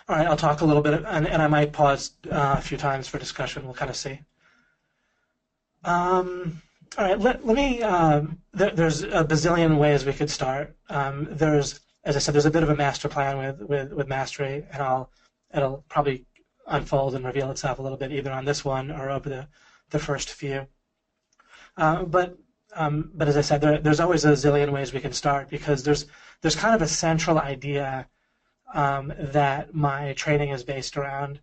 All right, I'll talk a little bit, and I might pause a few times for discussion. We'll kind of see. All right, let me. There's a bazillion ways we could start. As I said, there's a bit of a master plan with mastery, and it'll probably unfold and reveal itself a little bit either on this one or over the first few. But as I said, there's always a zillion ways we can start because there's kind of a central idea that my training is based around,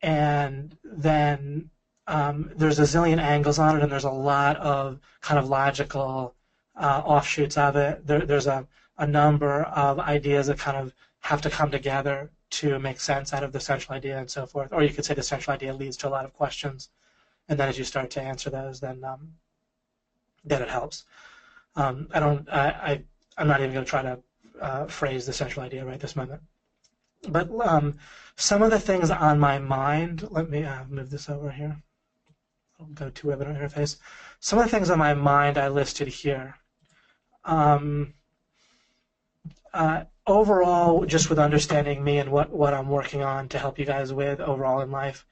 and then there's a zillion angles on it, and there's a lot of kind of logical offshoots of it. There's a number of ideas that kind of have to come together to make sense out of the central idea and so forth. Or you could say the central idea leads to a lot of questions, and then as you start to answer those, then it helps. I'm not even going to try to phrase the central idea right this moment. But some of the things on my mind, let me move this over here. I'll go to webinar interface. Some of the things on my mind I listed here. Overall, just with understanding me and what I'm working on to help you guys with overall in life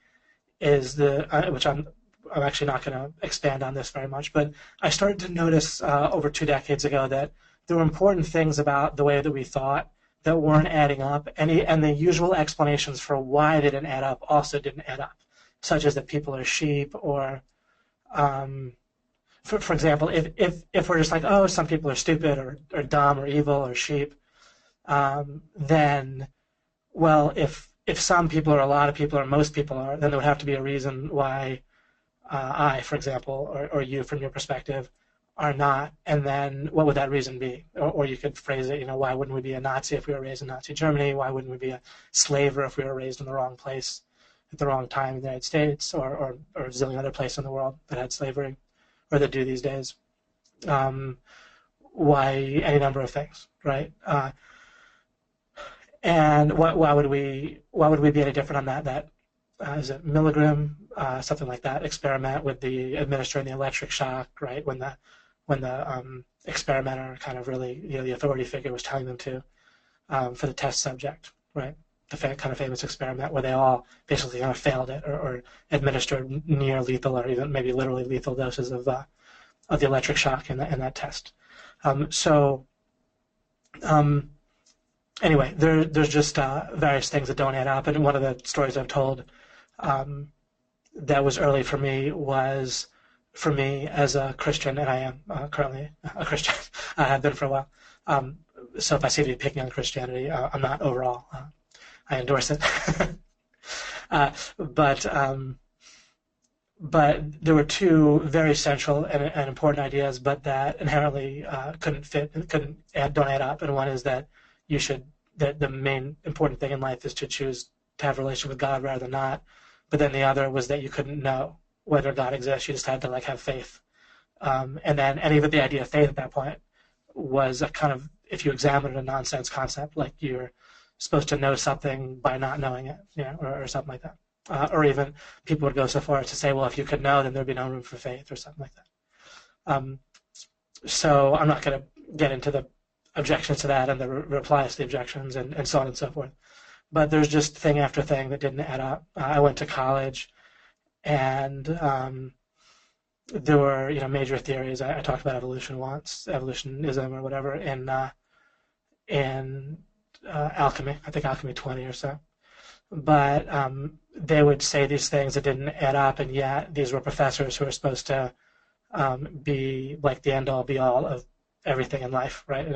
is which I'm actually not going to expand on this very much, but I started to notice over 2 decades ago that there were important things about the way that we thought that weren't adding up, and the usual explanations for why they didn't add up also didn't add up, such as that people are sheep, or, for example, if we're just like, oh, some people are stupid or dumb or evil or sheep, then, well, if some people or a lot of people or most people are, then there would have to be a reason why I, for example, or you from your perspective, are not, and then what would that reason be? Or you could phrase it, why wouldn't we be a Nazi if we were raised in Nazi Germany? Why wouldn't we be a slaver if we were raised in the wrong place at the wrong time in the United States, or a zillion other places in the world that had slavery, or that do these days? Why any number of things, right? And why would we be any different on that? Is it Milgram, something like that, experiment with the administering the electric shock, right? When the experimenter kind of really, the authority figure was telling them to, for the test subject, right? The kind of famous experiment where they all basically kind of failed it or administered near lethal or even maybe literally lethal doses of the electric shock in that test. Anyway, there's just various things that don't add up, and one of the stories I've told that was early for me was for me as a Christian, and I am currently a Christian. I have been for a while. So if I seem to be picking on Christianity, I'm not overall. I endorse it. But there were two very central and important ideas, but that inherently don't add up. And one is that the main important thing in life is to choose to have a relationship with God rather than not. But then the other was that you couldn't know whether God exists. You just had to have faith. And even the idea of faith at that point was a kind of, if you examine it, a nonsense concept, like you're supposed to know something by not knowing it, or something like that. Or even people would go so far as to say, well, if you could know, then there'd be no room for faith or something like that. So I'm not going to get into the objections to that and the replies to the objections and so on and so forth. But there's just thing after thing that didn't add up. I went to college, and there were major theories. I talked about evolution once, evolutionism or whatever, in alchemy. I think alchemy 20 or so. But they would say these things that didn't add up, and yet these were professors who were supposed to be like the end-all, be-all of everything in life, right?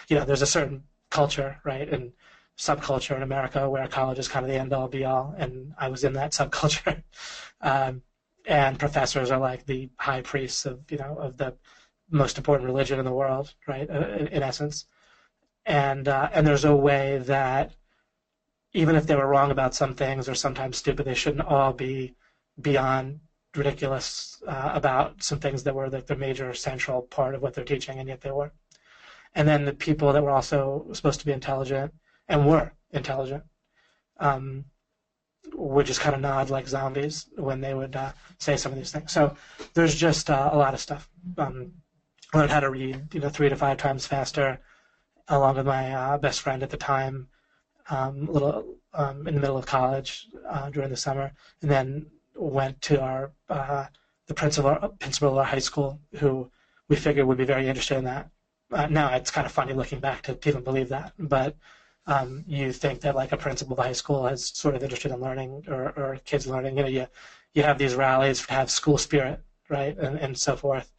There's a certain culture, right, and subculture in America where college is kind of the end-all, be-all, and I was in that subculture. And professors are like the high priests of the most important religion in the world, right? In essence, and there's a way that even if they were wrong about some things or sometimes stupid, they shouldn't all be beyond ridiculous about some things that were the major central part of what they're teaching, and yet they were. And then the people that were also supposed to be intelligent and were intelligent would just kind of nod like zombies when they would say some of these things. So there's just a lot of stuff. Learned how to read 3 to 5 times faster, along with my best friend at the time. in the middle of college during the summer, and then went to the principal of our high school, who we figured would be very interested in that. Now it's kind of funny looking back to even believe that, but you think that like a principal of high school is sort of interested in learning or kids learning. You have these rallies to have school spirit, right, and so forth.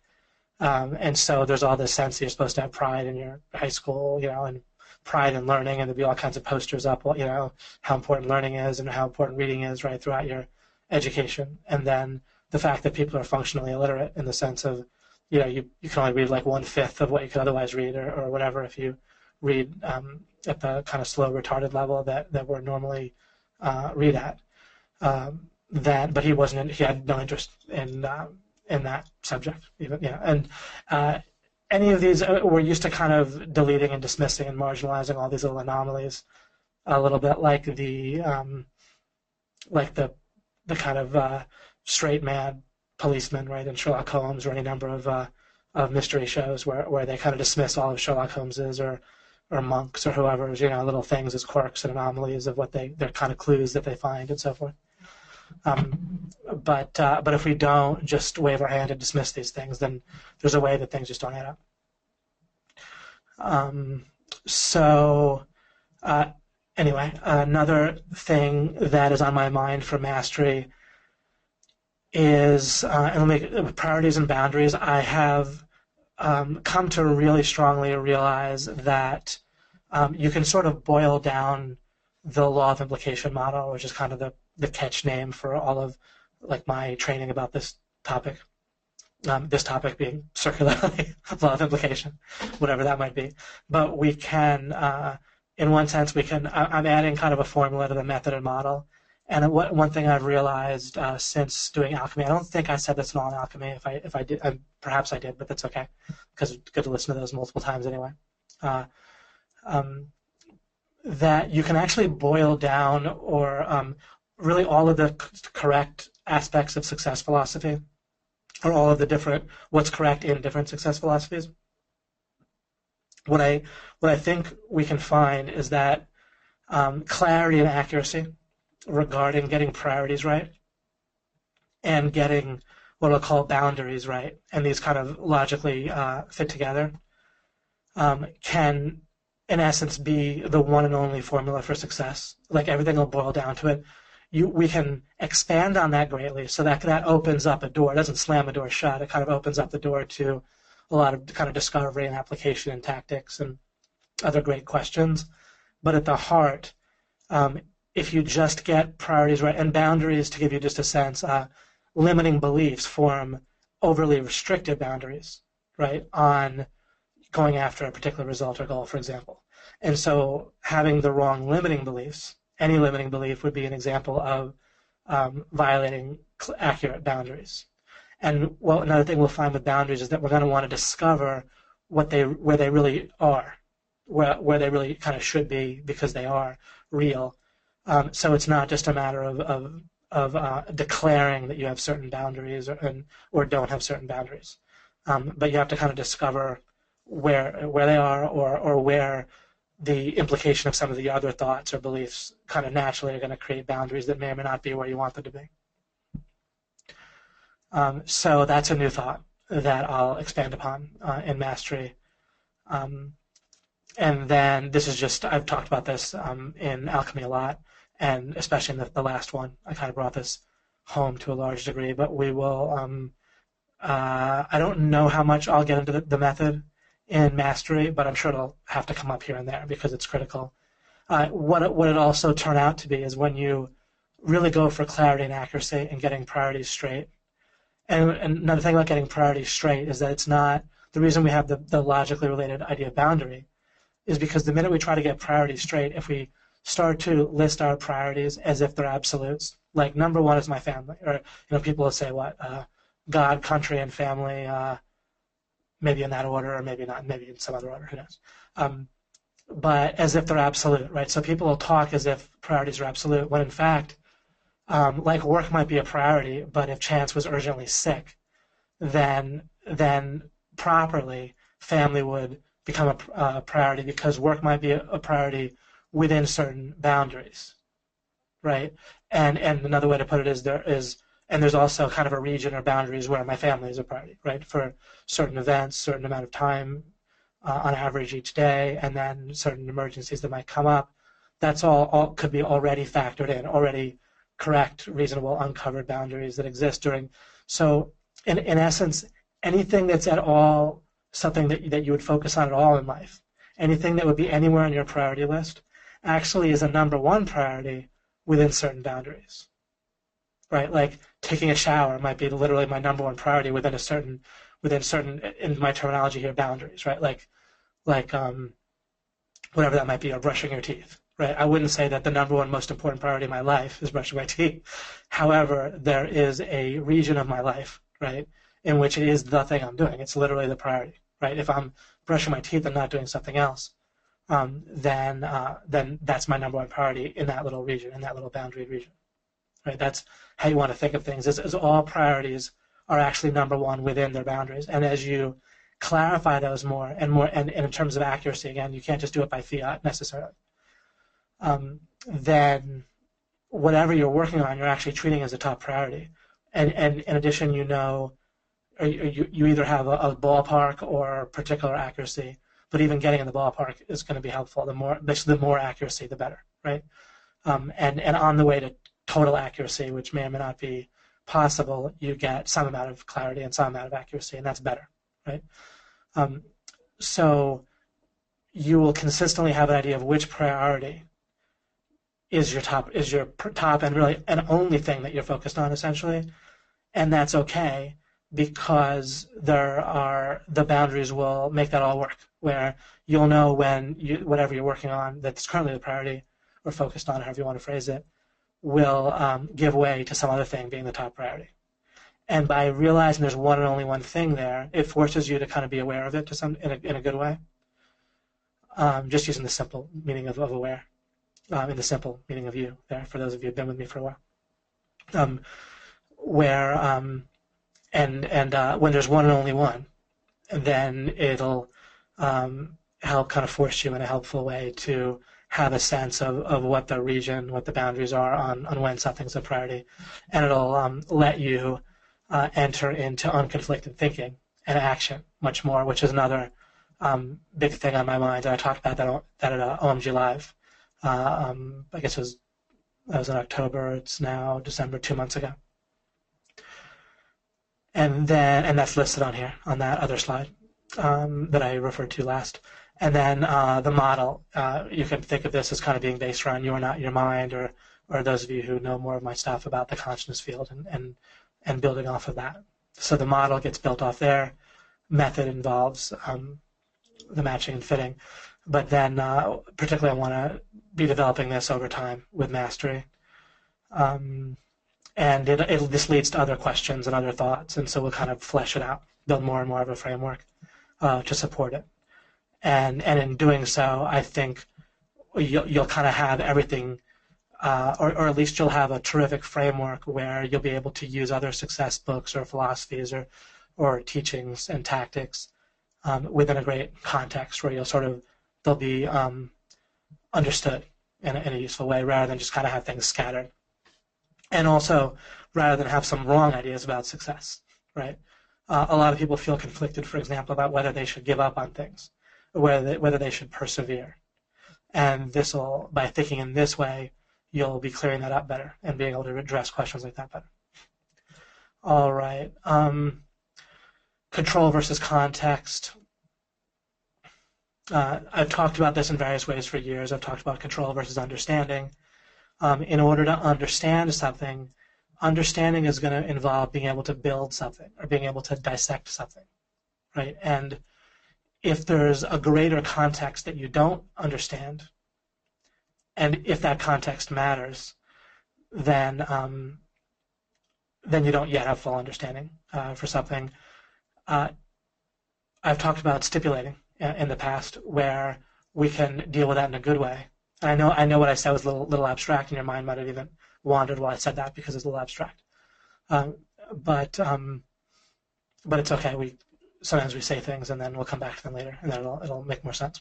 And so there's all this sense that you're supposed to have pride in your high school, and pride in learning, and there'll be all kinds of posters up, how important learning is and how important reading is, right, throughout your education. And then the fact that people are functionally illiterate in the sense of, you can only read like 1/5 of what you could otherwise read or whatever if you read at the kind of slow, retarded level that we're normally read at. But he had no interest in that subject even, and any of these, we're used to kind of deleting and dismissing and marginalizing all these little anomalies, a little bit like the kind of straight man policeman, right, in Sherlock Holmes, or any number of mystery shows where they kind of dismiss all of Sherlock Holmes's or monks or whoever's little things as quirks and anomalies of what they're kind of clues that they find and so forth. But if we don't just wave our hand and dismiss these things, then there's a way that things just don't add up. Anyway, another thing that is on my mind for mastery is priorities and boundaries. I have come to really strongly realize that you can sort of boil down the law of implication model, which is kind of the catch name for all of like my training about this topic. This topic being circularity, law of implication, whatever that might be. But we can, in one sense, I'm adding kind of a formula to the method and model. And one thing I've realized since doing alchemy, I don't think I said this in all alchemy. If I did, perhaps I did, but that's okay, because it's good to listen to those multiple times anyway. That you can actually boil down or really all of the correct aspects of success philosophy, or all of the what's correct in different success philosophies. What I think we can find is that clarity and accuracy regarding getting priorities right and getting what I'll call boundaries right, and these kind of logically fit together, can in essence be the one and only formula for success. Like everything will boil down to it. We can expand on that greatly, so that opens up a door. It doesn't slam a door shut. It kind of opens up the door to a lot of kind of discovery and application and tactics and other great questions. But at the heart, if you just get priorities right and boundaries, to give you just a sense, limiting beliefs form overly restricted boundaries, right, on going after a particular result or goal, for example. And so having the wrong limiting beliefs, any limiting belief would be an example of violating accurate boundaries. And another thing we'll find with boundaries is that we're going to want to discover where they really are, where they really kind of should be, because they are real. So it's not just a matter of declaring that you have certain boundaries or don't have certain boundaries, but you have to kind of discover where they are, or where the implication of some of the other thoughts or beliefs kind of naturally are going to create boundaries that may or may not be where you want them to be. So that's a new thought that I'll expand upon in mastery. And then this is just, I've talked about this in alchemy a lot, and especially in the last one, I kind of brought this home to a large degree, but we will, I don't know how much I'll get into the method in mastery, but I'm sure it'll have to come up here and there because it's critical. What it also turned out to be is when you really go for clarity and accuracy and getting priorities straight. And another thing about getting priorities straight is that it's not, the reason we have the logically related idea of boundary is because the minute we try to get priorities straight, if we start to list our priorities as if they're absolutes, like number one is my family, or people will say what, God, country, and family, maybe in that order, or maybe not, maybe in some other order, who knows. But as if they're absolute, right? So people will talk as if priorities are absolute, when in fact, like work might be a priority, but if Chance was urgently sick, then properly family would become a priority, because work might be a priority within certain boundaries, right? And another way to put it is there's also kind of a region or boundaries where my family is a priority, right? For certain events, certain amount of time on average each day, and then certain emergencies that might come up. That's all could be already factored in, already correct, reasonable, uncovered boundaries that exist during. So in essence, anything that's at all something that you would focus on at all in life, anything that would be anywhere on your priority list, actually is a number one priority within certain boundaries, right? Like taking a shower might be literally my number one priority within certain, in my terminology here, boundaries, right? Like whatever that might be, or brushing your teeth, right? I wouldn't say that the number one most important priority in my life is brushing my teeth. However, there is a region of my life, right, in which it is the thing I'm doing. It's literally the priority, right? If I'm brushing my teeth and not doing something else, then that's my number one priority in that little region, in that little boundary region, right? That's how you want to think of things. Is all priorities are actually number one within their boundaries, and as you clarify those more, and in terms of accuracy, again, you can't just do it by fiat necessarily. Then whatever you're working on, you're actually treating as a top priority. And in addition, you either have a ballpark or particular accuracy, but even getting in the ballpark is going to be helpful. The more accuracy, the better, right? And on the way to total accuracy, which may or may not be possible, you get some amount of clarity and some amount of accuracy, and that's better, right? So you will consistently have an idea of which priority is your top and really and only thing that you're focused on, essentially, and that's okay, because the boundaries will make that all work, where you'll know when whatever you're working on that's currently the priority or focused on, however you want to phrase it, will give way to some other thing being the top priority. And by realizing there's one and only one thing there, it forces you to kind of be aware of it in a good way. Just using the simple meaning of aware, in the simple meaning of you there, for those of you who've been with me for a while. When there's one and only one, then it'll help kind of force you in a helpful way to have a sense of what the region, what the boundaries are on when something's a priority. And it'll let you enter into unconflicted thinking and action much more, which is another big thing on my mind. And I talked about that at OMG Live. I guess that was in October. It's now December, 2 months ago. And that's listed on here, on that other slide that I referred to last. And then the model, you can think of this as kind of being based around you are not your mind, or those of you who know more of my stuff about the consciousness field, and building off of that. So the model gets built off there. Method involves the matching and fitting. But then particularly I want to be developing this over time with mastery. And this leads to other questions and other thoughts, and so we'll kind of flesh it out, build more and more of a framework to support it. And in doing so, I think you'll kind of have everything, or at least you'll have a terrific framework where you'll be able to use other success books or philosophies or teachings and tactics within a great context where they'll be understood in a useful way, rather than just kind of have things scattered. And also, rather than have some wrong ideas about success, right? A lot of people feel conflicted, for example, about whether they should give up on things, or whether they should persevere. And by thinking in this way, you'll be clearing that up better and being able to address questions like that better. All right. Control versus context. I've talked about this in various ways for years. I've talked about control versus understanding. In order to understand something, understanding is going to involve being able to build something or being able to dissect something, right? And if there's a greater context that you don't understand, and if that context matters, then you don't yet have full understanding for something. I've talked about stipulating in the past, where we can deal with that in a good way. I know what I said was a little abstract, and your mind might have even wandered while I said that because it's a little abstract. But it's okay. Sometimes we say things and then we'll come back to them later, and then it'll make more sense.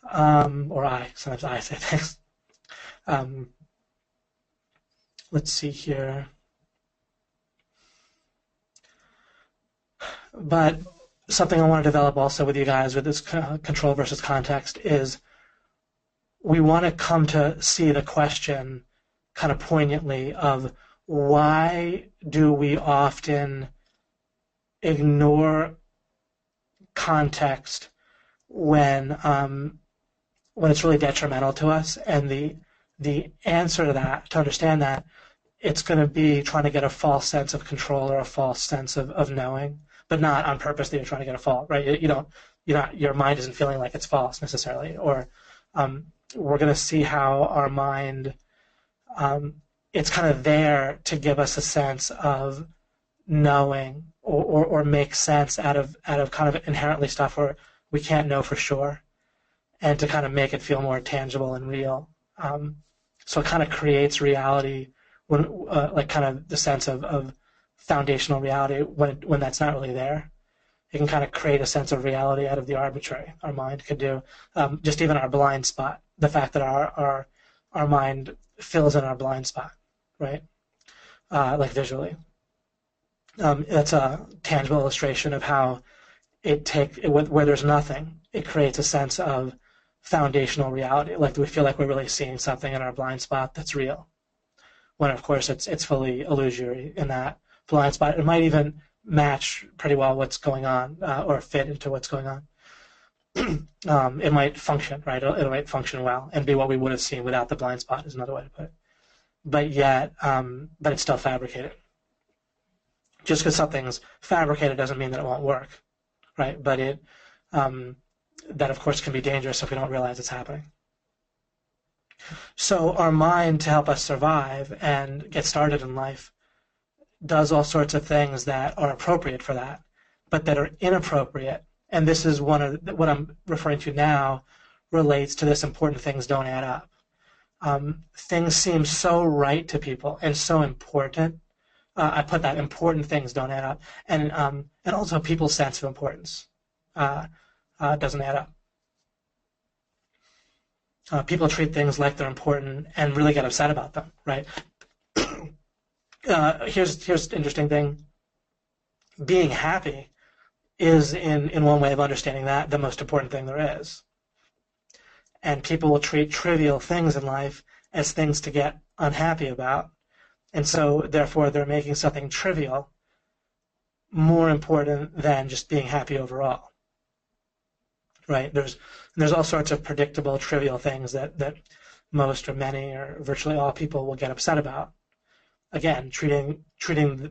or I. Sometimes I say things. Um, let's see here. But something I want to develop also with you guys with this control versus context is we want to come to see the question kind of poignantly of why do we often ignore context when it's really detrimental to us, and the answer to that, to understand that, it's going to be trying to get a false sense of control or a false sense of knowing, but not on purpose that you're trying to get a fault, right? Your mind isn't feeling like it's false necessarily, or we're going to see how our mind, it's kind of there to give us a sense of knowing or make sense out of kind of inherently stuff where we can't know for sure, and to kind of make it feel more tangible and real. So it kind of creates reality when, like kind of the sense of foundational reality when that's not really there. It can kind of create a sense of reality out of the arbitrary. Our mind could do just even our blind spot. The fact that our mind fills in our blind spot, right? Like visually. That's a tangible illustration of how where there's nothing, it creates a sense of foundational reality. Like we feel like we're really seeing something in our blind spot that's real, when of course it's fully illusory in that blind spot. It might even match pretty well what's going on, or fit into what's going on. It might function, right? It might function well and be what we would have seen without the blind spot, is another way to put it. But yet, but it's still fabricated. Just because something's fabricated doesn't mean that it won't work, right? But that of course can be dangerous if we don't realize it's happening. So our mind, to help us survive and get started in life, does all sorts of things that are appropriate for that, but that are inappropriate. And this is one of what I'm referring to now, relates to this important things don't add up. Things seem so right to people and so important. I put that important things don't add up, and also people's sense of importance doesn't add up. People treat things like they're important and really get upset about them, right? Here's the interesting thing. Being happy is, in one way of understanding that, the most important thing there is. And people will treat trivial things in life as things to get unhappy about. And so, therefore, they're making something trivial more important than just being happy overall. Right? There's all sorts of predictable, trivial things that most or many or virtually all people will get upset about. Again, treating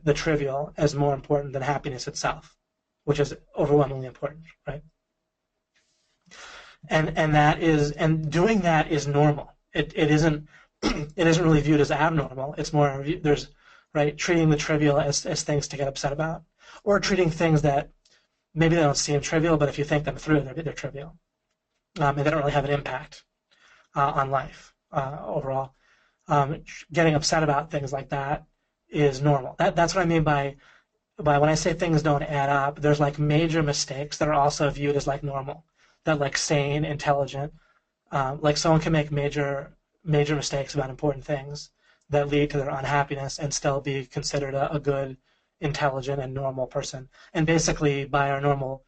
the trivial as more important than happiness itself, which is overwhelmingly important, right? And doing that is normal. It isn't really viewed as abnormal. It's more treating the trivial as things to get upset about, or treating things that maybe they don't seem trivial, but if you think them through, they're trivial, and they don't really have an impact on life overall. Getting upset about things like that is normal. That's what I mean by when I say things don't add up. There's like major mistakes that are also viewed as like normal, that like sane, intelligent, like someone can make major mistakes about important things that lead to their unhappiness and still be considered a good, intelligent, and normal person, and basically by our normal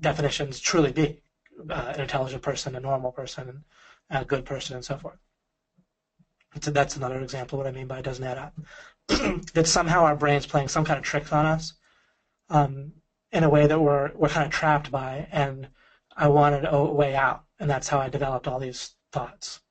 definitions truly be an intelligent person, a normal person, and a good person, and so forth. So that's another example of what I mean by it doesn't add up. That somehow our brain's playing some kind of tricks on us in a way that we're kind of trapped by, and I wanted a way out, and that's how I developed all these thoughts.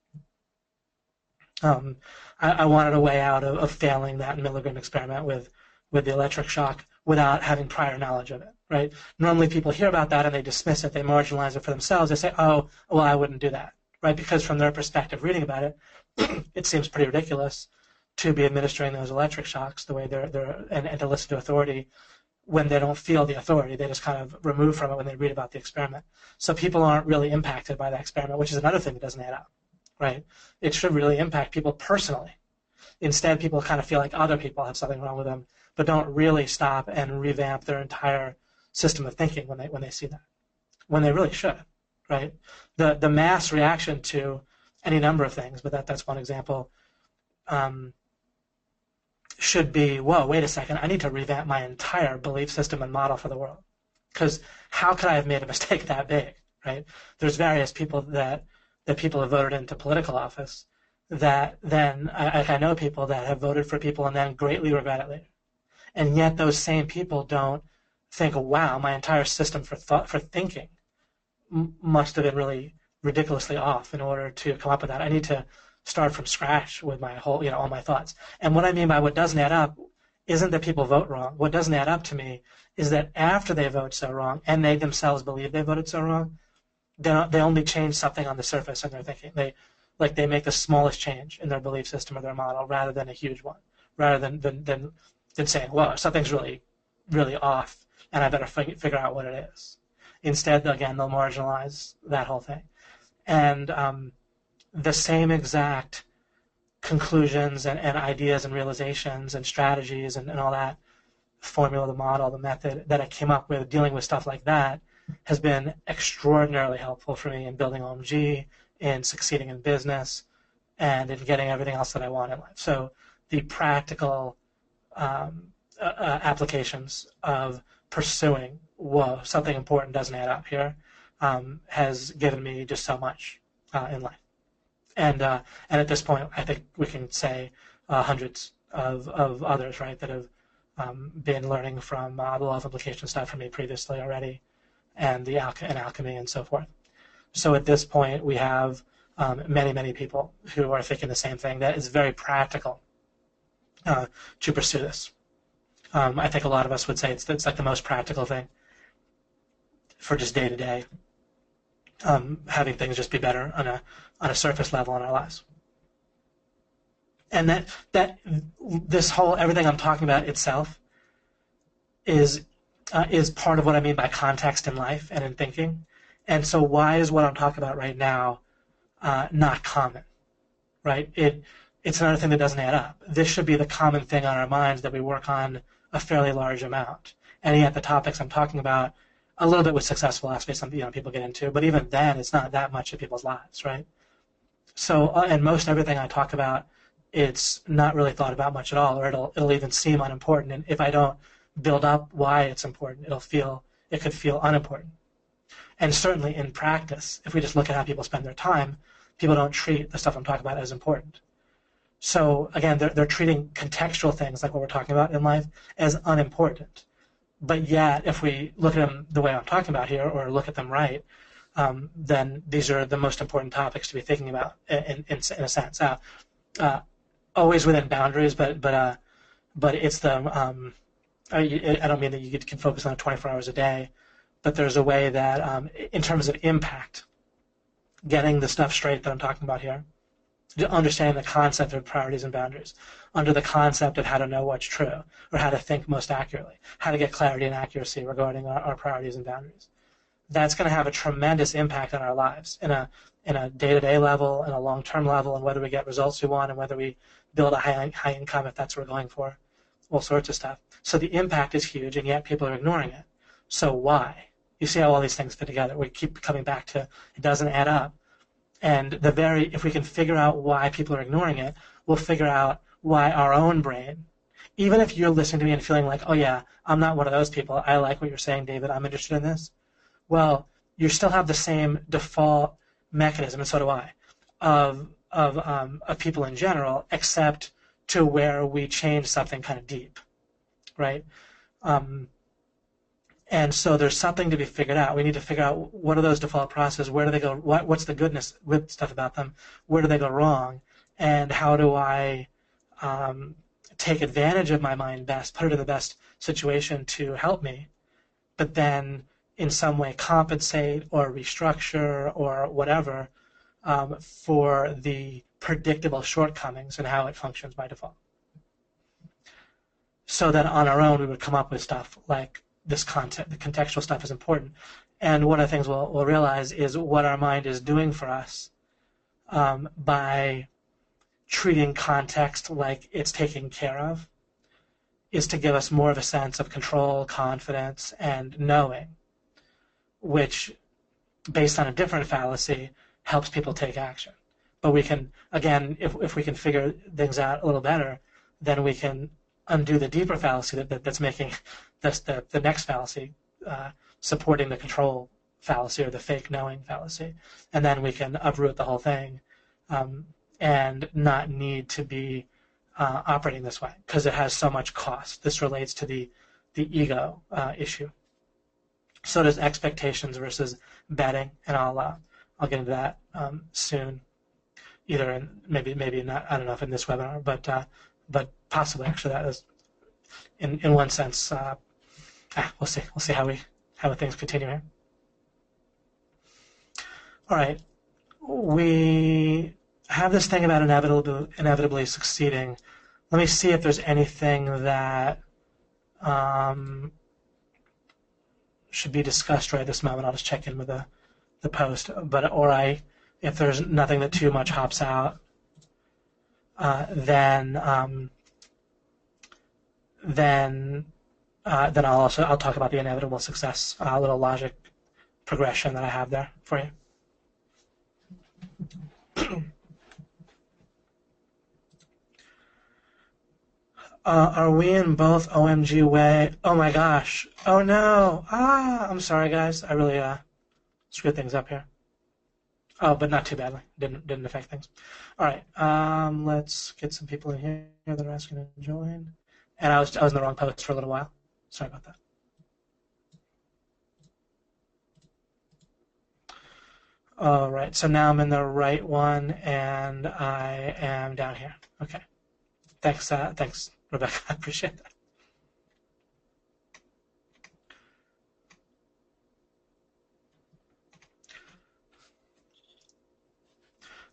I wanted a way out of failing that Milgram experiment with the electric shock without having prior knowledge of it, right? Normally people hear about that and they dismiss it, they marginalize it for themselves, they say, oh, well, I wouldn't do that, right? Because from their perspective reading about it, it seems pretty ridiculous to be administering those electric shocks the way and to listen to authority when they don't feel the authority. They just kind of remove from it when they read about the experiment. So people aren't really impacted by that experiment, which is another thing that doesn't add up, right? It should really impact people personally. Instead, people kind of feel like other people have something wrong with them, but don't really stop and revamp their entire system of thinking when they see that, when they really should. right? The mass reaction to any number of things, but that's one example, should be, whoa, wait a second, I need to revamp my entire belief system and model for the world. Because how could I have made a mistake that big, right? There's various people that people have voted into political office that then, I know people that have voted for people and then greatly regret it later. And yet those same people don't think, wow, my entire system for thinking must have been really ridiculously off in order to come up with that. I need to start from scratch with my whole, all my thoughts. And what I mean by what doesn't add up isn't that people vote wrong. What doesn't add up to me is that after they vote so wrong, and they themselves believe they voted so wrong, they only change something on the surface in their thinking. They make the smallest change in their belief system or their model rather than a huge one, rather than saying, well, something's really, really off, and I better figure out what it is. Instead, again, they'll marginalize that whole thing. And the same exact conclusions and ideas and realizations and strategies and all that formula, the model, the method that I came up with dealing with stuff like that has been extraordinarily helpful for me in building OMG, in succeeding in business, and in getting everything else that I want in life. So the practical applications of pursuing, whoa, something important doesn't add up here, has given me just so much in life. And at this point, I think we can say hundreds of others, right, that have been learning from the law of implication stuff from me previously already, and alchemy and so forth. So at this point, we have many, many people who are thinking the same thing, that it's very practical to pursue this. I think a lot of us would say it's like the most practical thing for just day to day, having things just be better on a surface level in our lives. And that this whole everything I'm talking about itself is part of what I mean by context in life and in thinking. And so why is what I'm talking about right now not common, right? It's another thing that doesn't add up. This should be the common thing on our minds that we work on a fairly large amount. And yet the topics I'm talking about, a little bit with success philosophy, some people get into, but even then it's not that much of people's lives, right? So, and most everything I talk about, it's not really thought about much at all, or it'll even seem unimportant. And if I don't build up why it's important, it could feel unimportant. And certainly in practice, if we just look at how people spend their time, people don't treat the stuff I'm talking about as important. So again, they're treating contextual things like what we're talking about in life as unimportant. But yet, if we look at them the way I'm talking about here, or look at them right, then these are the most important topics to be thinking about in a sense. Always within boundaries, but it's the I don't mean that you can focus on it 24 hours a day, but there's a way that in terms of impact, getting the stuff straight that I'm talking about here, understanding the concept of priorities and boundaries, under the concept of how to know what's true, or how to think most accurately, how to get clarity and accuracy regarding our priorities and boundaries. That's going to have a tremendous impact on our lives in a day-to-day level, in a long-term level, and whether we get results we want, and whether we build a high income if that's what we're going for, all sorts of stuff. So the impact is huge, and yet people are ignoring it. So why? You see how all these things fit together. We keep coming back to it doesn't add up. And if we can figure out why people are ignoring it, we'll figure out why our own brain, even if you're listening to me and feeling like, oh yeah, I'm not one of those people, I like what you're saying, David, I'm interested in this. Well, you still have the same default mechanism, and so do I, of people in general, except to where we change something kind of deep, right? And so there's something to be figured out. We need to figure out what are those default processes, where do they go, what's the good stuff about them, where do they go wrong, and how do I take advantage of my mind best, put it in the best situation to help me, but then in some way compensate or restructure or whatever for the predictable shortcomings and how it functions by default. So that on our own we would come up with stuff like this content, the contextual stuff is important. And one of the things we'll realize is what our mind is doing for us by treating context like it's taken care of is to give us more of a sense of control, confidence, and knowing, which based on a different fallacy helps people take action. But we can, again, if we can figure things out a little better, then we can undo the deeper fallacy that's making this, the next fallacy supporting the control fallacy or the fake knowing fallacy. And then we can uproot the whole thing and not need to be operating this way because it has so much cost. This relates to the ego issue. So does expectations versus betting, and I'll get into that soon. Either in maybe not, I don't know if in this webinar, but possibly actually that is in one sense. We'll see how things continue here. All right, we have this thing about inevitably succeeding. Let me see if there's anything that should be discussed right this moment. I'll just check in with the post, if there's nothing that too much hops out, then I'll talk about the inevitable success, little logic progression that I have there for you. Are we in both OMG way? Oh my gosh! Oh no! I'm sorry, guys. I really screwed things up here. Oh, but not too badly. Didn't affect things. All right. Let's get some people in here that are asking to join. And I was in the wrong post for a little while. Sorry about that. All right. So now I'm in the right one, and I am down here. Okay. Thanks, Rebecca. I appreciate that.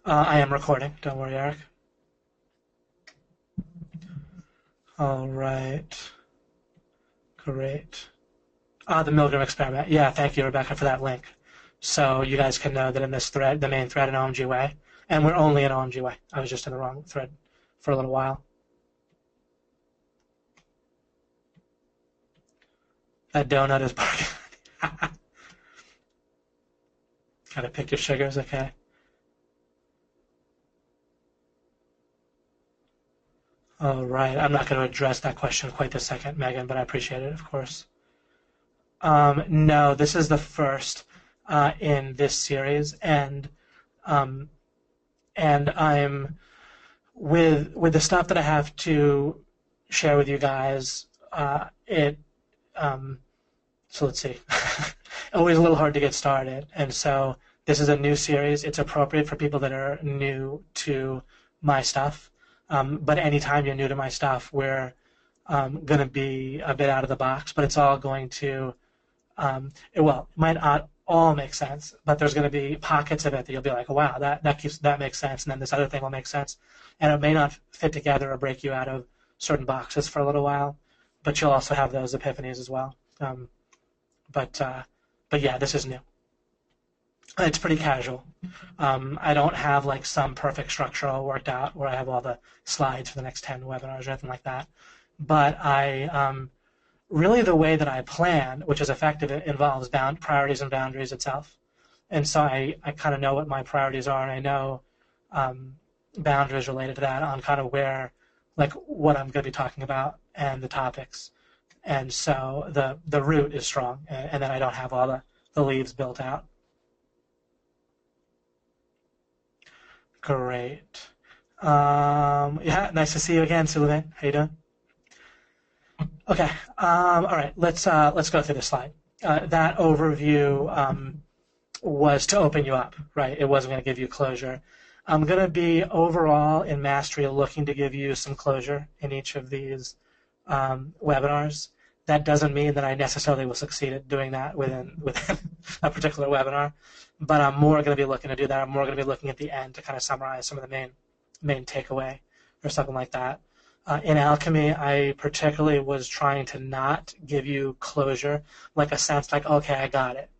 I am recording. Don't worry, Eric. All right. Great. The Milgram experiment. Yeah, thank you, Rebecca, for that link. So you guys can know that in this thread, the main thread in OMG way, and we're only in OMG way. I was just in the wrong thread for a little while. That donut is barking. Gotta pick your sugars, okay. All right, I'm not going to address that question quite this second, Megan, but I appreciate it, of course. No, this is the first in this series, and I'm with the stuff that I have to share with you guys. So let's see. Always a little hard to get started, and so this is a new series. It's appropriate for people that are new to my stuff. But anytime you're new to my stuff, we're going to be a bit out of the box, but it's all going to, it might not all make sense, but there's going to be pockets of it that you'll be like, oh, wow, that makes sense, and then this other thing will make sense. And it may not fit together or break you out of certain boxes for a little while, but you'll also have those epiphanies as well. But yeah, this is new. It's pretty casual. I don't have like some perfect structure all worked out where I have all the slides for the next 10 webinars or anything like that. But really the way that I plan, which is effective, it involves priorities and boundaries itself. And so I kind of know what my priorities are, and I know boundaries related to that on kind of where, like what I'm going to be talking about and the topics. And so the root is strong, and then I don't have all the leaves built out. Great. Yeah, nice to see you again, Sylvain. How you doing? Okay. All right. Let's go through this slide. That overview was to open you up, right? It wasn't going to give you closure. I'm going to be overall in Mastery looking to give you some closure in each of these webinars. That doesn't mean that I necessarily will succeed at doing that within a particular webinar, but I'm more going to be looking to do that. I'm more going to be looking at the end to kind of summarize some of the main takeaway or something like that. In Alchemy, I particularly was trying to not give you closure, like a sense like, okay, I got it,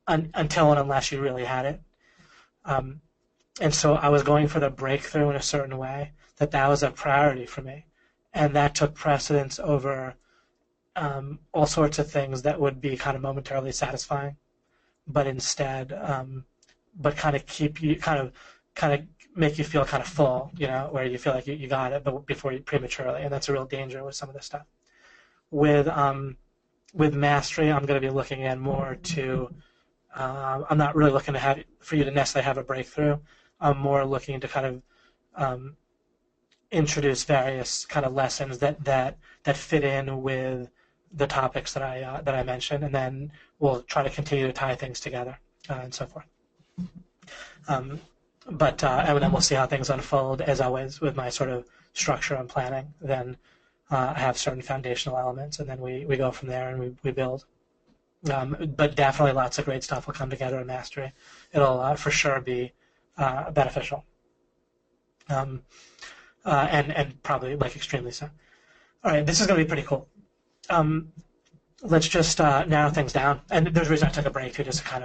until and unless you really had it. And so I was going for the breakthrough in a certain way, that was a priority for me. And that took precedence over all sorts of things that would be kind of momentarily satisfying. but instead, but kind of keep you kind of make you feel kind of full, where you feel like you got it, but before you prematurely, and that's a real danger with some of this stuff. With mastery, I'm going to be looking in more to. I'm not really looking for you to necessarily have a breakthrough. I'm more looking to kind of introduce various kind of lessons that fit in with the topics that I mentioned, and then we'll try to continue to tie things together and so forth. And then we'll see how things unfold, as always, with my sort of structure and planning. Then I have certain foundational elements, and then we go from there and we build. But definitely lots of great stuff will come together in mastery. It'll for sure be beneficial. And probably extremely so. All right, this is going to be pretty cool. Let's just narrow things down. And there's a reason I took a break too, just to kind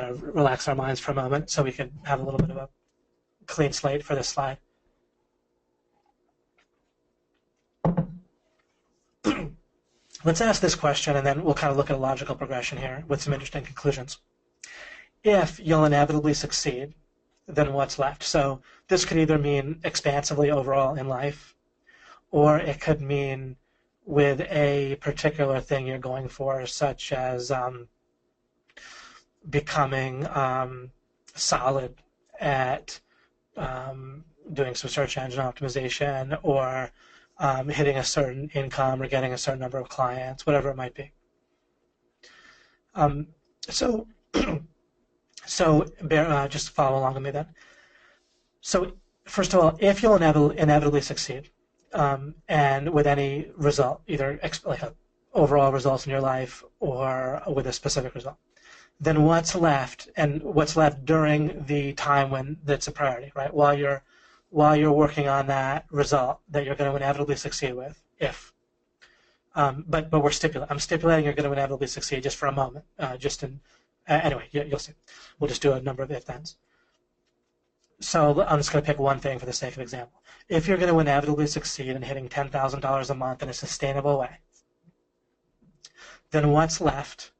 of relax our minds for a moment, so we can have a little bit of a clean slate for this slide. Let's ask this question, and then we'll kind of look at a logical progression here with some interesting conclusions. If you'll inevitably succeed, then what's left? So this could either mean expansively overall in life, or it could mean with a particular thing you're going for, such as becoming solid at doing some search engine optimization, or hitting a certain income or getting a certain number of clients, whatever it might be. So just follow along with me then. So first of all, if you'll inevitably succeed, and with any result, either overall results in your life or with a specific result, then what's left, and what's left during the time when that's a priority, right? While you're working on that result that you're going to inevitably succeed with, but I'm stipulating you're going to inevitably succeed just for a moment, anyway, you'll see. We'll just do a number of if-thens. So I'm just going to pick one thing for the sake of example. If you're going to inevitably succeed in hitting $10,000 a month in a sustainable way, then what's left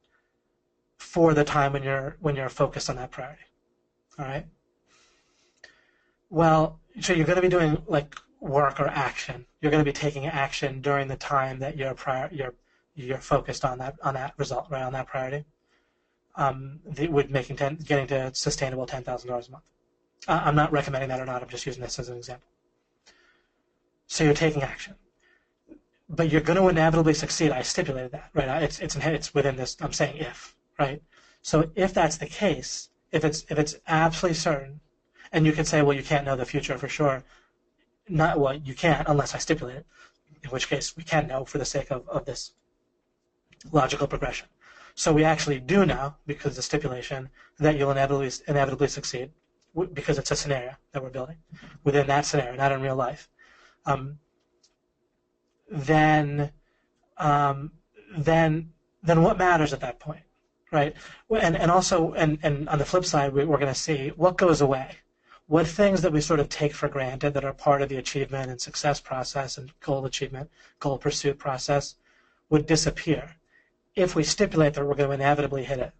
for the time when you're focused on that priority? All right. Well, so you're going to be doing work or action. You're going to be taking action during the time that you're focused on that result, right, on that priority. With getting to sustainable $10,000 a month. I'm not recommending that or not. I'm just using this as an example. So you're taking action, but you're going to inevitably succeed. I stipulated that, right? It's within this. I'm saying if, right? So if that's the case, if it's absolutely certain, and you can say, well, you can't know the future for sure. You can't unless I stipulate it. In which case, we can know for the sake of this logical progression. So we actually do know, because of the stipulation, that you'll inevitably succeed, because it's a scenario that we're building. Within that scenario, not in real life. Then what matters at that point, right? And also, and on the flip side, we're going to see what goes away. What things that we sort of take for granted that are part of the achievement and success process and goal achievement, goal pursuit process would disappear if we stipulate that we're going to inevitably hit it,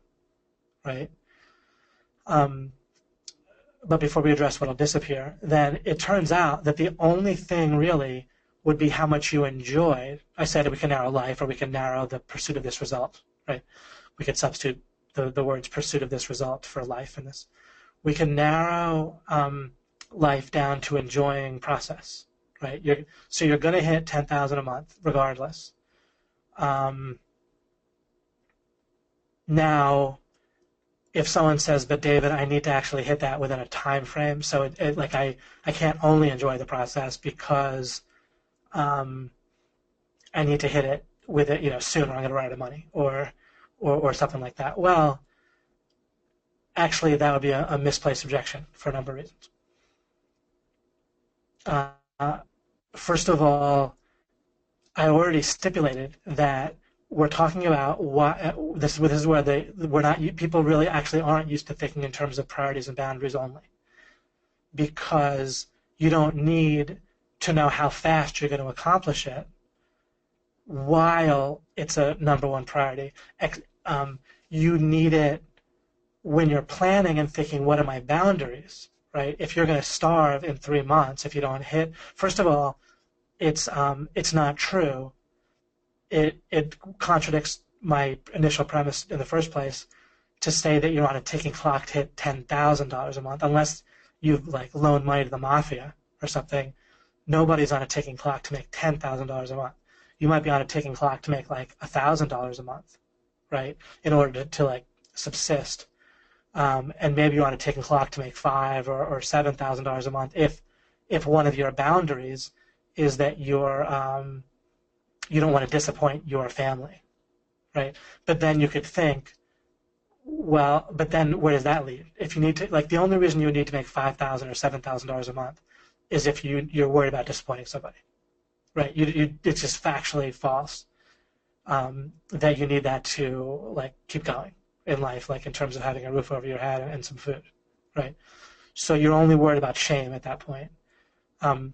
right? But before we address what will disappear, then it turns out that the only thing really would be how much you enjoyed. I said we can narrow life, or we can narrow the pursuit of this result, right? We could substitute the words pursuit of this result for life in this. We can narrow life down to enjoying process, right? So you're going to hit 10,000 a month regardless. Now, if someone says, but David, I need to actually hit that within a time frame, so I can't only enjoy the process because I need to hit it with it, soon, or I'm going to run out of money, or something like that. Well, actually, that would be a misplaced objection for a number of reasons. First of all, I already stipulated that we're talking about this is where people really actually aren't used to thinking in terms of priorities and boundaries only, because you don't need to know how fast you're going to accomplish it while it's a number one priority. You need it when you're planning and thinking, what are my boundaries, right? If you're going to starve in 3 months, if you don't hit, first of all, it's not true. It contradicts my initial premise in the first place to say that you're on a ticking clock to hit $10,000 a month, unless you've like loaned money to the mafia or something. Nobody's on a ticking clock to make $10,000 a month. You might be on a ticking clock to make like $1,000 a month, right? In order to like subsist. And maybe you're on a ticking clock to make $5,000 or $7,000 a month if one of your boundaries is that you don't want to disappoint your family, right? But then you could think, well, but then where does that lead? If you need to, like, the only reason you would need to make $5,000 or $7,000 a month is if you're worried about disappointing somebody, right? It's just factually false that you need that to like keep going in life, like in terms of having a roof over your head and some food, right? So you're only worried about shame at that point. And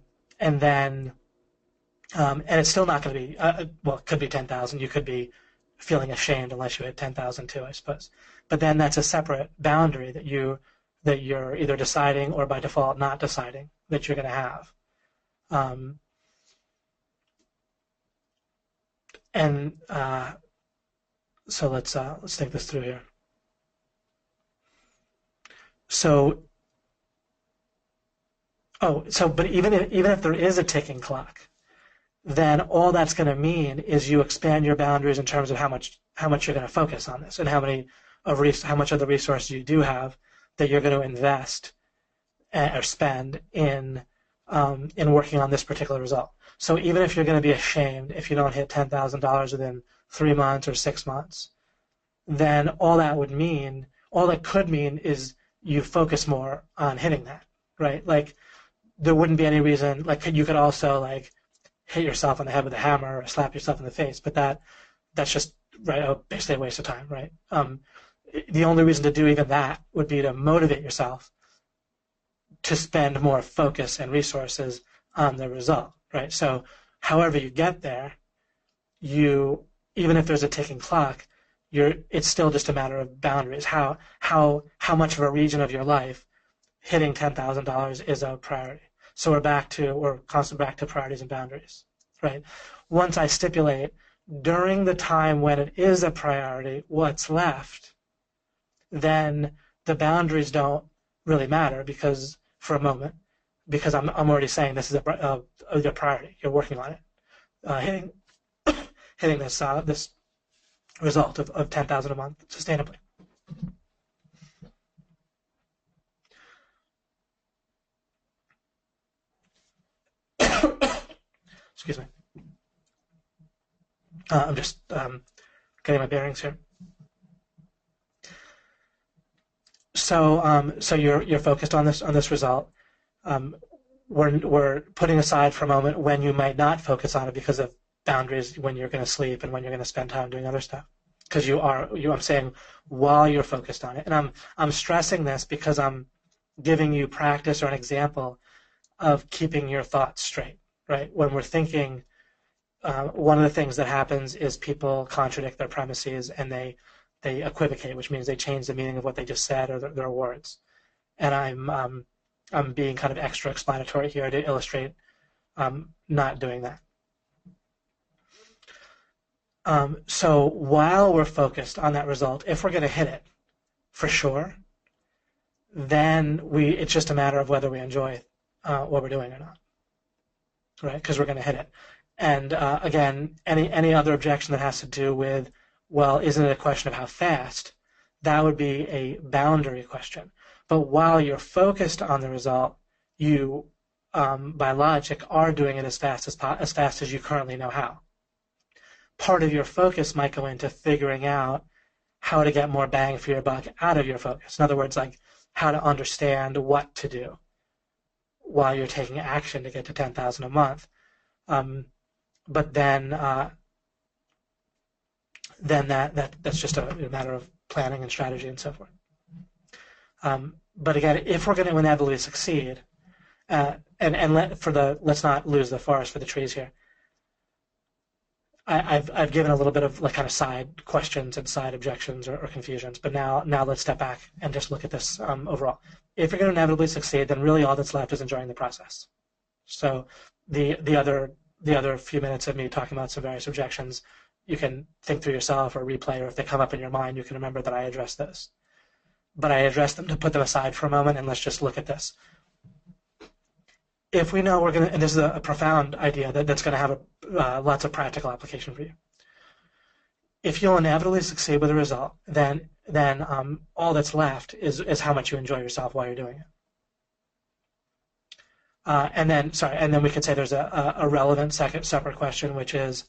it's still not going to be, well, it could be 10,000. You could be feeling ashamed unless you hit 10,000 too, I suppose. But then that's a separate boundary that you're either deciding or by default not deciding that you're going to have. So let's think this through here. But even if there is a ticking clock, then all that's going to mean is you expand your boundaries in terms of how much you're going to focus on this and how much of the resources you do have that you're going to invest or spend in working on this particular result. So even if you're going to be ashamed if you don't hit $10,000 within 3 months or 6 months, then all that could mean is you focus more on hitting that, right? Like there wouldn't be any reason, like you could also like hit yourself on the head with a hammer or slap yourself in the face, but that's just right, basically a waste of time, right? The only reason to do even that would be to motivate yourself to spend more focus and resources on the result, right? So however you get there, even if there's a ticking clock, it's still just a matter of boundaries. How much of a region of your life hitting $10,000 is a priority. So we're constantly back to priorities and boundaries, right? Once I stipulate during the time when it is a priority, what's left, then the boundaries don't really matter for a moment, because I'm already saying this is a priority. You're working on it, hitting this result of 10,000 a month sustainably. Excuse me. I'm just getting my bearings here. So you're focused on this result. We're putting aside for a moment when you might not focus on it because of boundaries, when you're going to sleep and when you're going to spend time doing other stuff. Because I'm saying while you're focused on it, and I'm stressing this because I'm giving you practice or an example of keeping your thoughts straight. Right? When we're thinking, one of the things that happens is people contradict their premises and they equivocate, which means they change the meaning of what they just said or their words. And I'm being kind of extra explanatory here to illustrate not doing that. So while we're focused on that result, if we're going to hit it for sure, then it's just a matter of whether we enjoy what we're doing or not. Right, because we're going to hit it. And again, any other objection that has to do with, well, isn't it a question of how fast? That would be a boundary question. But while you're focused on the result, you, by logic, are doing it as fast as you currently know how. Part of your focus might go into figuring out how to get more bang for your buck out of your focus. In other words, like how to understand what to do while you're taking action to get to 10,000 a month. But then that's just a matter of planning and strategy and so forth. But again, if we're going to inevitably succeed, let's not lose the forest for the trees here. I've given a little bit of like kind of side questions and side objections or confusions, but now let's step back and just look at this overall. If you're going to inevitably succeed, then really all that's left is enjoying the process. So the other few minutes of me talking about some various objections, you can think through yourself or replay, or if they come up in your mind, you can remember that I addressed those. But I addressed them to put them aside for a moment, and let's just look at this. If we know we're going to, and this is a profound idea that's going to have lots of practical application for you. If you'll inevitably succeed with a result, then all that's left is how much you enjoy yourself while you're doing it. And then we could say there's a relevant separate question, which is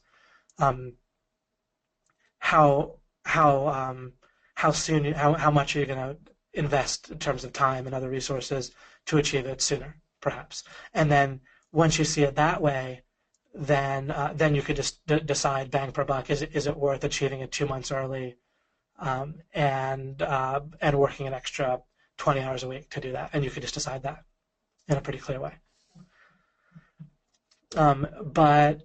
how much are you going to invest in terms of time and other resources to achieve it sooner, perhaps. And then once you see it that way, then you could just decide bang per buck, is it worth achieving it 2 months early, and working an extra 20 hours a week to do that, and you could just decide that in a pretty clear way. But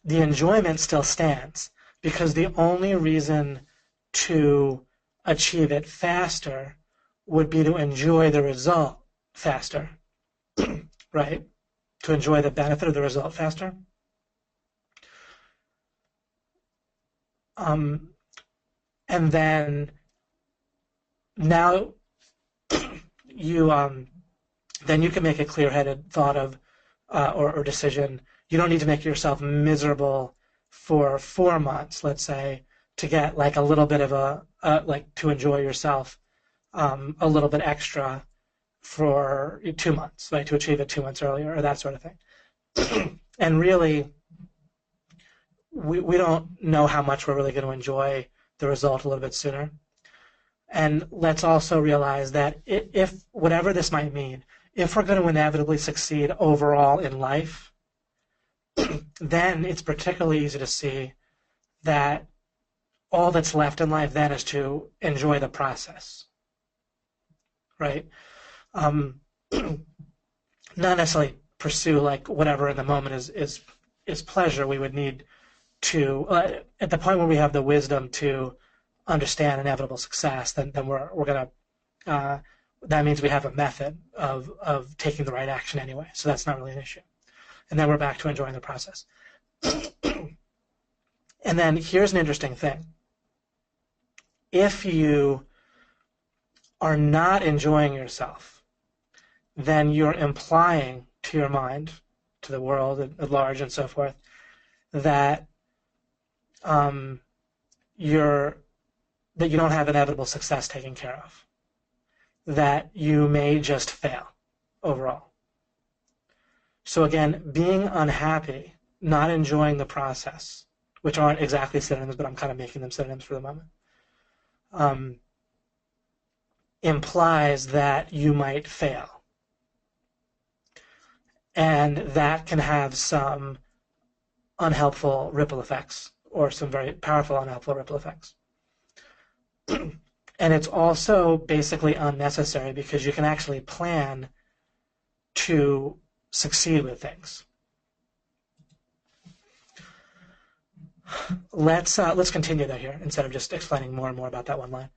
the enjoyment still stands, because the only reason to achieve it faster would be to enjoy the result faster, right? To enjoy the benefit of the result faster. And then now then you can make a clear-headed thought of or decision. You don't need to make yourself miserable for 4 months, let's say, to get like a little bit of like to enjoy yourself a little bit extra for 2 months, right? To achieve it 2 months earlier, or that sort of thing. And really, we don't know how much we're really going to enjoy the result a little bit sooner. And let's also realize that if whatever this might mean, if we're going to inevitably succeed overall in life, then it's particularly easy to see that all that's left in life then is to enjoy the process, right? Not necessarily pursue like whatever in the moment is pleasure. We would need to at the point where we have the wisdom to understand inevitable success, then we're gonna that means we have a method of taking the right action anyway. So that's not really an issue. And then we're back to enjoying the process. And then here's an interesting thing. If you are not enjoying yourself, then you're implying to your mind, to the world at large and so forth, that you don't have inevitable success taken care of, that you may just fail overall. So again, being unhappy, not enjoying the process, which aren't exactly synonyms, but I'm kind of making them synonyms for the moment, implies that you might fail. And that can have some unhelpful ripple effects, or some very powerful unhelpful ripple effects. And it's also basically unnecessary, because you can actually plan to succeed with things. Let's continue that here instead of just explaining more and more about that one line.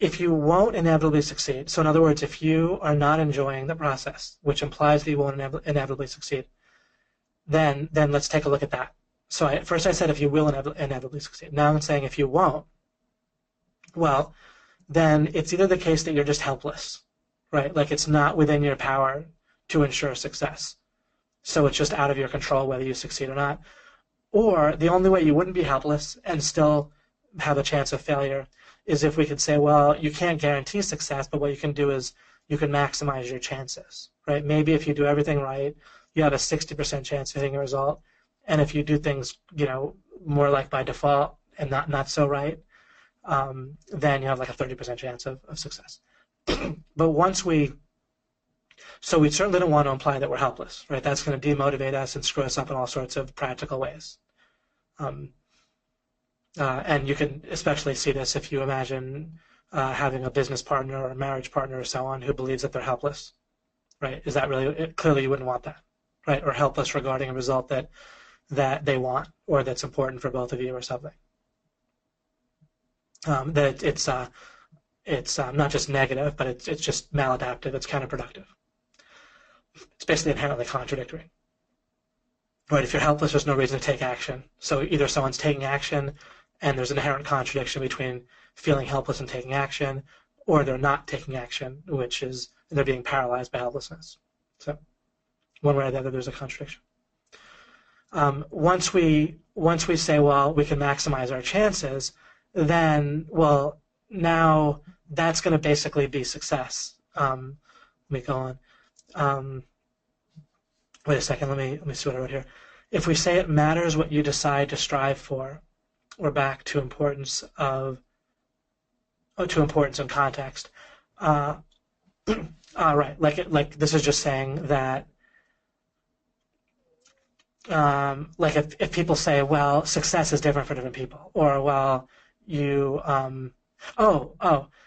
If you won't inevitably succeed, so in other words, if you are not enjoying the process, which implies that you won't inevitably succeed, then let's take a look at that. So first I said if you will inevitably succeed. Now I'm saying if you won't, well, then it's either the case that you're just helpless, right? Like it's not within your power to ensure success. So it's just out of your control whether you succeed or not. Or the only way you wouldn't be helpless and still have a chance of failure is if we could say, well, you can't guarantee success, but what you can do is you can maximize your chances, right? Maybe if you do everything right, you have a 60% chance of hitting a result. And if you do things, more like by default and not so right, then you have like a 30% chance of success. But so we certainly don't want to imply that we're helpless, right? That's going to demotivate us and screw us up in all sorts of practical ways. And you can especially see this if you imagine having a business partner or a marriage partner or so on who believes that they're helpless, right? Is that really, clearly you wouldn't want that. right? Or helpless regarding a result that they want or that's important for both of you or something. That it's not just negative, but it's just maladaptive. It's counterproductive. It's basically inherently contradictory. Right? If you're helpless, there's no reason to take action. So either someone's taking action, and there's an inherent contradiction between feeling helpless and taking action, or they're not taking action, which is they're being paralyzed by helplessness. So one way or the other, there's a contradiction. Once we say, well, we can maximize our chances, then, well, now that's going to basically be success. Let me go on. Wait a second. Let me see what I wrote here. If we say it matters what you decide to strive for, we're back to importance and context. Right. Like this is just saying that. Like if people say, well, success is different for different people, or well, you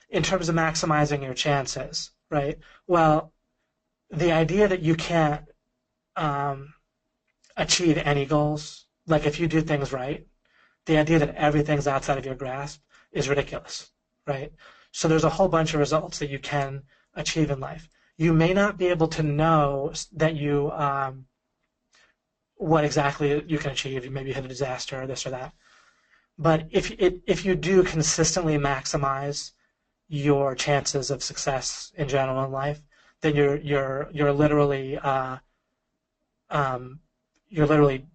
in terms of maximizing your chances, right? Well, the idea that you can't achieve any goals, like if you do things right, the idea that everything's outside of your grasp is ridiculous, right? So there's a whole bunch of results that you can achieve in life. You may not be able to know that you what exactly you can achieve. Maybe you hit a disaster or this or that. But if you do consistently maximize your chances of success in general in life, then you're literally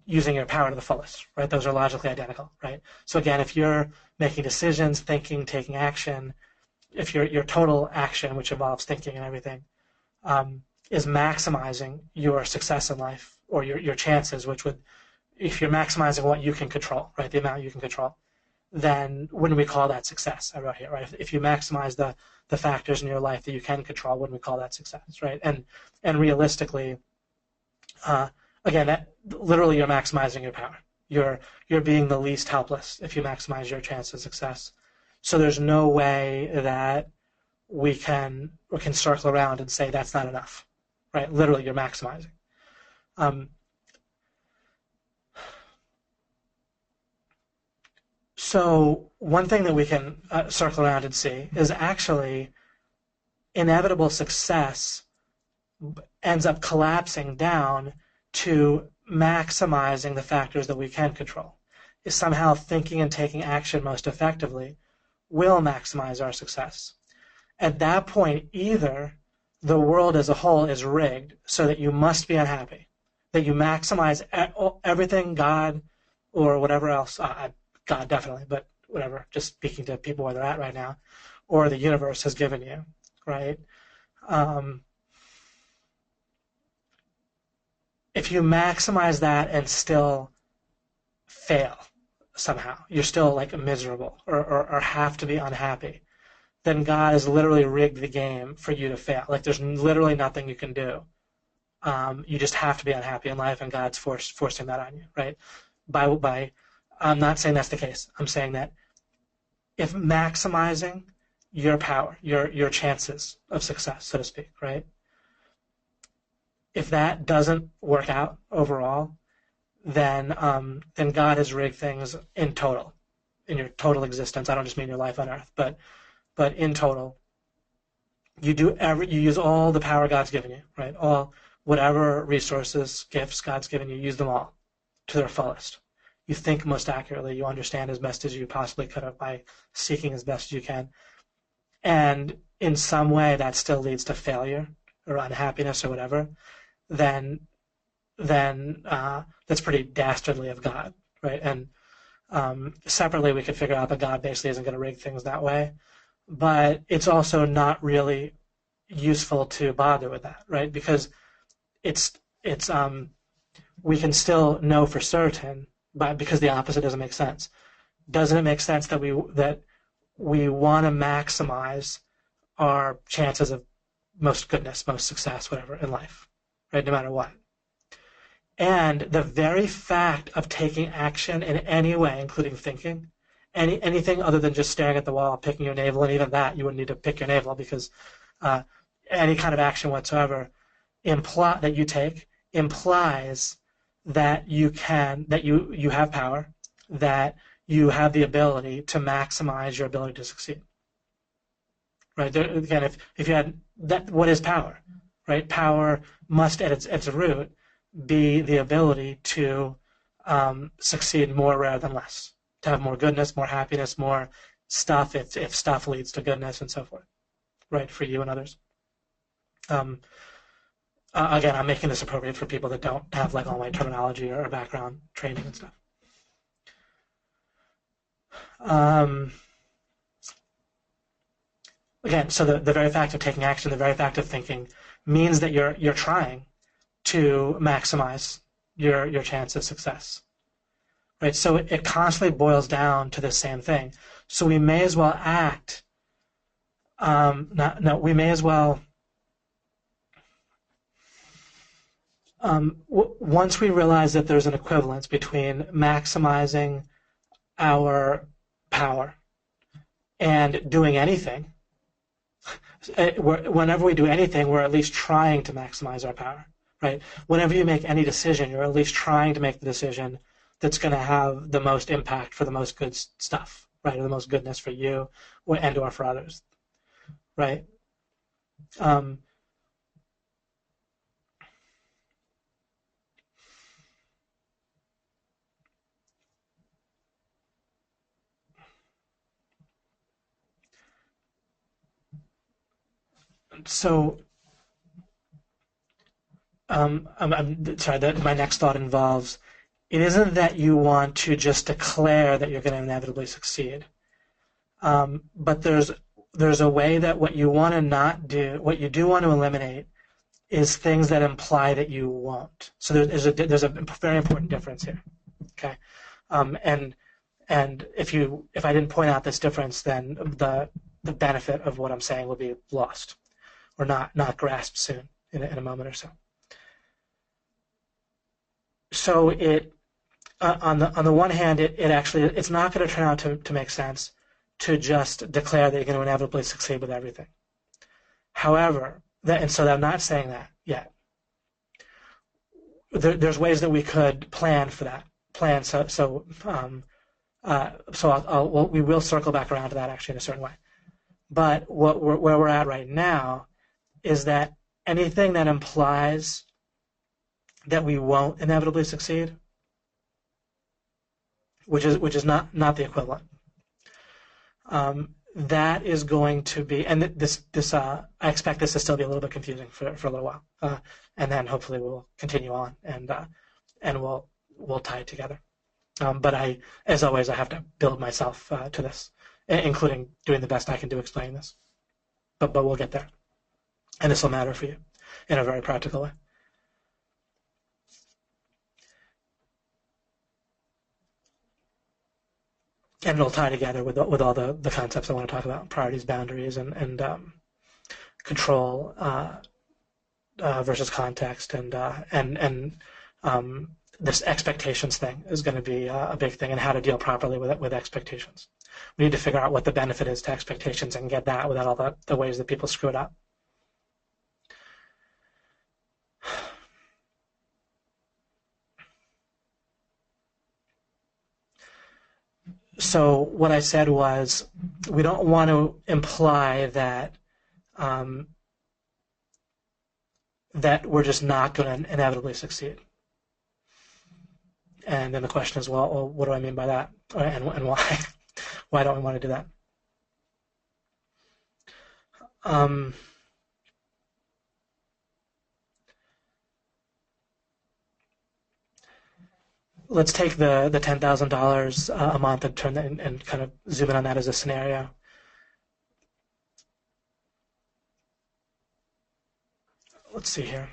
using your power to the fullest, right? Those are logically identical, right? So again, if you're making decisions, thinking, taking action, if your total action, which involves thinking and everything, is maximizing your success in life or your chances, which would, if you're maximizing what you can control, right, the amount you can control, then wouldn't we call that success? I wrote here, right? If you maximize the factors in your life that you can control, wouldn't we call that success, right? And realistically, again, that literally you're maximizing your power. You're being the least helpless if you maximize your chance of success. So there's no way that we can circle around and say that's not enough, right? Literally, you're maximizing. So one thing that we can circle around and see is actually inevitable success ends up collapsing down to maximizing the factors that we can control. Is somehow thinking and taking action most effectively will maximize our success. At that point, either the world as a whole is rigged so that you must be unhappy, that you maximize everything God or whatever else, God definitely, but whatever, just speaking to people where they're at right now, or the universe has given you, right? If you maximize that and still fail somehow, you're still like miserable or have to be unhappy, then God has literally rigged the game for you to fail. Like there's literally nothing you can do. You just have to be unhappy in life, and God's forcing that on you, right? By I'm not saying that's the case. I'm saying that if maximizing your power, your chances of success, so to speak, right? If that doesn't work out overall, then God has rigged things in total, in your total existence. I don't just mean your life on earth, but in total, you use all the power God's given you, right? All whatever resources, gifts God's given you, use them all to their fullest. You think most accurately, you understand as best as you possibly could have by seeking as best as you can. And in some way that still leads to failure or unhappiness or whatever, then that's pretty dastardly of God, right? And separately we could figure out that God basically isn't going to rig things that way, but it's also not really useful to bother with that, right? Because it's we can still know for certain, but because the opposite doesn't make sense. Doesn't it make sense that we want to maximize our chances of most goodness, most success, whatever in life, right? No matter what. And the very fact of taking action in any way, including thinking, anything other than just staring at the wall, picking your navel, and even that you wouldn't need to pick your navel because any kind of action whatsoever that you take implies that you have power, that you have the ability to maximize your ability to succeed. Right? Again, if you had that, what is power? Right? Power must, at its root, be the ability to succeed more rather than less, to have more goodness, more happiness, more stuff if stuff leads to goodness and so forth, right, for you and others. Again, I'm making this appropriate for people that don't have like all my terminology or background training and stuff. Again, so the very fact of taking action, the very fact of thinking, means that you're trying to maximize your chance of success. Right? So it constantly boils down to the same thing. So we may as well act. We may as well. Once we realize that there's an equivalence between maximizing our power and doing anything, whenever we do anything, we're at least trying to maximize our power, right? Whenever you make any decision, you're at least trying to make the decision that's going to have the most impact for the most good stuff, right? Or the most goodness for you and or for others, right? So I'm sorry, my next thought involves, it isn't that you want to just declare that you're going to inevitably succeed, but there's a way that what you want to not do, what you do want to eliminate, is things that imply that you won't. So there's a very important difference here. Okay, and if I didn't point out this difference, then the benefit of what I'm saying will be lost or not grasped soon in a moment or so. So it on the one hand, it's not going to turn out to make sense to just declare that you're going to inevitably succeed with everything. However, so I'm not saying that yet. There's ways that we could plan for that. We will circle back around to that actually in a certain way. But where we're at right now is that anything that implies that we won't inevitably succeed, which is not the equivalent, that is going to be, and I expect this to still be a little bit confusing for a little while, and then hopefully we'll continue on and we'll tie it together. But as always, I have to build myself to this, including doing the best I can do explaining this. But we'll get there, and this will matter for you in a very practical way. And it'll tie together with all the concepts I want to talk about: priorities, boundaries, and control versus context, and this expectations thing is going to be a big thing, and how to deal properly with expectations. We need to figure out what the benefit is to expectations and get that without all the ways that people screw it up. So what I said was, we don't want to imply that that we're just not going to inevitably succeed. And then the question is, well, what do I mean by that, and why? Why don't we want to do that? Let's take the $10,000 a month and turn that and kind of zoom in on that as a scenario. Let's see here.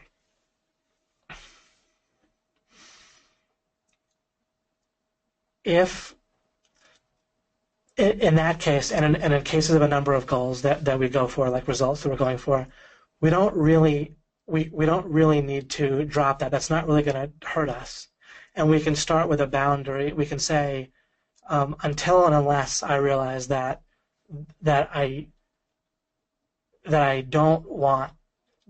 If in that case, and in cases of a number of goals that we go for, like results that we're going for, we don't really need to drop that. That's not really going to hurt us. And we can start with a boundary. We can say, until and unless I realize that I don't want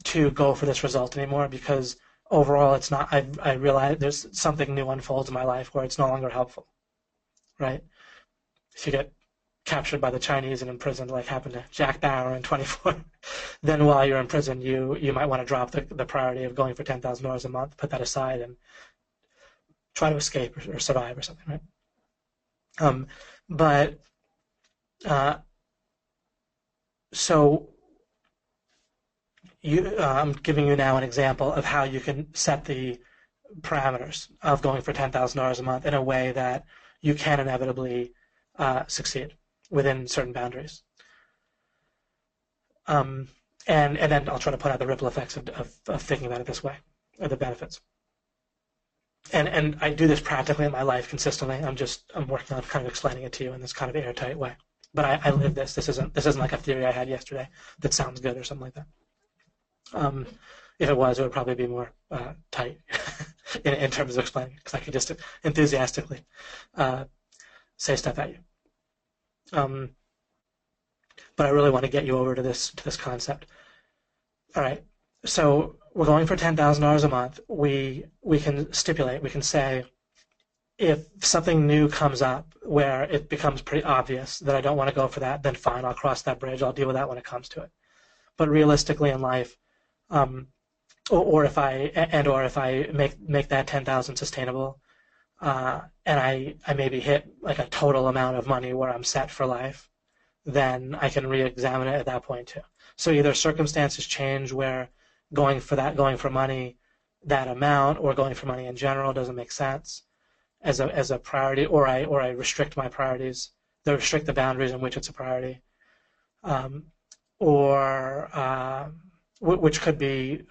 to go for this result anymore, because overall it's not. I realize there's something new unfolds in my life where it's no longer helpful, right? If you get captured by the Chinese and imprisoned, like happened to Jack Bauer in 24, then while you're in prison, you might want to drop the priority of going for $10,000 a month, put that aside, and try to escape or survive or something, right? But so I'm giving you now an example of how you can set the parameters of going for $10,000 a month in a way that you can inevitably succeed within certain boundaries. And then I'll try to point out the ripple effects of thinking about it this way, or the benefits. And I do this practically in my life consistently. I'm working on kind of explaining it to you in this kind of airtight way. But I live this. This isn't like a theory I had yesterday that sounds good or something like that. If it was, it would probably be more tight in terms of explaining, because I could just enthusiastically say stuff at you. But I really want to get you over to this concept. All right. So we're going for $10,000 a month. We can stipulate. We can say, if something new comes up where it becomes pretty obvious that I don't want to go for that, then fine, I'll cross that bridge. I'll deal with that when it comes to it. But realistically in life, or if I make that 10,000 sustainable, and I maybe hit like a total amount of money where I'm set for life, then I can re-examine it at that point too. So either circumstances change where going for money, that amount, or going for money in general doesn't make sense as a priority, or I restrict my priorities, restrict the boundaries in which it's a priority, which could be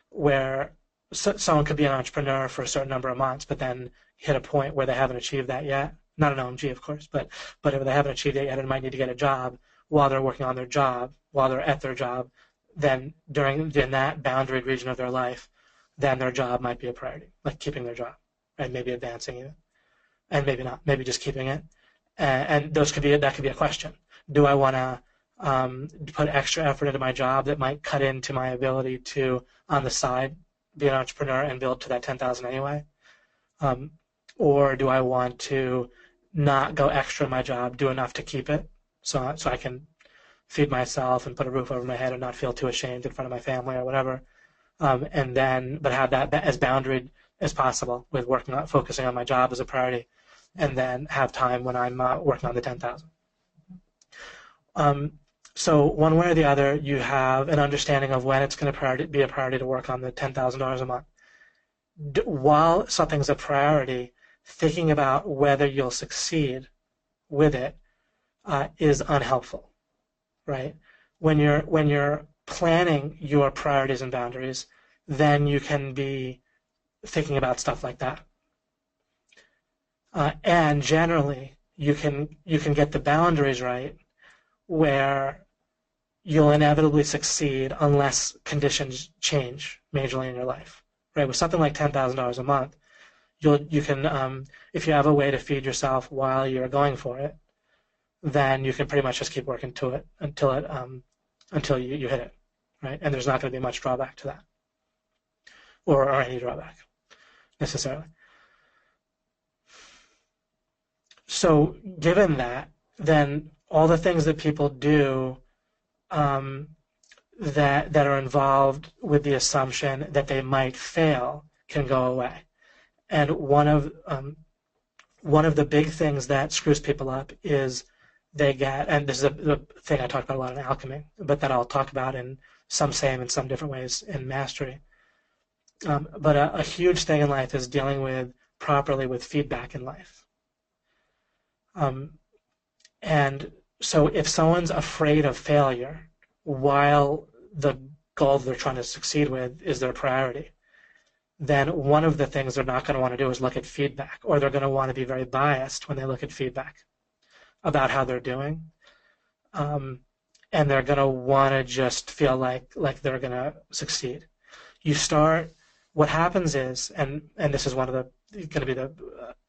where someone could be an entrepreneur for a certain number of months, but then hit a point where they haven't achieved that yet. Not an OMG, of course, but if they haven't achieved it yet and might need to get a job while they're working on their job, while they're at their job, then in that boundaried region of their life, then their job might be a priority, like keeping their job, and maybe advancing it, and maybe not, maybe just keeping it. And that could be a question. Do I want to put extra effort into my job that might cut into my ability to, on the side, be an entrepreneur and build to that 10,000 anyway? Or do I want to not go extra in my job, do enough to keep it, so I can feed myself and put a roof over my head and not feel too ashamed in front of my family or whatever, but have that as boundaried as possible with focusing on my job as a priority, and then have time when I'm working on the 10,000. So one way or the other, you have an understanding of when it's going to be a priority to work on the $10,000 a month. While something's a priority, thinking about whether you'll succeed with it is unhelpful, right? When you're planning your priorities and boundaries, then you can be thinking about stuff like that. And generally, you can get the boundaries right where you'll inevitably succeed unless conditions change majorly in your life. Right? With something like $10,000 a month, you can if you have a way to feed yourself while you're going for it, then you can pretty much just keep working to it until you hit it, right? And there's not going to be much drawback to that, or any drawback necessarily. So given that, then all the things that people do that are involved with the assumption that they might fail can go away. And one of the big things that screws people up is they get, and this is the thing I talk about a lot in alchemy, but that I'll talk about in some different ways in mastery. But a huge thing in life is dealing properly with feedback in life. And so if someone's afraid of failure while the goal they're trying to succeed with is their priority, then one of the things they're not going to want to do is look at feedback, or they're going to want to be very biased when they look at feedback about how they're doing. And they're going to want to just feel like they're going to succeed. What happens is, and this is going to be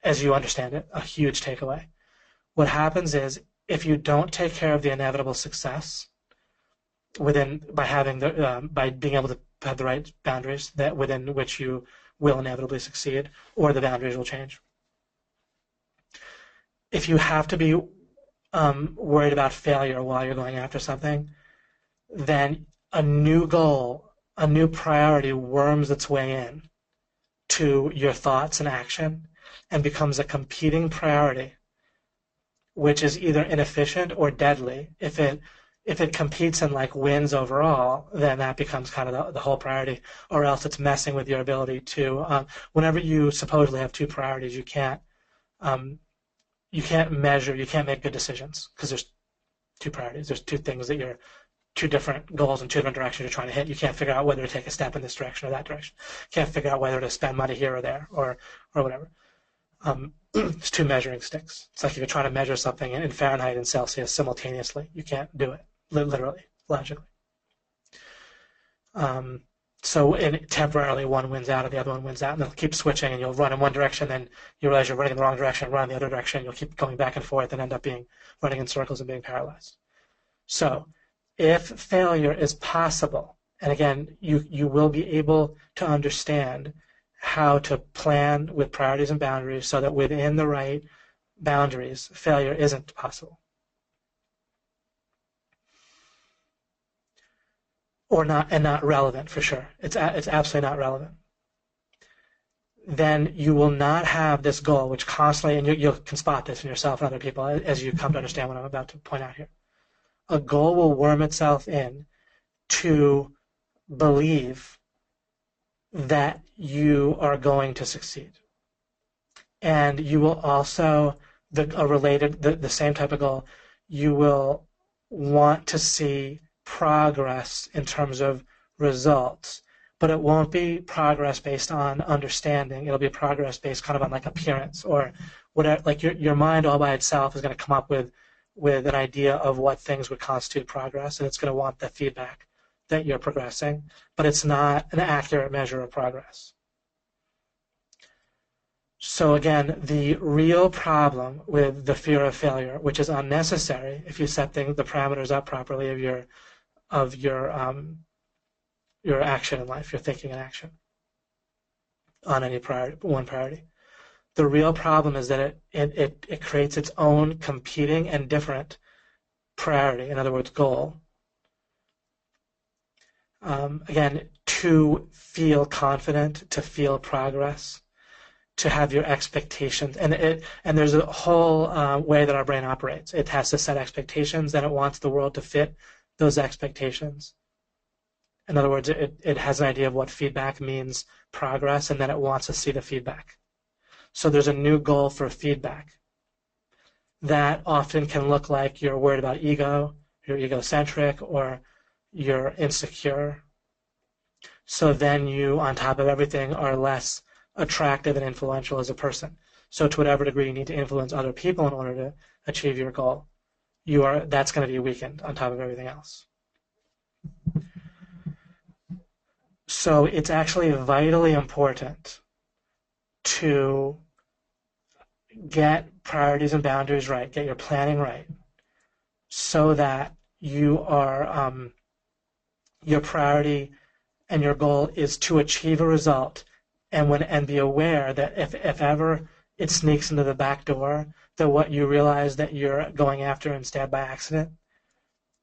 as you understand it, a huge takeaway. What happens is, if you don't take care of the inevitable success, by having by being able to have the right boundaries that within which you will inevitably succeed, or the boundaries will change. If you have to be worried about failure while you're going after something, then a new goal, a new priority worms its way in to your thoughts and action and becomes a competing priority, which is either inefficient or deadly. If it competes and like wins overall, then that becomes kind of the whole priority, or else it's messing with your ability to. Whenever you supposedly have two priorities, you can't measure, you can't make good decisions because there's two priorities. There's two things that you're two different goals in two different directions you're trying to hit. You can't figure out whether to take a step in this direction or that direction. You can't figure out whether to spend money here or there or whatever. It's two measuring sticks. It's like if you're trying to measure something in Fahrenheit and Celsius simultaneously. You can't do it, literally, logically. So temporarily one wins out and the other one wins out, and they'll keep switching, and you'll run in one direction, then you realize you're running in the wrong direction, run in the other direction, you'll keep going back and forth and end up running in circles and being paralyzed. So if failure is possible, and again, you will be able to understand how to plan with priorities and boundaries so that within the right boundaries, failure isn't possible. Or not relevant for sure. It's absolutely not relevant. Then you will not have this goal, which constantly, and you can spot this in yourself and other people as you come to understand what I'm about to point out here. A goal will worm itself in to believe that you are going to succeed. And you will also, the same type of goal, you will want to see progress in terms of results, but it won't be progress based on understanding. It'll be progress based kind of on like appearance or whatever. Like your mind all by itself is going to come up with an idea of what things would constitute progress, and it's going to want the feedback that you're progressing, but it's not an accurate measure of progress. So again, the real problem with the fear of failure, which is unnecessary if you set the parameters up properly of your action in life, your thinking and action on any one priority. The real problem is that it creates its own competing and different priority, in other words, goal. Again, to feel confident, to feel progress, to have your expectations, and there's a whole way that our brain operates. It has to set expectations, then it wants the world to fit those expectations. In other words, it has an idea of what feedback means progress, and then it wants to see the feedback. So there's a new goal for feedback that often can look like you're worried about ego, you're egocentric, or you're insecure. So then you, on top of everything, are less attractive and influential as a person. So to whatever degree you need to influence other people in order to achieve your goal, that's going to be weakened on top of everything else. So it's actually vitally important to get priorities and boundaries right, get your planning right, so that you are your priority and your goal is to achieve a result, and be aware that if ever it sneaks into the back door, that what you realize that you're going after instead by accident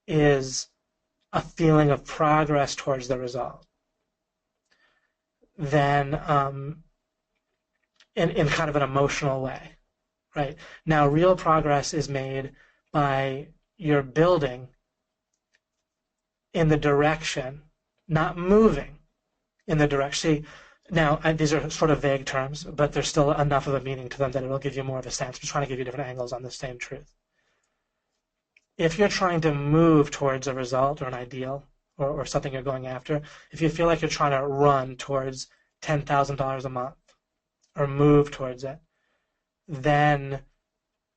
is a feeling of progress towards the result. Then in kind of an emotional way, right? Now, real progress is made by your building in the direction, not moving in the direction. See, now, these are sort of vague terms, but there's still enough of a meaning to them that it'll give you more of a sense. I'm trying to give you different angles on the same truth. If you're trying to move towards a result or an ideal or something you're going after, if you feel like you're trying to run towards $10,000 a month or move towards it, then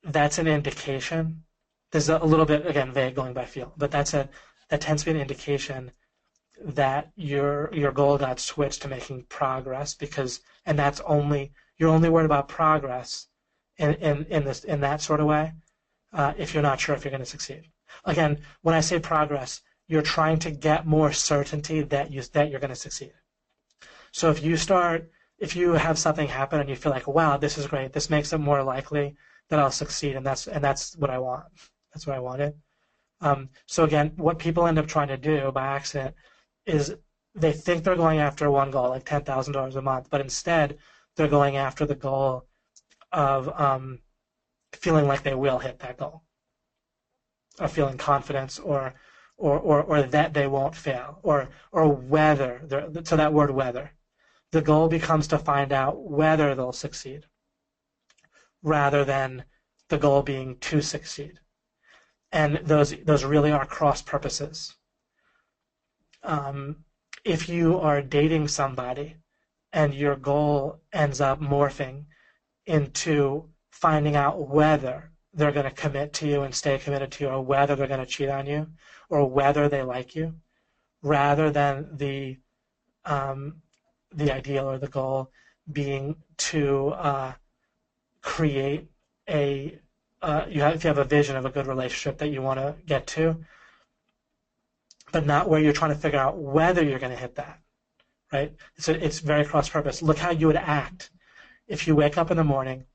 that's an indication. There's a little bit, again, vague going by feel, but that tends to be an indication that your goal got switched to making progress, and you're only worried about progress in that sort of way if you're not sure if you're going to succeed. Again, when I say progress, you're trying to get more certainty that you're going to succeed. So if you have something happen and you feel like, wow, this is great, this makes it more likely that I'll succeed, and that's what I want. That's what I wanted. So again, what people end up trying to do by accident is they think they're going after one goal, like $10,000 a month, but instead they're going after the goal of feeling like they will hit that goal, or feeling confidence, or that they won't fail, or whether. So that word whether. The goal becomes to find out whether they'll succeed, rather than the goal being to succeed. And those really are cross purposes. If you are dating somebody and your goal ends up morphing into finding out whether they're going to commit to you and stay committed to you, or whether they're going to cheat on you, or whether they like you, rather than the ideal or the goal being to create if you have a vision of a good relationship that you want to get to, but not where you're trying to figure out whether you're going to hit that, right? So it's very cross-purpose. Look how you would act if you wake up in the morning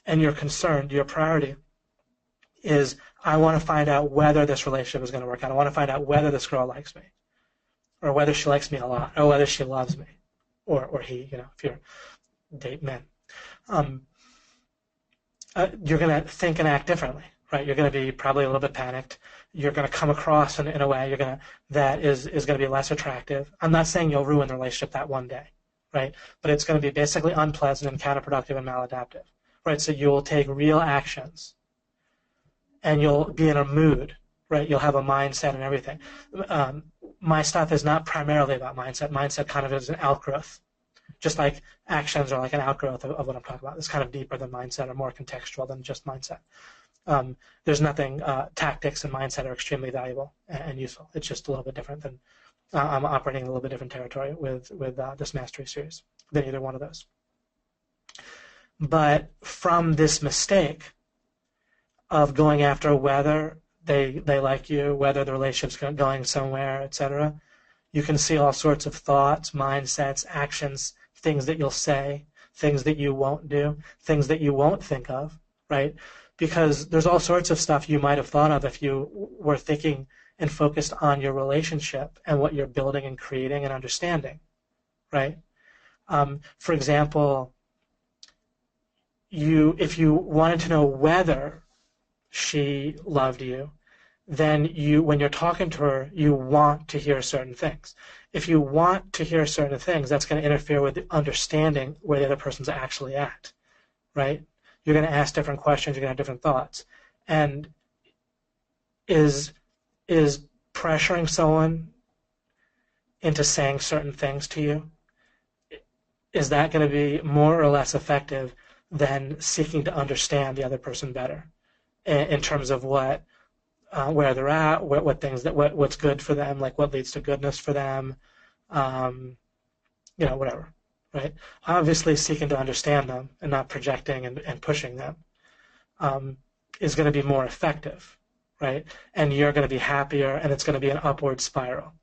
and you're concerned, your priority is, I want to find out whether this relationship is going to work out. I want to find out whether this girl likes me, or whether she likes me a lot, or whether she loves me, or he, if you're date men. You're going to think and act differently, right? You're going to be probably a little bit panicked. You're going to come across in a way that is going to be less attractive. I'm not saying you'll ruin the relationship that one day, right? But it's going to be basically unpleasant and counterproductive and maladaptive, right? So you'll take real actions, and you'll be in a mood, right? You'll have a mindset and everything. My stuff is not primarily about mindset. Mindset kind of is an outgrowth. Just like actions are like an outgrowth of what I'm talking about. It's kind of deeper than mindset, or more contextual than just mindset. There's nothing, tactics and mindset are extremely valuable and useful. It's just a little bit different than, I'm operating in a little bit different territory with this mastery series than either one of those. But from this mistake of going after whether they like you, whether the relationship's going somewhere, etc., you can see all sorts of thoughts, mindsets, actions, things that you'll say, things that you won't do, things that you won't think of, right? Because there's all sorts of stuff you might have thought of if you were thinking and focused on your relationship and what you're building and creating and understanding, right? For example, if you wanted to know whether she loved you, then when you're talking to her, you want to hear certain things. If you want to hear certain things, that's going to interfere with understanding where the other person's actually at, right? You're going to ask different questions, you're going to have different thoughts. And is pressuring someone into saying certain things to you, is that going to be more or less effective than seeking to understand the other person better in terms of where they're at, what's good for them, like what leads to goodness for them, whatever, right? Obviously, seeking to understand them and not projecting and pushing them is going to be more effective, right? And you're going to be happier, and it's going to be an upward spiral.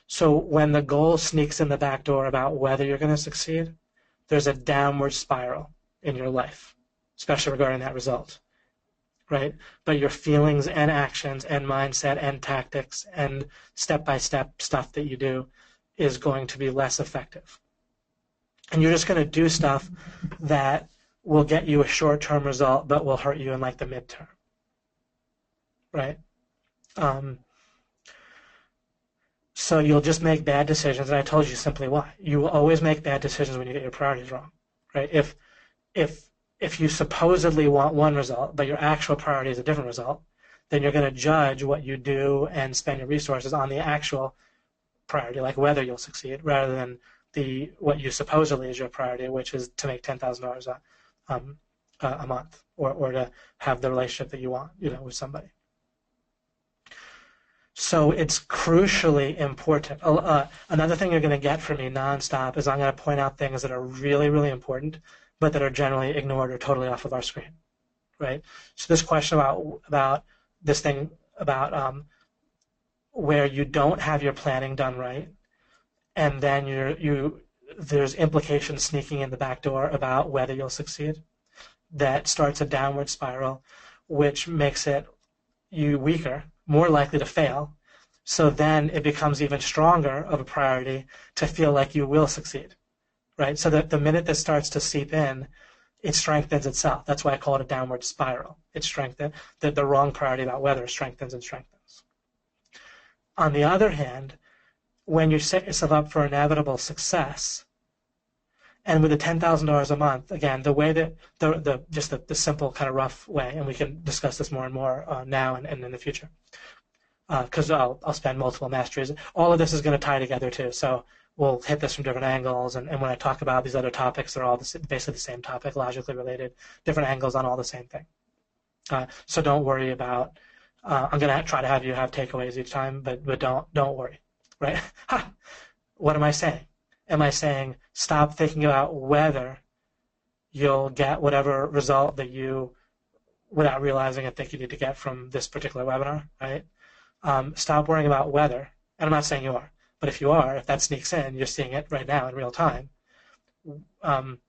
So when the goal sneaks in the back door about whether you're going to succeed, there's a downward spiral in your life, especially regarding that result. Right? But your feelings and actions and mindset and tactics and step-by-step stuff that you do is going to be less effective. And you're just going to do stuff that will get you a short-term result but will hurt you in like the midterm. Right? So you'll just make bad decisions, and I told you simply why. You will always make bad decisions when you get your priorities wrong. Right? If you supposedly want one result, but your actual priority is a different result, then you're going to judge what you do and spend your resources on the actual priority, like whether you'll succeed, rather than what you supposedly is your priority, which is to make $10,000 a month, or to have the relationship that you want, with somebody. So it's crucially important. Another thing you're going to get from me nonstop is I'm going to point out things that are really, really important, but that are generally ignored or totally off of our screen, right? So this question about this thing about where you don't have your planning done right, and then there's implications sneaking in the back door about whether you'll succeed, that starts a downward spiral, which makes you weaker, more likely to fail. So then it becomes even stronger of a priority to feel like you will succeed, right? So that the minute this starts to seep in, it strengthens itself. That's why I call it a downward spiral. It strengthens, the wrong priority about whether strengthens and strengthens. On the other hand, when you set yourself up for inevitable success, and with the $10,000 a month, again, the way that the simple kind of rough way, and we can discuss this more and more now and in the future, because I'll spend multiple masteries. All of this is going to tie together too, so we'll hit this from different angles. And when I talk about these other topics, they're all basically the same topic, logically related, different angles on all the same thing. So don't worry about. I'm going to try to have you have takeaways each time, but don't worry, right? What am I saying? Am I saying stop thinking about whether you'll get whatever result that you, without realizing it, think you need to get from this particular webinar, right? Stop worrying about whether, and I'm not saying you are, but if you are, if that sneaks in, you're seeing it right now in real time. Not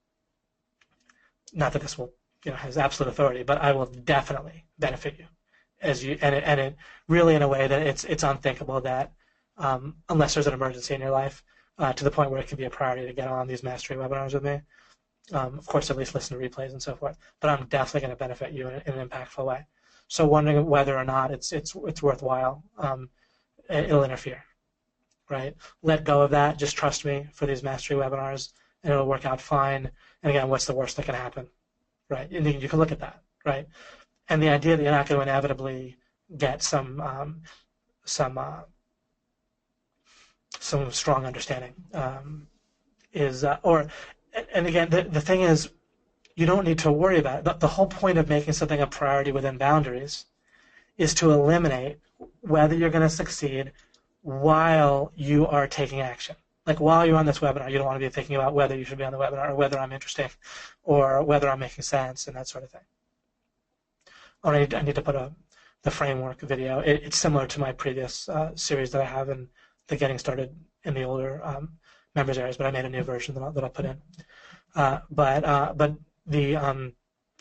that this will, has absolute authority, but I will definitely benefit you and it really in a way that it's unthinkable that unless there's an emergency in your life, to the point where it can be a priority to get on these mastery webinars with me. Of course, at least listen to replays and so forth. But I'm definitely going to benefit you in an impactful way. So wondering whether or not it's worthwhile, it'll interfere, right? Let go of that. Just trust me for these mastery webinars, and it'll work out fine. And again, what's the worst that can happen, right? And you can look at that, right? And the idea that you're not going to inevitably get some strong understanding and again, the thing is, you don't need to worry about it. The whole point of making something a priority within boundaries is to eliminate whether you're going to succeed while you are taking action. Like while you're on this webinar, you don't want to be thinking about whether you should be on the webinar or whether I'm interesting or whether I'm making sense and that sort of thing. I need to put the framework video. It's similar to my previous series that I have in the Getting Started in the older members areas, but I made a new version that I'll put in. But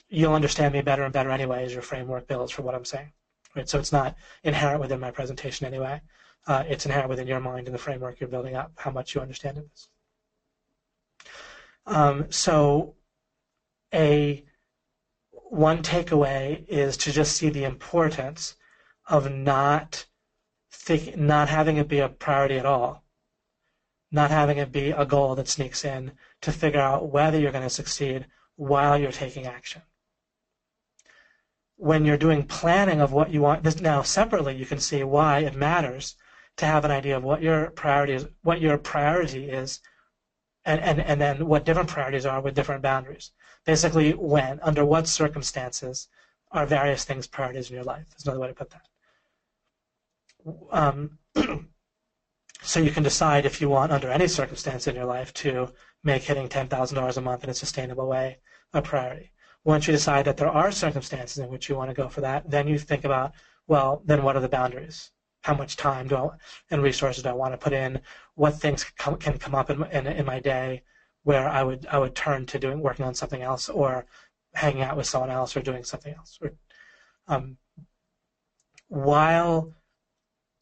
you'll understand me better and better anyway as your framework builds for what I'm saying. Right? So it's not inherent within my presentation anyway. It's inherent within your mind and the framework you're building up, how much you understand of this. So one takeaway is to just see the importance of not having it be a priority at all, not having it be a goal that sneaks in to figure out whether you're going to succeed while you're taking action. When you're doing planning of what you want, this now separately you can see why it matters to have an idea of what your priority is, and then what different priorities are with different boundaries. Basically, under what circumstances are various things priorities in your life. There's another way to put that. So you can decide if you want, under any circumstance in your life, to make hitting $10,000 a month in a sustainable way a priority. Once you decide that there are circumstances in which you want to go for that, then you think about, well, then what are the boundaries? How much time and resources do I want to put in? What things can come up in my day where I would turn to working on something else, or hanging out with someone else, or doing something else. While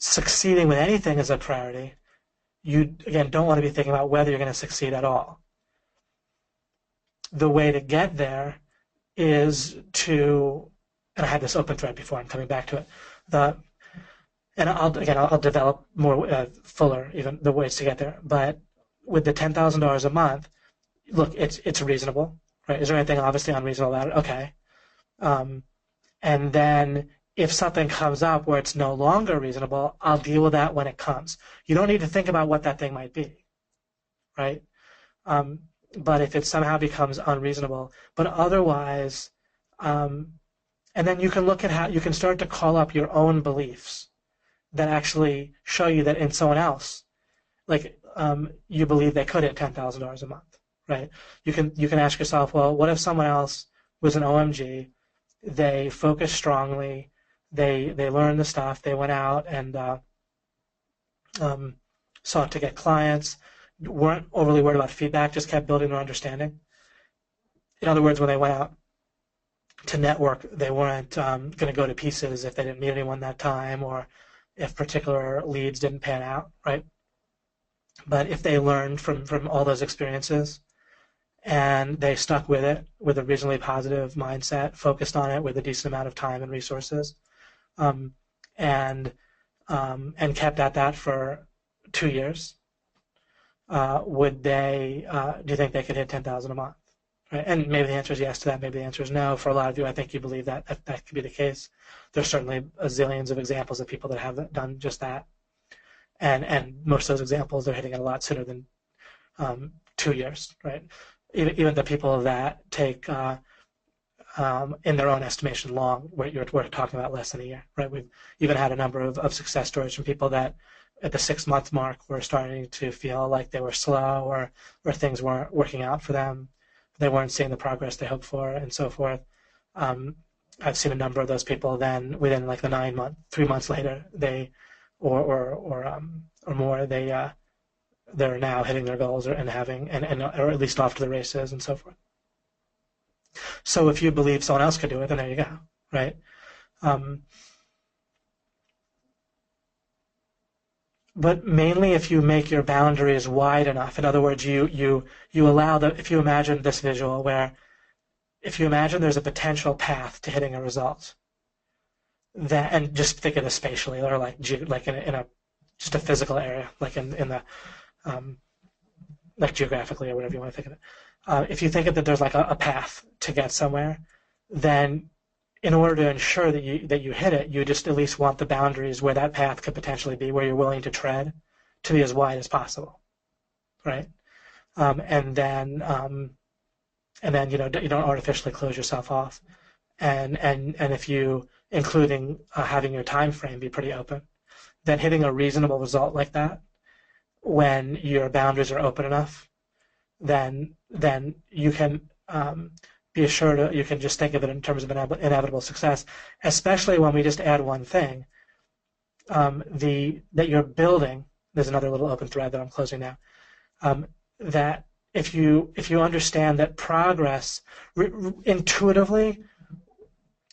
succeeding with anything is a priority, you, again, don't want to be thinking about whether you're going to succeed at all. The way to get there is to, and I had this open thread before, I'm coming back to it, and I'll develop more fuller even the ways to get there. But with the $10,000 a month, look, it's reasonable, right? Is there anything obviously unreasonable about it? Okay. And then if something comes up where it's no longer reasonable, I'll deal with that when it comes. You don't need to think about what that thing might be, right? But if it somehow becomes unreasonable, but otherwise, and then you can look at how you can start to call up your own beliefs that actually show you that in someone else, like you believe they could hit $10,000 a month, right? You can ask yourself, well, what if someone else was an OMG? They focused strongly. They learned the stuff. They went out and sought to get clients, weren't overly worried about feedback, just kept building their understanding. In other words, when they went out to network, they weren't going to go to pieces if they didn't meet anyone that time or if particular leads didn't pan out, right? But if they learned from all those experiences and they stuck with it with a reasonably positive mindset, focused on it with a decent amount of time and resources, um, and kept at that for 2 years, would they? Do you think they could hit 10,000 a month? Right? And maybe the answer is yes to that. Maybe the answer is no. For a lot of you, I think you believe that that could be the case. There's certainly zillions of examples of people that have done just that, and most of those examples they're hitting it a lot sooner than 2 years, right? Even the people that take, in their own estimation, long, we're talking about less than a year, right? We've even had a number of success stories from people that at the 6-month mark were starting to feel like they were slow or things weren't working out for them. They weren't seeing the progress they hoped for and so forth. I've seen a number of those people then within like the 9 month, 3 months later, they, or more, they're now hitting their goals or at least off to the races and so forth. So if you believe someone else could do it, then there you go, right? But mainly if you make your boundaries wide enough. In other words, you allow if you imagine this visual where if you imagine there's a potential path to hitting a result, that, and just think of this spatially or like in a just a physical area, like in the like geographically or whatever you want to think of it. If you think of that there's like a path to get somewhere, then in order to ensure that you hit it, you just at least want the boundaries where that path could potentially be, where you're willing to tread, to be as wide as possible, right? And then you don't artificially close yourself off, and if you, including having your time frame be pretty open, then hitting a reasonable result like that, when your boundaries are open enough, then you can be assured you can just think of it in terms of inevitable success, especially when we just add one thing, that you're building. There's another little open thread that I'm closing now. That if you understand that progress, intuitively,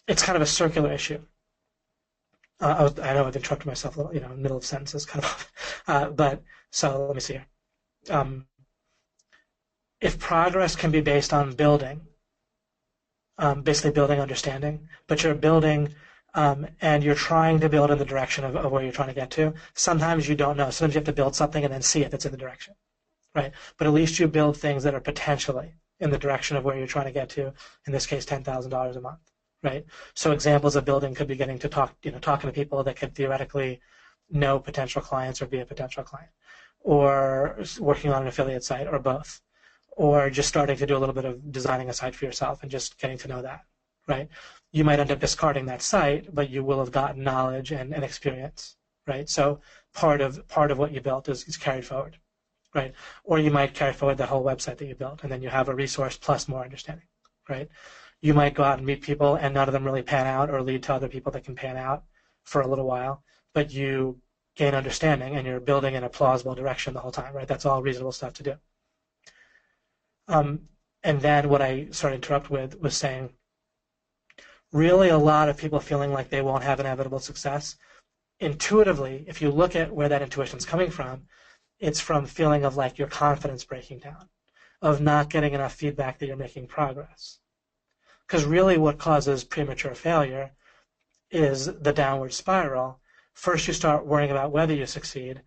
it's kind of a circular issue. I know I've interrupted myself a little, in the middle of sentences, kind of, but so let me see here. If progress can be based on building, basically building understanding, but you're building and you're trying to build in the direction of where you're trying to get to. Sometimes you don't know. Sometimes you have to build something and then see if it's in the direction, right? But at least you build things that are potentially in the direction of where you're trying to get to, in this case, $10,000 a month, right? So examples of building could be getting to talking to people that could theoretically know potential clients or be a potential client, or working on an affiliate site, or both, or just starting to do a little bit of designing a site for yourself and just getting to know that, right? You might end up discarding that site, but you will have gotten knowledge and experience, right? So part of what you built is carried forward, right? Or you might carry forward the whole website that you built, and then you have a resource plus more understanding, right? You might go out and meet people, and none of them really pan out or lead to other people that can pan out for a little while, but you gain understanding, and you're building in a plausible direction the whole time, right? That's all reasonable stuff to do. And then what I started to interrupt with was saying, really a lot of people feeling like they won't have inevitable success. Intuitively, if you look at where that intuition is coming from, it's from feeling of like your confidence breaking down, of not getting enough feedback that you're making progress. Because really what causes premature failure is the downward spiral. First you start worrying about whether you succeed,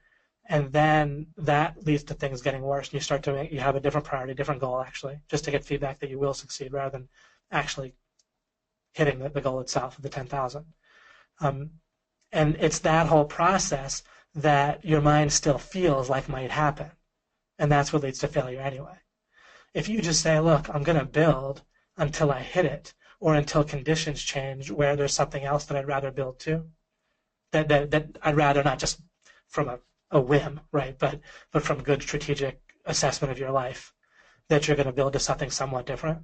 and then that leads to things getting worse, and you have a different priority, different goal actually, just to get feedback that you will succeed rather than actually hitting the goal itself of the 10,000. And it's that whole process that your mind still feels like might happen, and that's what leads to failure anyway. If you just say, look, I'm going to build until I hit it, or until conditions change where there's something else that I'd rather build to, that I'd rather not just from a whim, right, but from good strategic assessment of your life, that you're going to build to something somewhat different.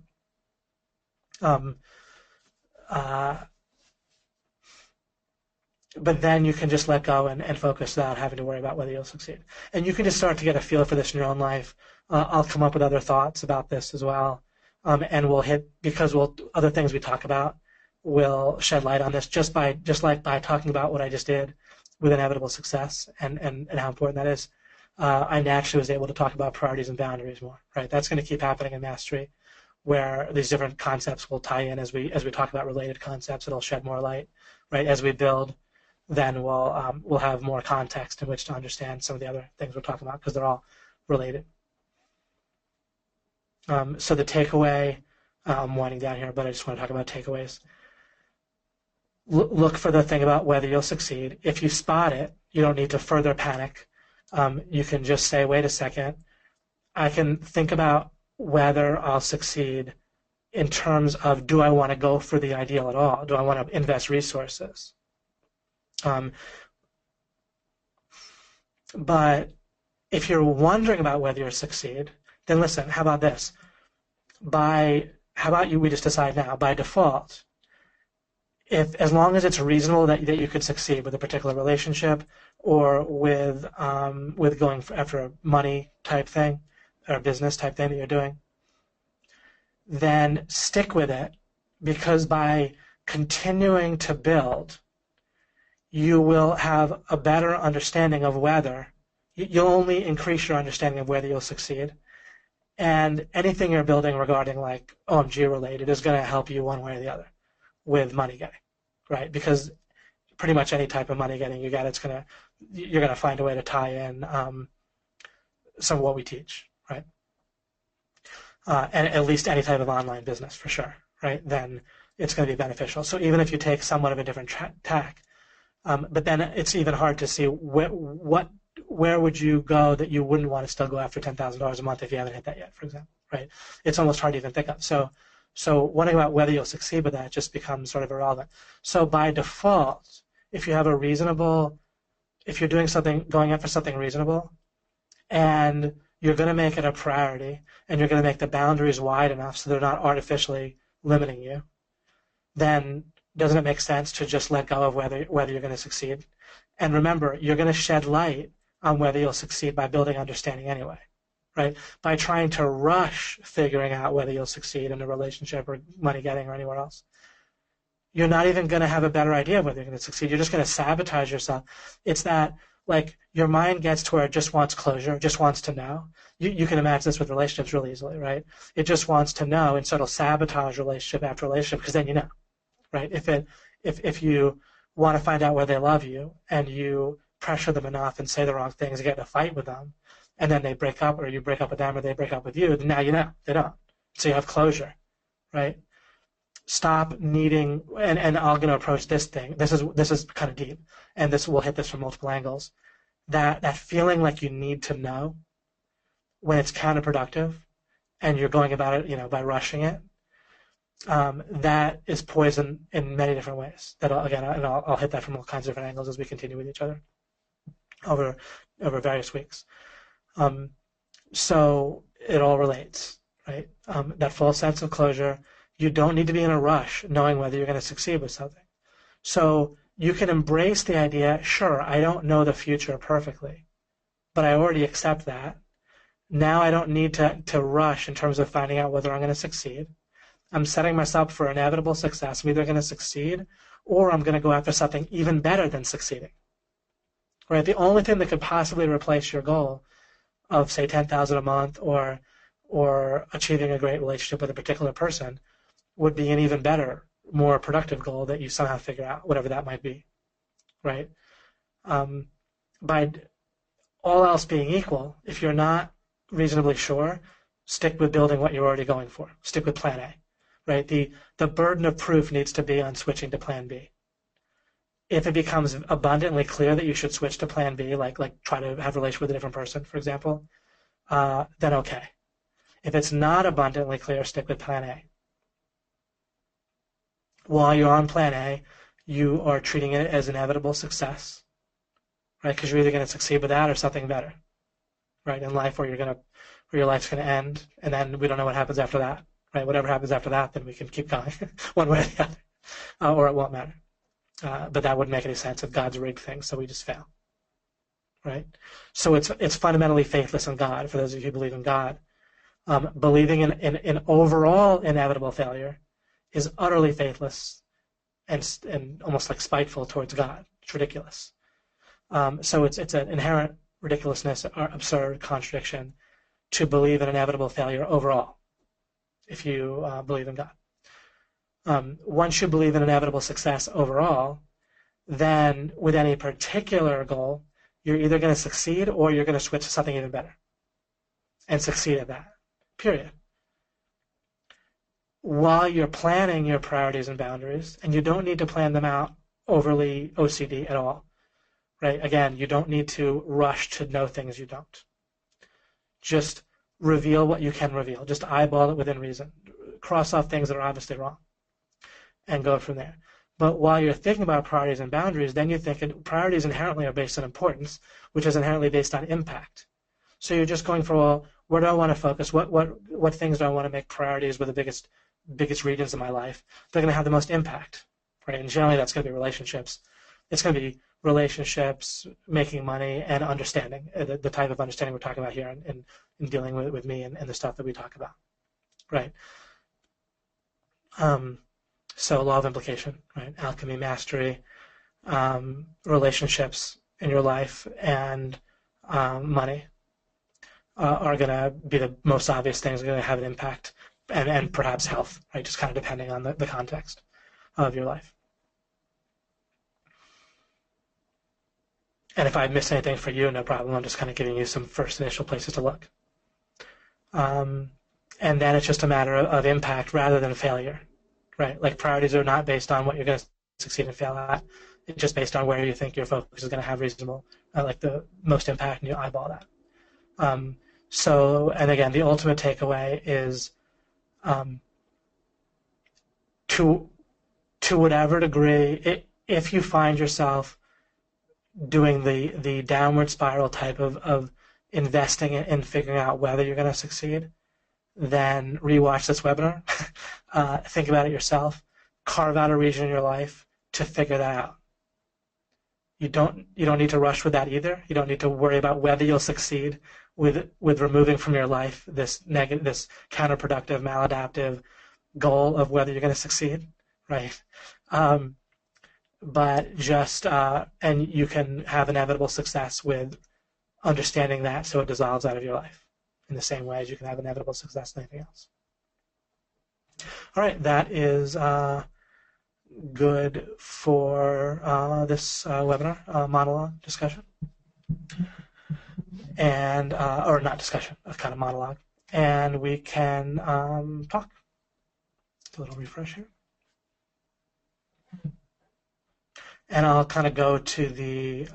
but then you can just let go and focus without having to worry about whether you'll succeed. And you can just start to get a feel for this in your own life. I'll come up with other thoughts about this as well, and we'll hit, because other things we talk about will shed light on this just like by talking about what I just did with inevitable success and how important that is. I naturally was able to talk about priorities and boundaries more, right? That's going to keep happening in mastery, where these different concepts will tie in as we talk about related concepts. It'll shed more light, right? As we build, then we'll have more context in which to understand some of the other things we're talking about, because they're all related. So the takeaway, I'm winding down here, but I just want to talk about takeaways. Look for the thing about whether you'll succeed. If you spot it, you don't need to further panic. You can just say, wait a second, I can think about whether I'll succeed in terms of, do I want to go for the ideal at all? Do I want to invest resources? But if you're wondering about whether you'll succeed, then listen, how about this? We just decide now, by default, as long as it's reasonable that you could succeed with a particular relationship or with going after a money type thing or a business type thing that you're doing, then stick with it, because by continuing to build, you will have a better understanding of whether you'll only increase your understanding of whether you'll succeed. And anything you're building regarding like OMG related is going to help you one way or the other with money getting, right? Because pretty much any type of money getting you get, you're going to find a way to tie in some of what we teach, right? And at least any type of online business for sure, right? Then it's going to be beneficial. So even if you take somewhat of a different tack, but then it's even hard to see where would you go that you wouldn't want to still go after $10,000 a month if you haven't hit that yet, for example, right? It's almost hard to even think of. So wondering about whether you'll succeed with that just becomes sort of irrelevant. So by default, if you're doing something, going after something reasonable, and you're going to make it a priority, and you're going to make the boundaries wide enough so they're not artificially limiting you, then doesn't it make sense to just let go of whether you're going to succeed? And remember, you're going to shed light on whether you'll succeed by building understanding anyway, right? By trying to rush figuring out whether you'll succeed in a relationship or money getting or anywhere else, you're not even going to have a better idea of whether you're going to succeed. You're just going to sabotage yourself. It's that, like, your mind gets to where it just wants closure, just wants to know. You can imagine this with relationships really easily, right? It just wants to know, and so it'll sabotage relationship after relationship, because then you know, right? If you want to find out where they love you and you pressure them enough and say the wrong things and get in a fight with them, and then they break up, or you break up with them, or they break up with you, then now you know they don't. So you have closure, right? Stop needing, and I'm going to approach this thing. This is kind of deep, and we'll hit this from multiple angles. That feeling like you need to know when it's counterproductive, and you're going about it, by rushing it. That is poison in many different ways. I'll hit that from all kinds of different angles as we continue with each other over various weeks. So it all relates, right? That full sense of closure. You don't need to be in a rush knowing whether you're going to succeed with something. So you can embrace the idea, sure, I don't know the future perfectly, but I already accept that. Now I don't need to rush in terms of finding out whether I'm going to succeed. I'm setting myself for inevitable success. I'm either going to succeed or I'm going to go after something even better than succeeding. Right? The only thing that could possibly replace your goal of, say, $10,000 a month or achieving a great relationship with a particular person would be an even better, more productive goal that you somehow figure out, whatever that might be. Right? By all else being equal, if you're not reasonably sure, stick with building what you're already going for. Stick with plan A. Right? The burden of proof needs to be on switching to plan B. If it becomes abundantly clear that you should switch to plan B, like try to have a relationship with a different person, for example, then okay. If it's not abundantly clear, stick with plan A. While you're on plan A, you are treating it as inevitable success, right? Because you're either going to succeed with that or something better, right? In life, where your life's going to end, and then we don't know what happens after that. Right, whatever happens after that, then we can keep going one way or the other, or it won't matter. But that wouldn't make any sense if God's rigged things, so we just fail, right? So it's fundamentally faithless in God. For those of you who believe in God, believing in overall inevitable failure is utterly faithless and almost like spiteful towards God. It's ridiculous. So it's an inherent ridiculousness or absurd contradiction to believe in inevitable failure overall, if you believe in God. Once you believe in inevitable success overall, then with any particular goal, you're either going to succeed or you're going to switch to something even better and succeed at that, period. While you're planning your priorities and boundaries, and you don't need to plan them out overly OCD at all, right? Again, you don't need to rush to know things you don't. Just reveal what you can reveal. Just eyeball it within reason. Cross off things that are obviously wrong and go from there. But while you're thinking about priorities and boundaries, then you think priorities inherently are based on importance, which is inherently based on impact. So you're just going for, well, where do I want to focus? What things do I want to make priorities with the biggest regions of my life? They're going to have the most impact, right? And generally that's going to be relationships. It's going to be relationships, making money, and understanding, the type of understanding we're talking about here in dealing with me and the stuff that we talk about, right? So law of implication, right? Alchemy, mastery, relationships in your life, and money are going to be the most obvious things that are going to have an impact, and perhaps health, right? Just kind of depending on the context of your life. And if I miss anything for you, no problem. I'm just kind of giving you some first initial places to look. And then it's just a matter of impact rather than failure, right? Like priorities are not based on what you're going to succeed and fail at. It's just based on where you think your focus is going to have reasonable, like the most impact, and you eyeball that. And again, the ultimate takeaway is to whatever degree, if you find yourself doing the downward spiral type of investing in figuring out whether you're going to succeed, then rewatch this webinar, think about it yourself, carve out a region in your life to figure that out. You don't need to rush with that either. You don't need to worry about whether you'll succeed with removing from your life this counterproductive, maladaptive goal of whether you're going to succeed, right? But just and you can have inevitable success with understanding that, so it dissolves out of your life in the same way as you can have inevitable success in anything else. All right, that is good for this webinar monologue discussion, and or not discussion, a kind of monologue, and we can talk. A little refresh here. And I'll kind of go to the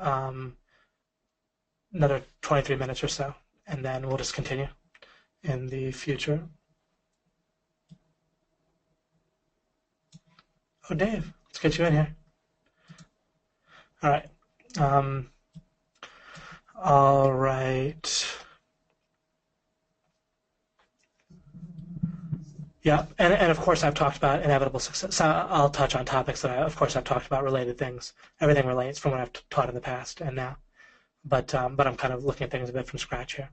another 23 minutes or so, and then we'll just continue in the future. Oh, Dave, let's get you in here. All right. All right. Yeah, and of course I've talked about inevitable success. So I'll touch on topics that I've talked about related things. Everything relates from what I've taught in the past and now, but I'm kind of looking at things a bit from scratch here.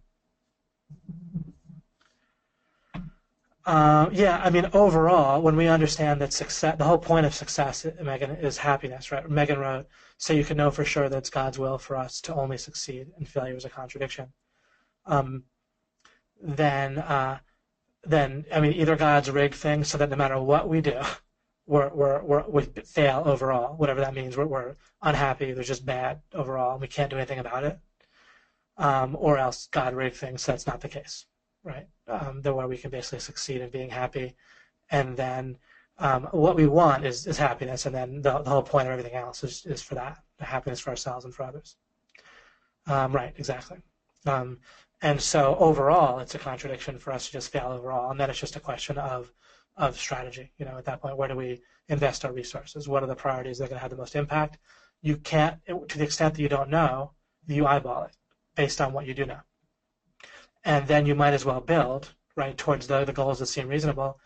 Yeah, I mean overall, when we understand that success, the whole point of success, Megan, is happiness, right? Megan wrote, "So you can know for sure that it's God's will for us to only succeed, and failure is a contradiction." Then I mean, either God's rigged things so that no matter what we do, we fail overall, whatever that means. We're unhappy. There's just bad overall, and we can't do anything about it. Or else God rigged things so that's not the case, right? Where we can basically succeed in being happy, and then what we want is happiness, and then the whole point of everything else is for that, the happiness for ourselves and for others. Right, exactly. And so overall, it's a contradiction for us to just fail overall, and then it's just a question of strategy. You know, at that point, where do we invest our resources? What are the priorities that are going to have the most impact? You can't, to the extent that you don't know, you eyeball it based on what you do know, and then you might as well build right towards the goals that seem reasonable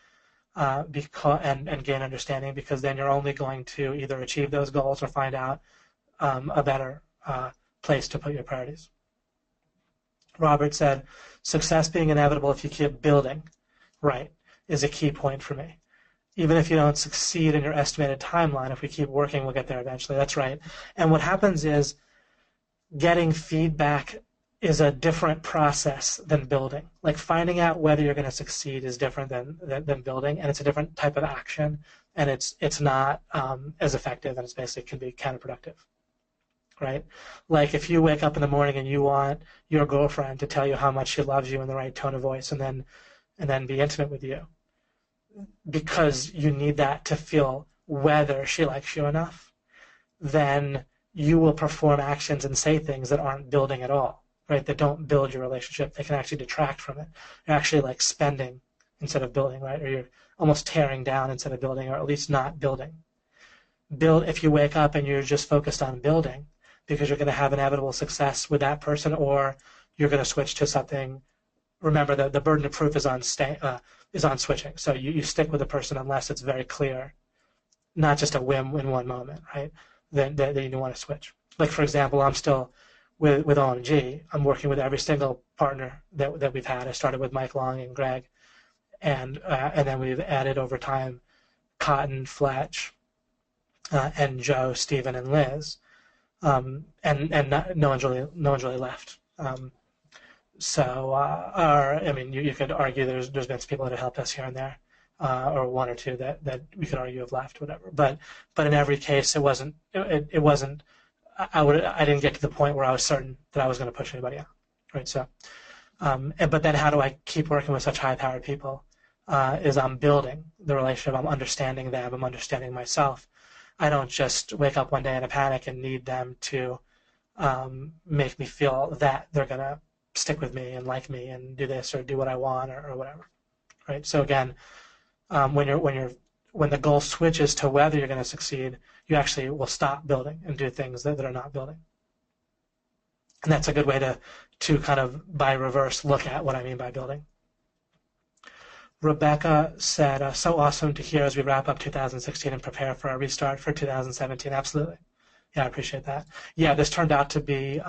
and gain understanding, because then you're only going to either achieve those goals or find out a better place to put your priorities. Robert said, success being inevitable if you keep building, right, is a key point for me. Even if you don't succeed in your estimated timeline, if we keep working, we'll get there eventually. That's right. And what happens is getting feedback is a different process than building. Like finding out whether you're going to succeed is different than building, and it's a different type of action, and it's not as effective, and it's basically can be counterproductive, right? Like if you wake up in the morning and you want your girlfriend to tell you how much she loves you in the right tone of voice, and then be intimate with you, because you need that to feel whether she likes you enough, then you will perform actions and say things that aren't building at all, right? That don't build your relationship. They can actually detract from it. You're actually like spending instead of building, right? Or you're almost tearing down instead of building, or at least not building. If you wake up and you're just focused on building because you're going to have inevitable success with that person, or you're going to switch to something. Remember that the burden of proof is on switching. So you stick with a person unless it's very clear, not just a whim in one moment, right? Then you want to switch. Like for example, I'm still with OMG. I'm working with every single partner that we've had. I started with Mike Long and Greg, and then we've added over time Cotton, Fletch, and Joe, Stephen, and Liz, and no one's really left. You could argue there's been some people that have helped us here and there, or one or two that we could argue have left, whatever. But in every case, it wasn't. I didn't get to the point where I was certain that I was going to push anybody out, right? So, but then how do I keep working with such high-powered people? Is I'm building the relationship. I'm understanding them. I'm understanding myself. I don't just wake up one day in a panic and need them to make me feel that they're going to stick with me and like me and do this or do what I want or whatever, right? So again, when the goal switches to whether you're going to succeed, you actually will stop building and do things that are not building. And that's a good way to kind of by reverse look at what I mean by building. Rebecca said, so awesome to hear as we wrap up 2016 and prepare for our restart for 2017. Absolutely. Yeah, I appreciate that. Yeah, this turned out to be,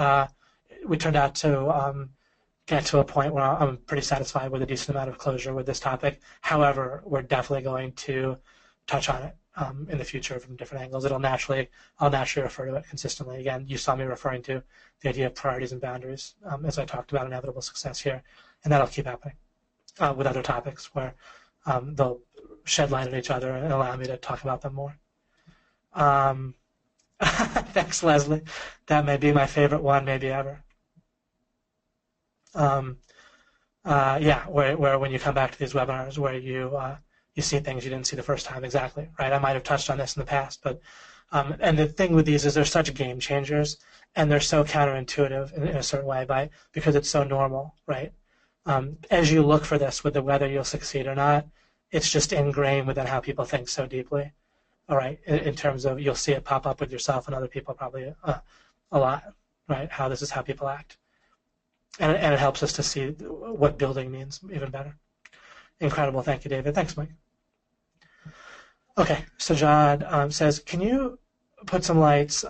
we turned out to get to a point where I'm pretty satisfied with a decent amount of closure with this topic. However, we're definitely going to touch on it in the future from different angles. I'll naturally refer to it consistently. Again, you saw me referring to the idea of priorities and boundaries as I talked about inevitable success here, and that'll keep happening with other topics where they'll shed light on each other and allow me to talk about them more. Thanks, Leslie. That may be my favorite one, maybe ever. Where when you come back to these webinars where you see things you didn't see the first time, exactly, right? I might have touched on this in the past, but and the thing with these is they're such game changers, and they're so counterintuitive in a certain way because it's so normal, right? As you look for this with whether you'll succeed or not, it's just ingrained within how people think so deeply, all right? In terms of you'll see it pop up with yourself and other people probably a lot, right? How this is how people act. And it helps us to see what building means even better. Incredible. Thank you, David. Thanks, Mike. Okay, Sajad says, can you put some lights,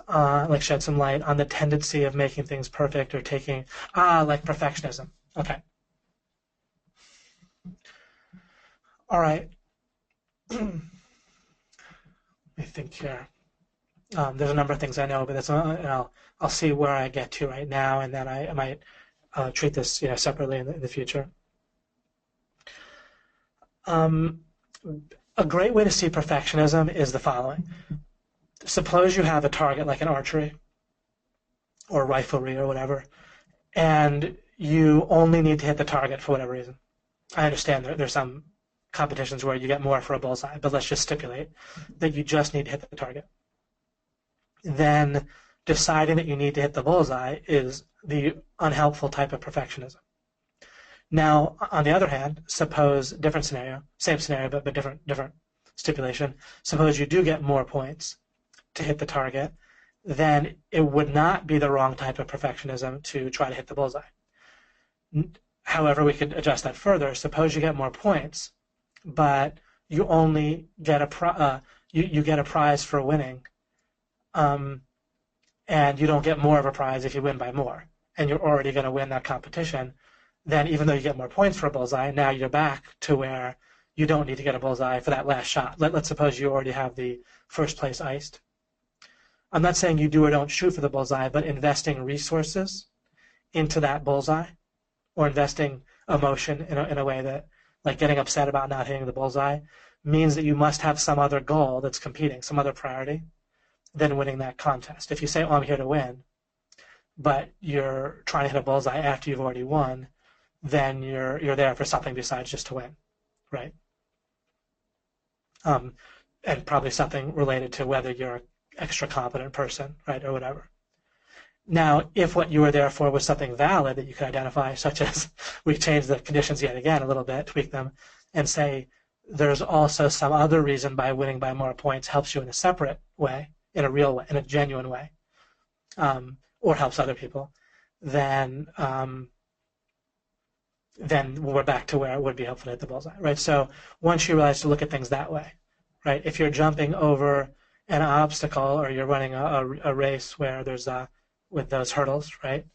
shed some light on the tendency of making things perfect or taking, like perfectionism. Okay. All right. Let me think here. There's a number of things I know, but I'll see where I get to right now, and then I might treat this separately in the future. A great way to see perfectionism is the following. Suppose you have a target like an archery or riflery or whatever, and you only need to hit the target for whatever reason. I understand there's some competitions where you get more for a bullseye, but let's just stipulate that you just need to hit the target. Then deciding that you need to hit the bullseye is the unhelpful type of perfectionism. Now, on the other hand, suppose different scenario, same scenario, but different stipulation. Suppose you do get more points to hit the target, then it would not be the wrong type of perfectionism to try to hit the bullseye. However, we could adjust that further. Suppose you get more points, but you only get you get a prize for winning, and you don't get more of a prize if you win by more, and you're already going to win that competition. Then even though you get more points for a bullseye, now you're back to where you don't need to get a bullseye for that last shot. Let's suppose you already have the first place iced. I'm not saying you do or don't shoot for the bullseye, but investing resources into that bullseye, or investing emotion in a way that, like getting upset about not hitting the bullseye, means that you must have some other goal that's competing, some other priority than winning that contest. If you say, oh, I'm here to win, but you're trying to hit a bullseye after you've already won, then you're there for something besides just to win, right? And probably something related to whether you're an extra competent person, right, or whatever. Now, if what you were there for was something valid that you could identify, such as we change the conditions yet again a little bit, tweak them, and say there's also some other reason by winning by more points helps you in a separate way, in a real way, in a genuine way, or helps other people, then we're back to where it would be helpful to hit the bullseye, right? So once you realize to look at things that way, right? If you're jumping over an obstacle or you're running a race where there's with those hurdles, right?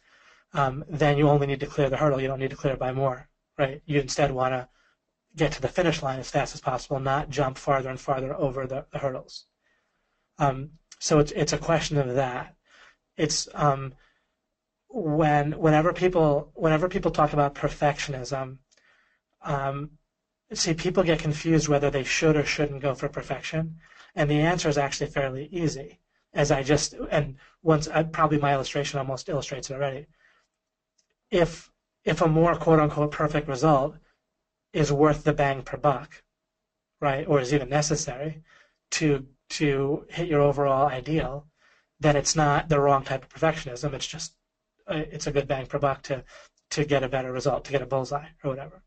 Then you only need to clear the hurdle. You don't need to clear it by more, right? You instead want to get to the finish line as fast as possible, not jump farther and farther over the hurdles. So it's a question of that. It's whenever people talk about perfectionism, see, people get confused whether they should or shouldn't go for perfection, and the answer is actually fairly easy. Probably my illustration almost illustrates it already. If a more quote unquote perfect result is worth the bang per buck, right, or is even necessary to hit your overall ideal, then it's not the wrong type of perfectionism. It's just it's a good bang per buck to get a better result, to get a bullseye or whatever.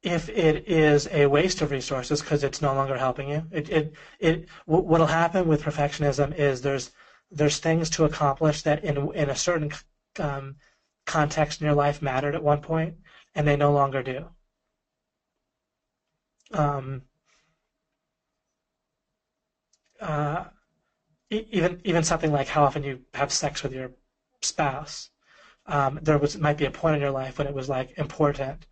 If it is a waste of resources because it's no longer helping you, what'll happen with perfectionism is there's things to accomplish that in a certain context in your life mattered at one point, and they no longer do. Even something like how often you have sex with your spouse. Might be a point in your life when it was like important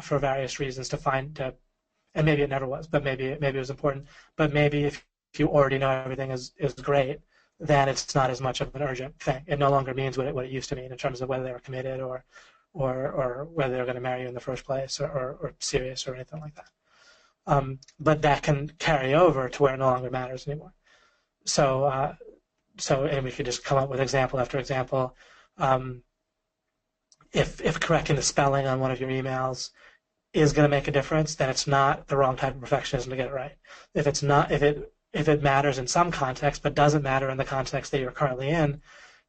for various reasons and maybe it never was, but maybe it was important. But maybe if you already know everything is great, then it's not as much of an urgent thing. It no longer means what it used to mean in terms of whether they were committed or whether they're going to marry you in the first place or serious or anything like that. But that can carry over to where it no longer matters anymore. So and we could just come up with example after example. If correcting the spelling on one of your emails is going to make a difference, then it's not the wrong type of perfectionism to get it right. If it matters in some context but doesn't matter in the context that you're currently in,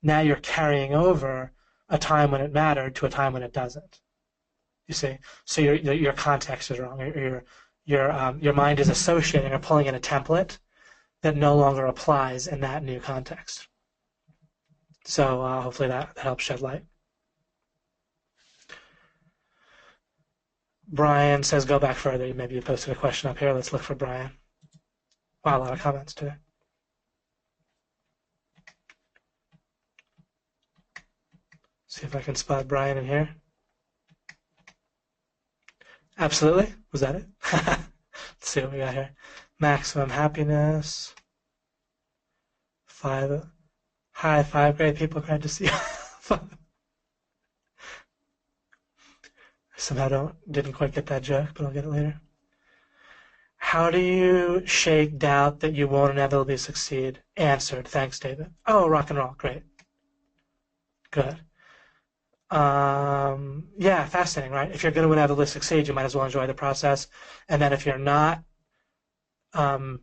now you're carrying over a time when it mattered to a time when it doesn't. You see, so your context is wrong. Your mind is associating or pulling in a template that no longer applies in that new context. So hopefully that helps shed light. Brian says go back further. Maybe you posted a question up here. Let's look for Brian. Wow, a lot of comments today. See if I can spot Brian in here. Absolutely. Was that it? Let's see what we got here. Maximum happiness. 5. Hi, 5 grade people. Glad to see you. Somehow didn't quite get that joke, but I'll get it later. How do you shake doubt that you won't inevitably succeed? Answered. Thanks, David. Oh, rock and roll. Great. Good. Yeah, fascinating, right? If you're going to inevitably succeed, you might as well enjoy the process. And then if you're not, what am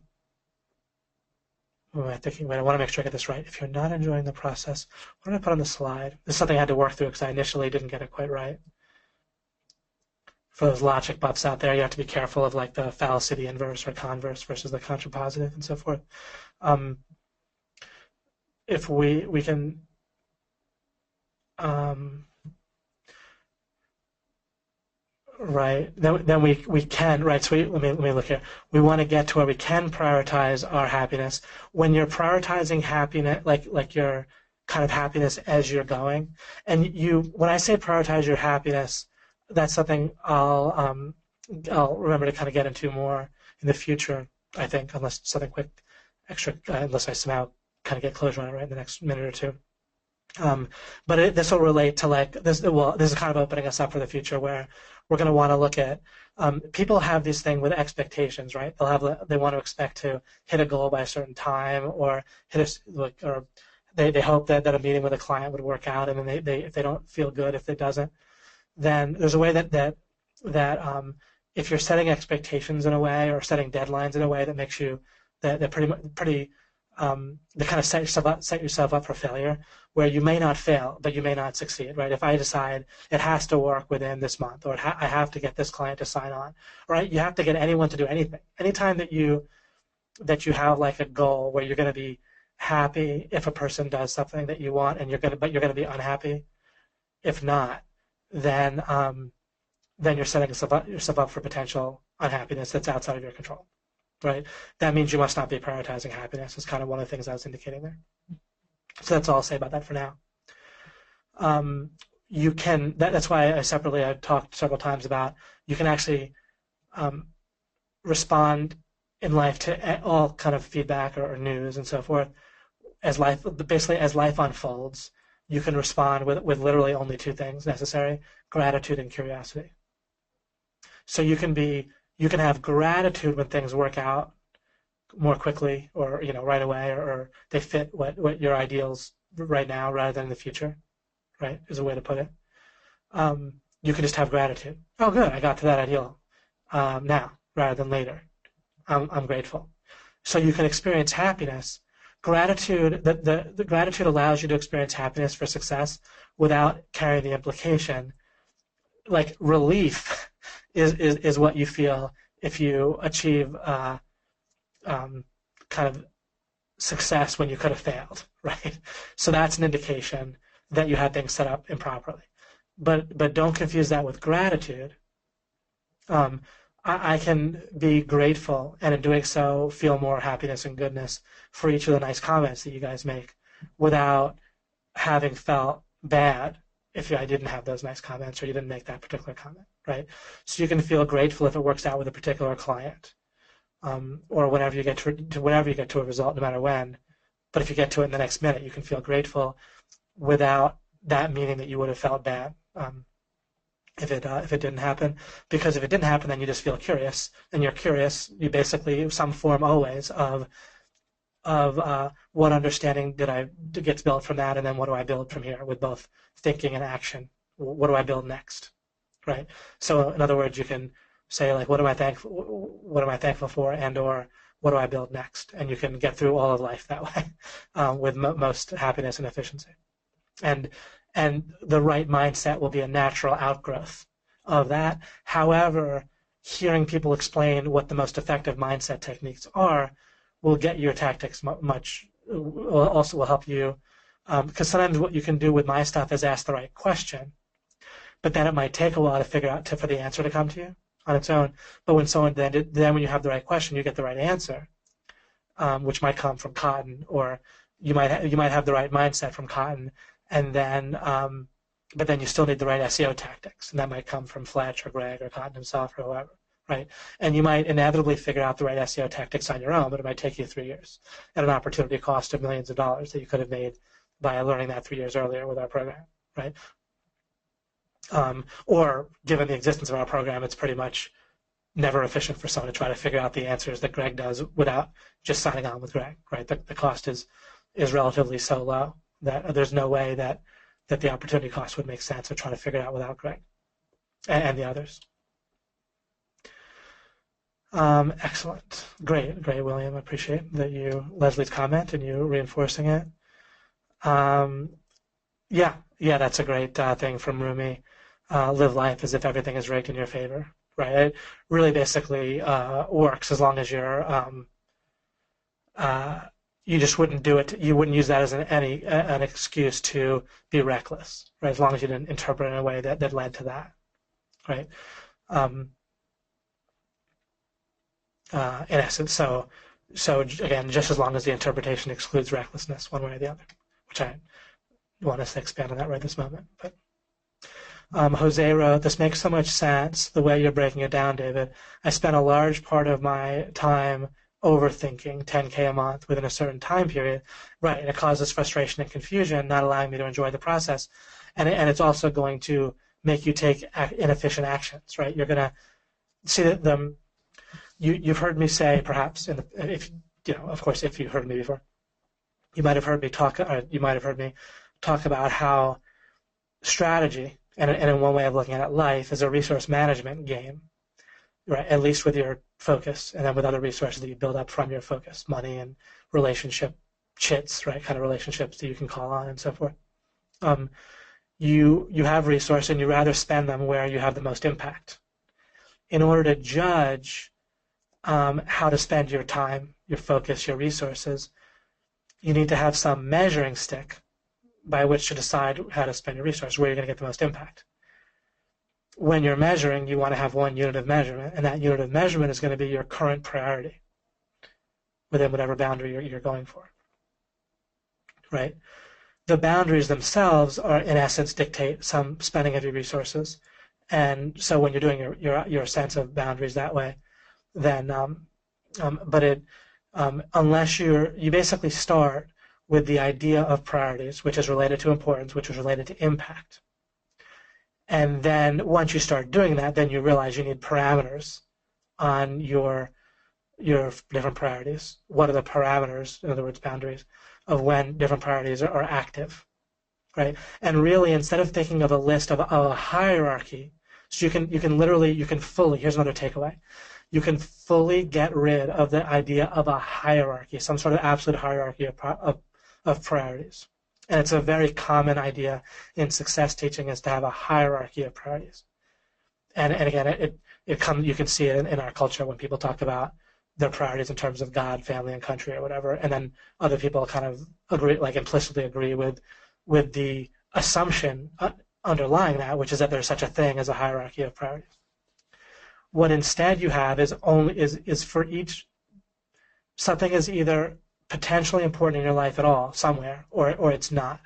I thinking? Wait, I want to make sure I get this right. If you're not enjoying the process, what did I put on the slide? This is something I had to work through because I initially didn't get it quite right. For those logic buffs out there, you have to be careful of like the fallacy, the inverse or converse versus the contrapositive and so forth. If we can, right? Then we can, right? So let me look here. We want to get to where we can prioritize our happiness. When you're prioritizing happiness, like your kind of happiness as you're going, and when I say prioritize your happiness, that's something I'll remember to kind of get into more in the future. I think, unless something quick, extra, unless I somehow kind of get closure on it right in the next minute or two. But this will relate to like this. Well, this is kind of opening us up for the future where we're going to want to look at. People have this thing with expectations, right? They want to expect to hit a goal by a certain time, or or they hope that a meeting with a client would work out, and then they if they don't feel good if it doesn't, then there's a way that if you're setting expectations in a way or setting deadlines in a way that makes you that pretty to kind of set yourself up for failure, where you may not fail, but you may not succeed, right? If I decide it has to work within this month, or I have to get this client to sign on, right? You have to get anyone to do anything. Anytime that you have like a goal where you're going to be happy if a person does something that you want, and you're going to be unhappy if not, then you're setting yourself up for potential unhappiness that's outside of your control. Right? That means you must not be prioritizing happiness. Is kind of one of the things I was indicating there. So that's all I'll say about that for now. You can. That's why I've talked several times about you can actually respond in life to all kind of feedback or news and so forth as life unfolds. You can respond with literally only two things necessary: gratitude and curiosity. So you can have gratitude when things work out more quickly, or right away, or they fit what your ideals right now rather than in the future, right? Is a way to put it. You can just have gratitude. Oh, good, I got to that ideal now rather than later. I'm grateful. So you can experience happiness. Gratitude. The gratitude allows you to experience happiness for success without carrying the implication. Like relief is what you feel if you achieve kind of success when you could have failed, right? So that's an indication that you had things set up improperly. But don't confuse that with gratitude. I can be grateful, and in doing so, feel more happiness and goodness for each of the nice comments that you guys make, without having felt bad if I didn't have those nice comments or you didn't make that particular comment, right? So you can feel grateful if it works out with a particular client, or whenever you get to a result, no matter when. But if you get to it in the next minute, you can feel grateful without that meaning that you would have felt bad if it didn't happen. Because if it didn't happen, then you just feel curious, and you're curious. You basically some form always of what understanding gets built from that, and then what do I build from here with both thinking and action? What do I build next, right? So in other words, you can say like, what am I thankful for, and or what do I build next? And you can get through all of life that way with most happiness and efficiency. And the right mindset will be a natural outgrowth of that. However, hearing people explain what the most effective mindset techniques are will get your tactics will help you, because sometimes what you can do with my stuff is ask the right question, but then it might take a while to figure out for the answer to come to you on its own. But when you have the right question, you get the right answer, which might come from Cotton, or you might have the right mindset from Cotton, and then but then you still need the right SEO tactics, and that might come from Fletch or Greg or Cotton himself or whoever. Right? And you might inevitably figure out the right SEO tactics on your own, but it might take you 3 years at an opportunity cost of millions of dollars that you could have made by learning that 3 years earlier with our program, right? Or given the existence of our program, it's pretty much never efficient for someone to try to figure out the answers that Greg does without just signing on with Greg, right? The cost is relatively so low that there's no way that the opportunity cost would make sense of trying to figure it out without Greg and the others. Excellent. Great, William. I appreciate Leslie's comment and you reinforcing it. Yeah, that's a great thing from Rumi. Live life as if everything is rigged in your favor, right? It really basically works as long as you're, you just wouldn't do it. You wouldn't use that as an excuse to be reckless, right? As long as you didn't interpret it in a way that led to that, right? Um, in essence, so again, just as long as the interpretation excludes recklessness one way or the other, which I want us to expand on that right this moment. But Jose wrote, "This makes so much sense the way you're breaking it down, David. I spent a large part of my time overthinking 10K a month within a certain time period, right? And it causes frustration and confusion, not allowing me to enjoy the process, and it's also going to make you take inefficient actions, right? You're going to see that you've heard me say, perhaps, if of course, if you heard me before, you might have heard me talk about how strategy, and in one way of looking at it, life is a resource management game, right? At least with your focus, and then with other resources that you build up from your focus, money and relationship chits, right? Kind of relationships that you can call on and so forth. You have resources and you rather spend them where you have the most impact. In order to judge how to spend your time, your focus, your resources, you need to have some measuring stick by which to decide how to spend your resources, where you're going to get the most impact. When you're measuring, you want to have one unit of measurement, and that unit of measurement is going to be your current priority within whatever boundary you're going for, right? The boundaries themselves are, in essence, dictate some spending of your resources, and so when you're doing your sense of boundaries that way, then unless you basically start with the idea of priorities, which is related to importance, which is related to impact. And then once you start doing that, then you realize you need parameters on your different priorities. What are the parameters, in other words, boundaries, of when different priorities are active, right? And really, instead of thinking of a list of a hierarchy, so you can fully, here's another takeaway, you can fully get rid of the idea of a hierarchy, some sort of absolute hierarchy of priorities. And it's a very common idea in success teaching, is to have a hierarchy of priorities. And again, you can see it in our culture when people talk about their priorities in terms of God, family, and country or whatever, and then other people kind of agree, like implicitly agree with the assumption underlying that, which is that there's such a thing as a hierarchy of priorities. What instead you have is for each, something is either potentially important in your life at all, somewhere, or it's not,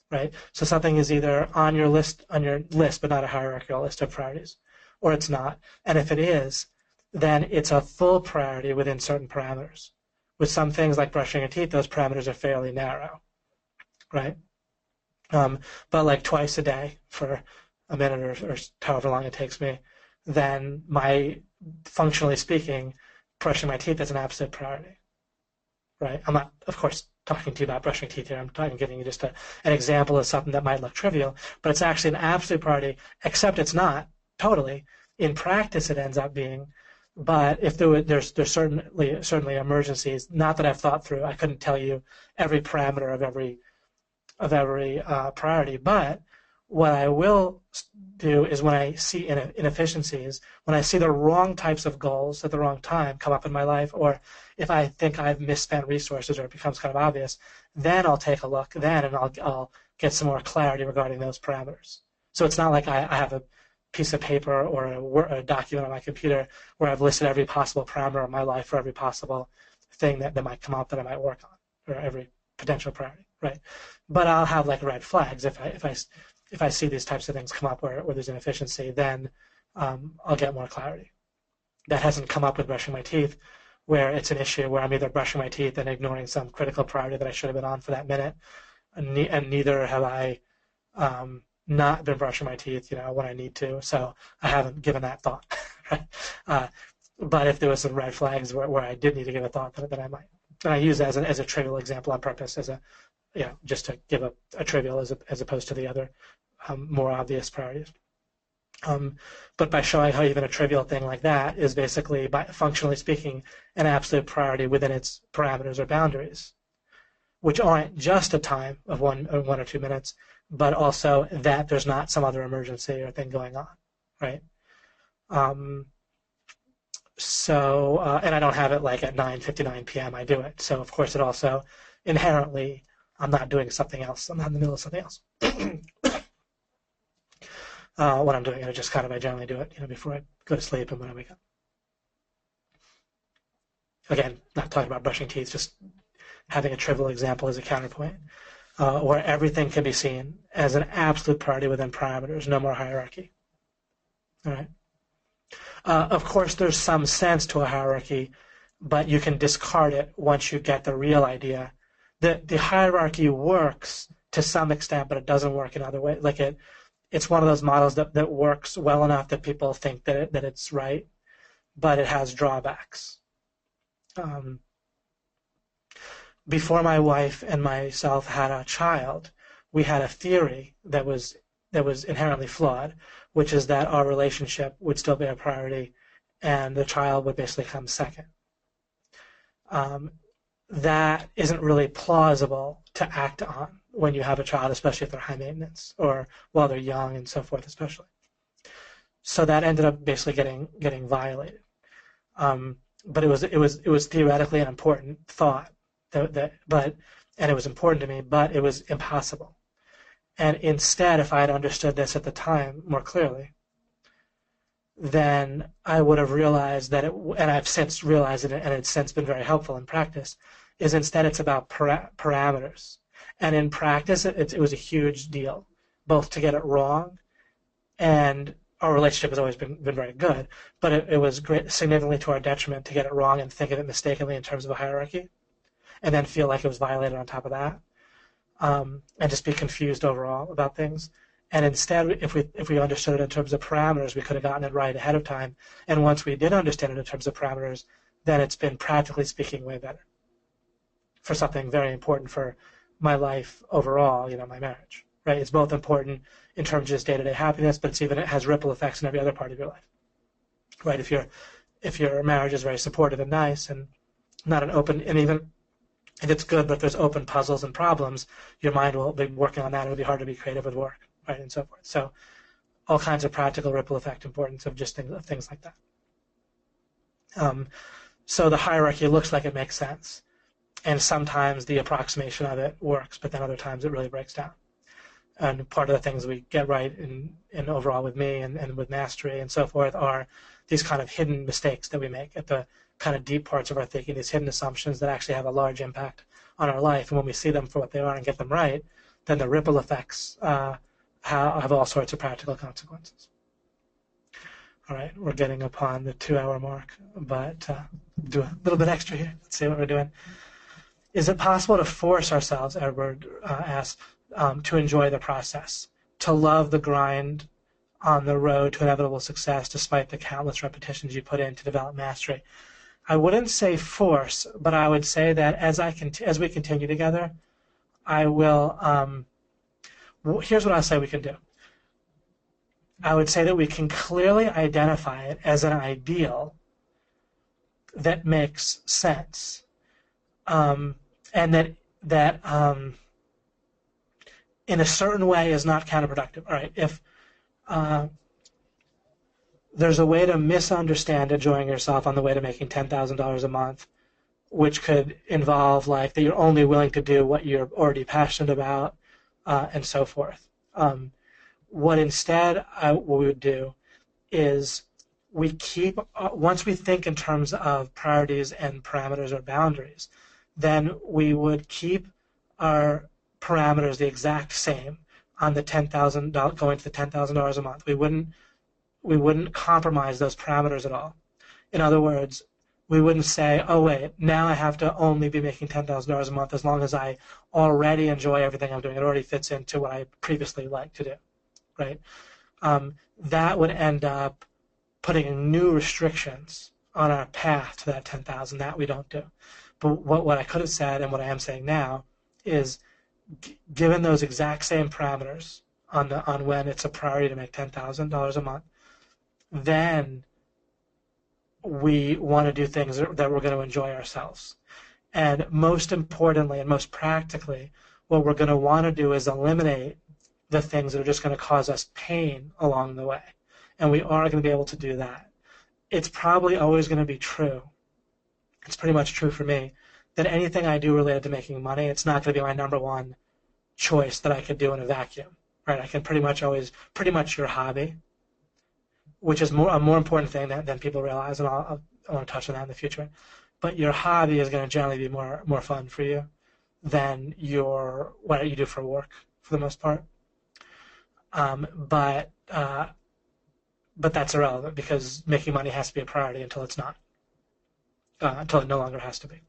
right? So something is either on your list, but not a hierarchical list of priorities, or it's not. And if it is, then it's a full priority within certain parameters. With some things like brushing your teeth, those parameters are fairly narrow, right? But like twice a day for a minute or however long it takes me, then functionally speaking, brushing my teeth is an absolute priority, right? I'm not, of course, talking to you about brushing teeth here. I'm giving you just an example of something that might look trivial, but it's actually an absolute priority, except it's not totally. In practice, it ends up being. But if there's certainly emergencies, not that I've thought through. I couldn't tell you every parameter of every priority. But what I will do is, when I see inefficiencies, when I see the wrong types of goals at the wrong time come up in my life, or if I think I've misspent resources or it becomes kind of obvious, then I'll take a look then, and I'll get some more clarity regarding those parameters. So it's not like I have a piece of paper or a document on my computer where I've listed every possible parameter of my life for every possible thing that might come up that I might work on, or every potential priority, right? But I'll have like red flags if I see these types of things come up where there's inefficiency, then I'll get more clarity. That hasn't come up with brushing my teeth, where it's an issue where I'm either brushing my teeth and ignoring some critical priority that I should have been on for that minute, and neither have I not been brushing my teeth, when I need to. So I haven't given that thought. Right? But if there was some red flags where I did need to give a thought, then I might. And I use that as a trivial example on purpose, as just to give a trivial as opposed to the other more obvious priorities. But by showing how even a trivial thing like that is basically, by functionally speaking, an absolute priority within its parameters or boundaries, which aren't just a time of 1 or 2 minutes, but also that there's not some other emergency or thing going on, right? And I don't have it like at 9:59 p.m. I do it. So of course it also inherently, I'm not doing something else. I'm not in the middle of something else. when I'm doing it. Just kind of I generally do it, before I go to sleep and when I wake up. Again, not talking about brushing teeth, just having a trivial example as a counterpoint, where everything can be seen as an absolute priority within parameters, no more hierarchy. All right. Of course, there's some sense to a hierarchy, but you can discard it once you get the real idea that the hierarchy works to some extent, but it doesn't work in other ways. Like it's one of those models that works well enough that people think that it's right, but it has drawbacks. Before my wife and myself had a child, we had a theory that was inherently flawed, which is that our relationship would still be a priority and the child would basically come second. That isn't really plausible to act on when you have a child, especially if they're high maintenance or while they're young and so forth, especially. So that ended up basically getting violated. But it was theoretically an important thought, and it was important to me, but it was impossible. And instead, if I had understood this at the time more clearly, then I would have realized that and I've since realized it, and it's since been very helpful in practice, is instead it's about parameters. And in practice, it was a huge deal, both to get it wrong, and our relationship has always been very good, but it was significantly to our detriment to get it wrong and think of it mistakenly in terms of a hierarchy, and then feel like it was violated on top of that, and just be confused overall about things. And instead, if we understood it in terms of parameters, we could have gotten it right ahead of time. And once we did understand it in terms of parameters, then it's been, practically speaking, way better for something very important for my life overall, my marriage, right? It's both important in terms of just day-to-day happiness, but it has ripple effects in every other part of your life, right? If your marriage is very supportive and nice and not an open, and even if it's good, but there's open puzzles and problems, your mind will be working on that. It'll be hard to be creative with work, right, and so forth. So all kinds of practical ripple effect importance of just things like that. So the hierarchy looks like it makes sense. And sometimes the approximation of it works, but then other times it really breaks down. And part of the things we get right in overall with me and with mastery and so forth are these kind of hidden mistakes that we make at the kind of deep parts of our thinking, these hidden assumptions that actually have a large impact on our life. And when we see them for what they are and get them right, then the ripple effects have all sorts of practical consequences. All right, we're getting upon the 2-hour mark, but do a little bit extra here. Let's see what we're doing. Is it possible to force ourselves, Edward asks, to enjoy the process, to love the grind on the road to inevitable success despite the countless repetitions you put in to develop mastery? I wouldn't say force, but I would say that as we continue together, I will. Here's what I'll say we can do. I would say that we can clearly identify it as an ideal that makes sense, and that in a certain way is not counterproductive. All right, if there's a way to misunderstand enjoying yourself on the way to making $10,000 a month, which could involve like that you're only willing to do what you're already passionate about, and so forth. What instead what we would do is we keep, once we think in terms of priorities and parameters or boundaries, then we would keep our parameters the exact same on the $10,000 going to the $10,000 a month. We wouldn't compromise those parameters at all. In other words, we wouldn't say, oh wait, now I have to only be making $10,000 a month as long as I already enjoy everything I'm doing. It already fits into what I previously liked to do, right? That would end up putting new restrictions on our path to that 10,000. That we don't do. But what I could have said and what I am saying now is, given those exact same parameters on when it's a priority to make $10,000 a month, then we want to do things that we're going to enjoy ourselves. And most importantly and most practically, what we're going to want to do is eliminate the things that are just going to cause us pain along the way. And we are going to be able to do that. It's probably always going to be true. It's pretty much true for me that anything I do related to making money, it's not going to be my number one choice that I could do in a vacuum, right? I can pretty much your hobby, which is a more important thing than people realize, and I want to touch on that in the future. But your hobby is going to generally be more fun for you than what you do for work for the most part. But that's irrelevant because making money has to be a priority until it's not, until it no longer has to be,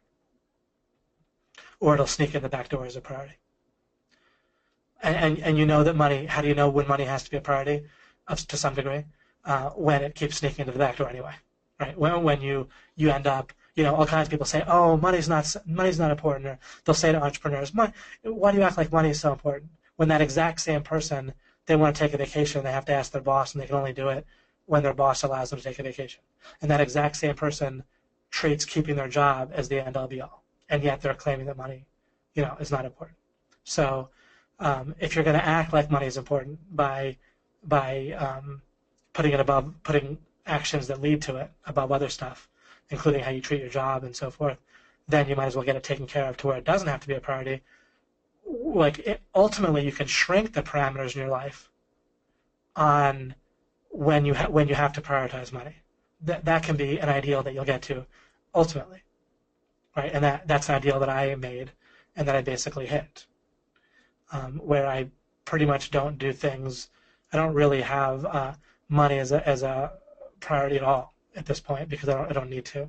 or it'll sneak in the back door as a priority. And you know that money. How do you know when money has to be a priority? To some degree, when it keeps sneaking into the back door anyway, right? When you end up, all kinds of people say, oh, money's not important, or they'll say to entrepreneurs, why do you act like money is so important? When that exact same person, they want to take a vacation, they have to ask their boss, and they can only do it when their boss allows them to take a vacation. And that exact same person treats keeping their job as the end all be all, and yet they're claiming that money, is not important. So if you're going to act like money is important by putting actions that lead to it above other stuff, including how you treat your job and so forth, then you might as well get it taken care of to where it doesn't have to be a priority. Ultimately, you can shrink the parameters in your life on when you have to prioritize money. That can be an ideal that you'll get to ultimately, right? And that's an ideal that I made and that I basically hit, where I pretty much don't do things. I don't really have money as a priority at all at this point because I don't need to.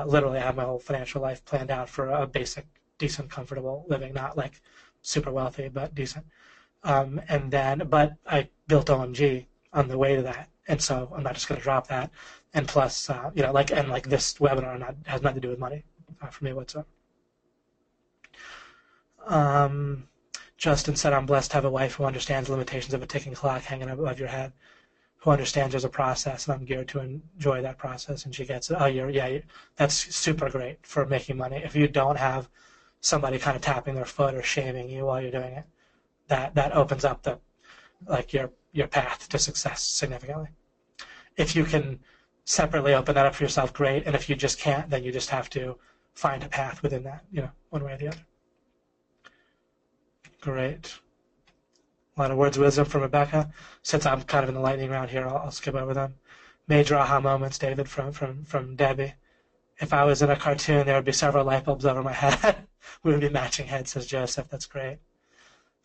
Literally, I have my whole financial life planned out for a basic, decent, comfortable living, not like super wealthy, but decent. But I built OMG on the way to that, and so I'm not just going to drop that. And plus, this webinar has nothing to do with money for me whatsoever. Justin said, I'm blessed to have a wife who understands the limitations of a ticking clock hanging above your head, who understands there's a process, and I'm geared to enjoy that process, and she gets it. That's super great for making money. If you don't have somebody kind of tapping their foot or shaming you while you're doing it, that opens up your path to success significantly. If you can separately open that up for yourself, great, and if you just can't, then you just have to find a path within that, one way or the other. Great. A lot of words of wisdom from Rebecca. Since I'm kind of in the lightning round here, I'll skip over them. Major aha moments, David, from Debbie. If I was in a cartoon, there would be several light bulbs over my head. We would be matching heads, says Joseph. That's great.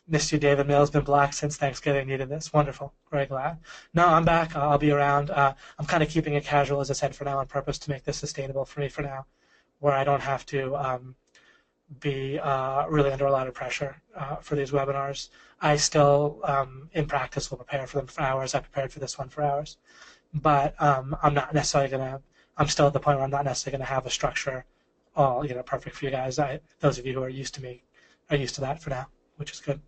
Missed you, David. Mail's been blocked since Thanksgiving. Needed this. Wonderful. Very glad. No, I'm back. I'll be around. I'm kind of keeping it casual, as I said, for now on purpose to make this sustainable for me for now, where I don't have to be really under a lot of pressure for these webinars. I still, in practice, will prepare for them for hours. I prepared for this one for hours. But I'm not necessarily going to, I'm still at the point where I'm not necessarily going to have a structure all, perfect for you guys. Those of you who are used to me are used to that for now, which is good.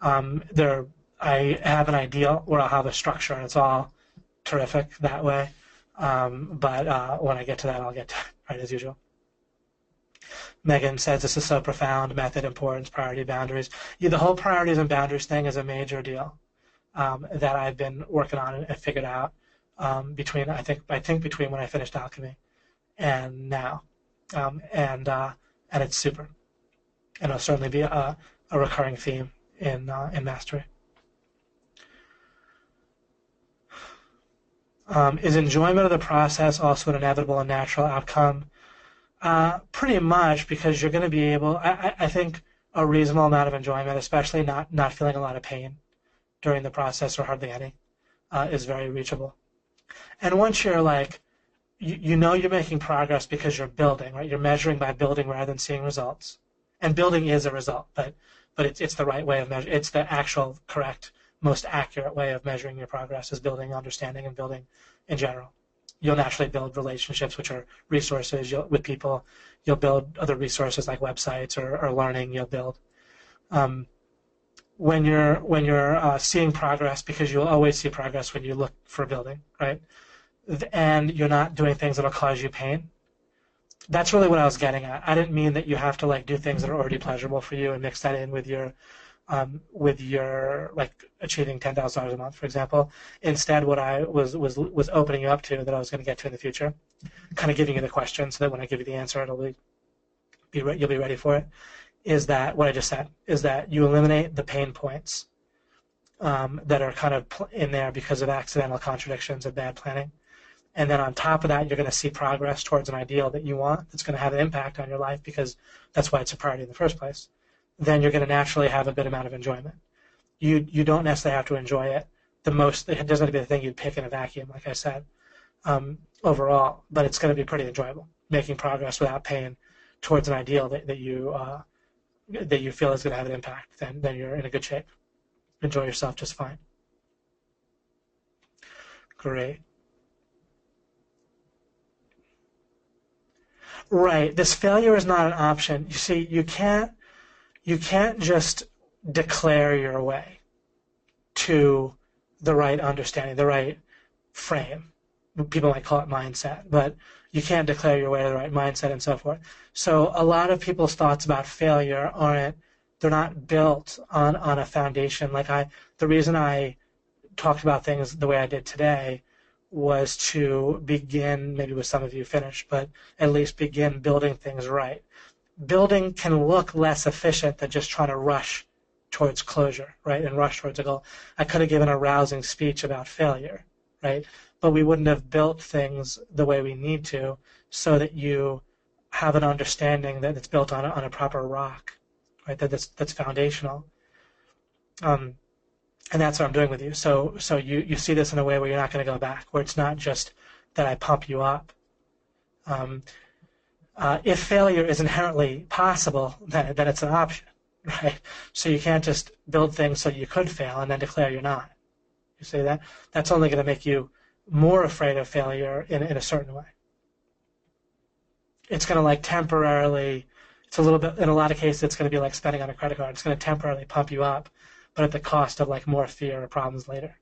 I have an ideal where I'll have a structure and it's all terrific that way. But when I get to that, I'll get to it, right, as usual. Megan says this is so profound, method, importance, priority, boundaries. Yeah, the whole priorities and boundaries thing is a major deal that I've been working on and figured out between between when I finished Alchemy and now. And it's super. And it'll certainly be a recurring theme in Mastery. Is enjoyment of the process also an inevitable and natural outcome? Pretty much, because you're going to be able, I think a reasonable amount of enjoyment, especially not feeling a lot of pain during the process or hardly any, is very reachable. And once you're you're making progress because you're building, right? You're measuring by building rather than seeing results. And building is a result, but it's the right way of measuring. It's the actual correct, most accurate way of measuring your progress is building understanding and building in general. You'll naturally build relationships, which are resources with people. You'll build other resources like websites or learning. You'll build when you're seeing progress, because you'll always see progress when you look for building, right? And you're not doing things that'll cause you pain. That's really what I was getting at. I didn't mean that you have to do things that are already pleasurable for you and mix that in with your achieving $10,000 a month, for example. Instead, what I was opening you up to that I was going to get to in the future, kind of giving you the question so that when I give you the answer, you'll be ready for it, is that what I just said, is that you eliminate the pain points that are kind of in there because of accidental contradictions of bad planning. And then on top of that, you're going to see progress towards an ideal that you want that's going to have an impact on your life because that's why it's a priority in the first place. Then you're going to naturally have a good amount of enjoyment. You don't necessarily have to enjoy it. It doesn't have to be the thing you'd pick in a vacuum, like I said, overall, but it's going to be pretty enjoyable, making progress without pain towards an ideal that you feel is going to have an impact. Then you're in a good shape. Enjoy yourself just fine. Great. Right. This failure is not an option. You see, you can't just declare your way to the right understanding, the right frame. People might call it mindset, but you can't declare your way to the right mindset and so forth. So a lot of people's thoughts about failure they're not built on a foundation. The reason I talked about things the way I did today was to begin, maybe with some of you finished, but at least begin building things right. Building can look less efficient than just trying to rush towards closure, right, and rush towards a goal. I could have given a rousing speech about failure, right, but we wouldn't have built things the way we need to so that you have an understanding that it's built on a proper rock, right, that's foundational. And that's what I'm doing with you. So you see this in a way where you're not going to go back, where it's not just that I pump you up. If failure is inherently possible, then it's an option, right? So you can't just build things so you could fail and then declare you're not. You see that? That's only going to make you more afraid of failure in a certain way. It's going to temporarily, it's a little bit, in a lot of cases, it's going to be like spending on a credit card. It's going to temporarily pump you up, but at the cost of more fear or problems later.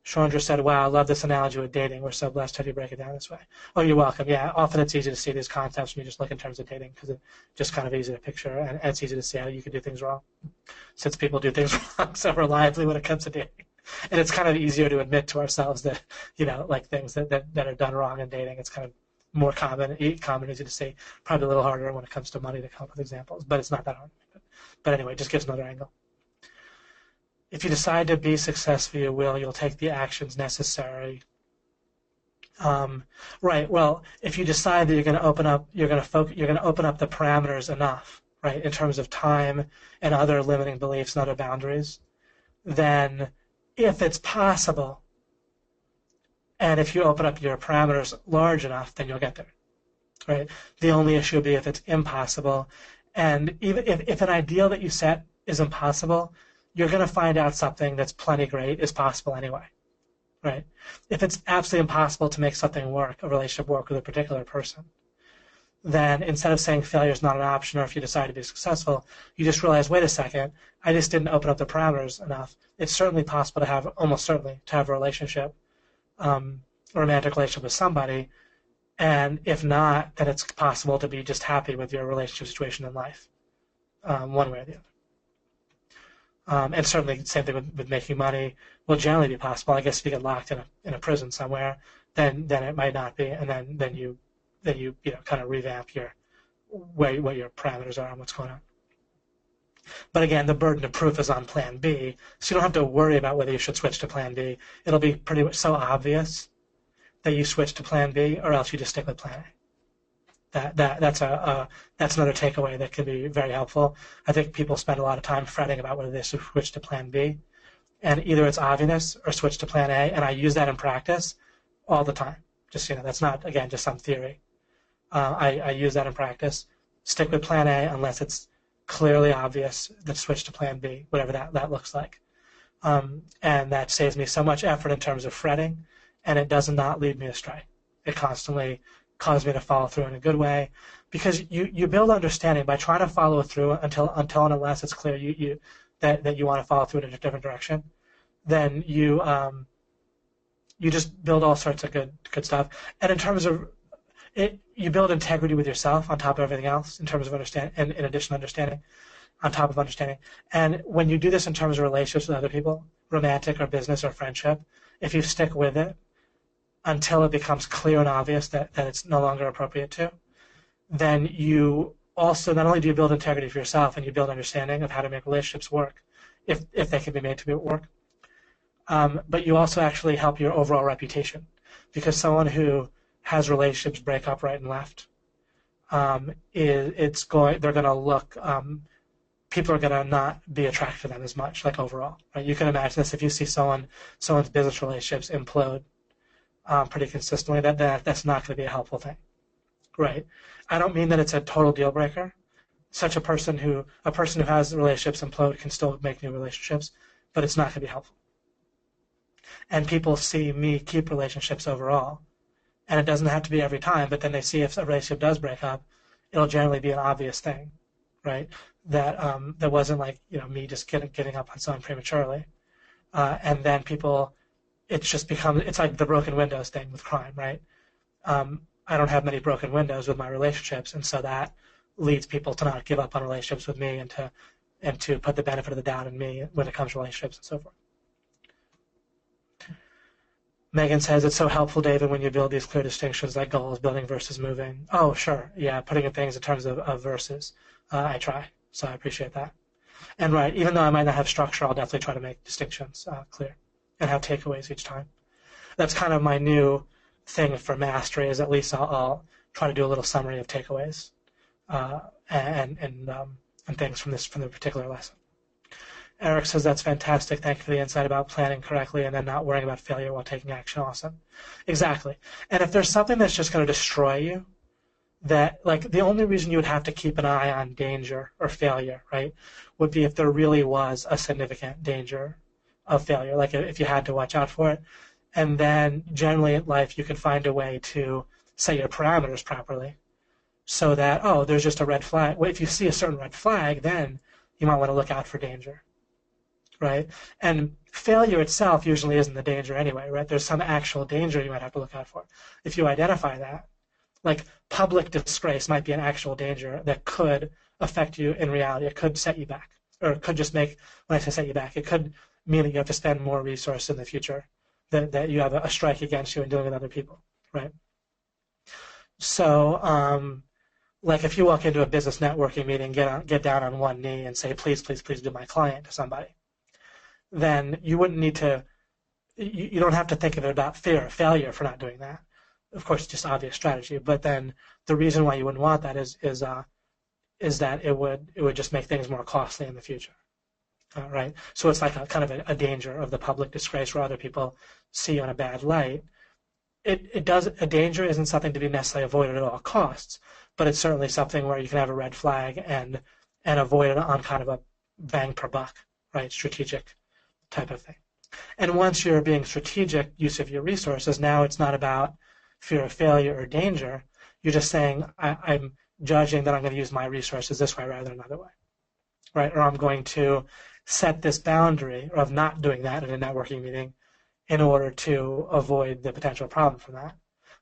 Chandra said, wow, I love this analogy with dating. We're so blessed. How do you break it down this way? Oh, you're welcome. Yeah, often it's easy to see these concepts when you just look in terms of dating because it's just kind of easy to picture, and it's easy to see how you can do things wrong since people do things wrong so reliably when it comes to dating. And it's kind of easier to admit to ourselves that, things that are done wrong in dating. It's kind of more common, easy to see. Probably a little harder when it comes to money to come up with examples, but it's not that hard. But anyway, it just gives another angle. If you decide to be successful, you'll take the actions necessary. Right. Well, if you decide that you're going to open up the parameters enough, right, in terms of time and other limiting beliefs and other boundaries, then if it's possible, and if you open up your parameters large enough, then you'll get there, right? The only issue will be if it's impossible, and even if an ideal that you set is impossible, you're going to find out something that's plenty great is possible anyway, right? If it's absolutely impossible to make something work, a relationship work with a particular person, then instead of saying failure is not an option, or if you decide to be successful, you just realize, wait a second, I just didn't open up the parameters enough. It's certainly possible to have, almost certainly, to have a relationship, a romantic relationship with somebody, and if not, then it's possible to be just happy with your relationship situation in life, one way or the other. And certainly the same thing with making money will generally be possible. I guess if you get locked in a prison somewhere, then it might not be, and then you kind of revamp what your parameters are and what's going on. But again, the burden of proof is on Plan B, so you don't have to worry about whether you should switch to Plan B. It'll be pretty much so obvious that you switch to Plan B, or else you just stick with Plan A. That's another takeaway that can be very helpful. I think people spend a lot of time fretting about whether they switch to Plan B, and either it's obvious or switch to Plan A, and I use that in practice all the time. Just that's not, again, just some theory. I use that in practice. Stick with Plan A unless it's clearly obvious, then switch to Plan B, whatever that looks like. And that saves me so much effort in terms of fretting, and it does not lead me astray. It constantly causes me to follow through in a good way, because you build understanding by trying to follow through until and unless it's clear that you want to follow through in a different direction. Then you just build all sorts of good stuff. And in terms of it, you build integrity with yourself on top of everything else in terms of understanding, and in addition to understanding, on top of understanding. And when you do this in terms of relationships with other people, romantic or business or friendship, if you stick with it until it becomes clear and obvious that it's no longer appropriate to, then you also, not only do you build integrity for yourself and you build understanding of how to make relationships work if they can be made to work. But you also actually help your overall reputation, because someone who has relationships break up right and left, they're going to look, people are going to not be attracted to them as much, like overall, right? You can imagine this if you see someone's business relationships implode pretty consistently, that's not going to be a helpful thing, right? I don't mean that it's a total deal breaker. A person who has relationships implode can still make new relationships, but it's not going to be helpful. And people see me keep relationships overall, and it doesn't have to be every time, but then they see if a relationship does break up, it'll generally be an obvious thing, right? That wasn't like, me just getting up on someone prematurely, and then people, it's like the broken windows thing with crime, right? I don't have many broken windows with my relationships, and so that leads people to not give up on relationships with me and to put the benefit of the doubt in me when it comes to relationships and so forth. Megan says, it's so helpful, David, when you build these clear distinctions like goals, building versus moving. Oh, sure. Yeah, putting in things in terms of versus. I try, so I appreciate that. And right, even though I might not have structure, I'll definitely try to make distinctions clear and have takeaways each time. That's kind of my new thing for mastery, is at least I'll try to do a little summary of takeaways and things from the particular lesson. Eric says, that's fantastic. Thank you for the insight about planning correctly and then not worrying about failure while taking action. Awesome. Exactly. And if there's something that's just going to destroy you, that, like, the only reason you would have to keep an eye on danger or failure, right, would be if there really was a significant danger of failure, like if you had to watch out for it. And then generally in life you can find a way to set your parameters properly so that, there's just a red flag. Well, if you see a certain red flag, then you might want to look out for danger. Right? And failure itself usually isn't the danger anyway, right? There's some actual danger you might have to look out for. If you identify that, like public disgrace might be an actual danger that could affect you in reality. It could set you back, or it could just make, when I say set you back, it could mean that you have to spend more resource in the future, that you have a strike against you in dealing with other people, right? So, like if you walk into a business networking meeting, get down on one knee and say, please, please, please do my client to somebody, then you wouldn't need to, you don't have to think of it about fear of failure for not doing that. Of course, it's just obvious strategy, but then the reason why you wouldn't want that is that it would just make things more costly in the future, right? So it's like a kind of a danger of the public disgrace where other people see you in a bad light. A danger isn't something to be necessarily avoided at all costs, but it's certainly something where you can have a red flag and avoid it on kind of a bang per buck, right? Strategic type of thing. And once you're being strategic use of your resources, now it's not about fear of failure or danger. You're just saying, I'm judging that I'm going to use my resources this way rather than another way, right? Or I'm going to set this boundary of not doing that in a networking meeting in order to avoid the potential problem from that.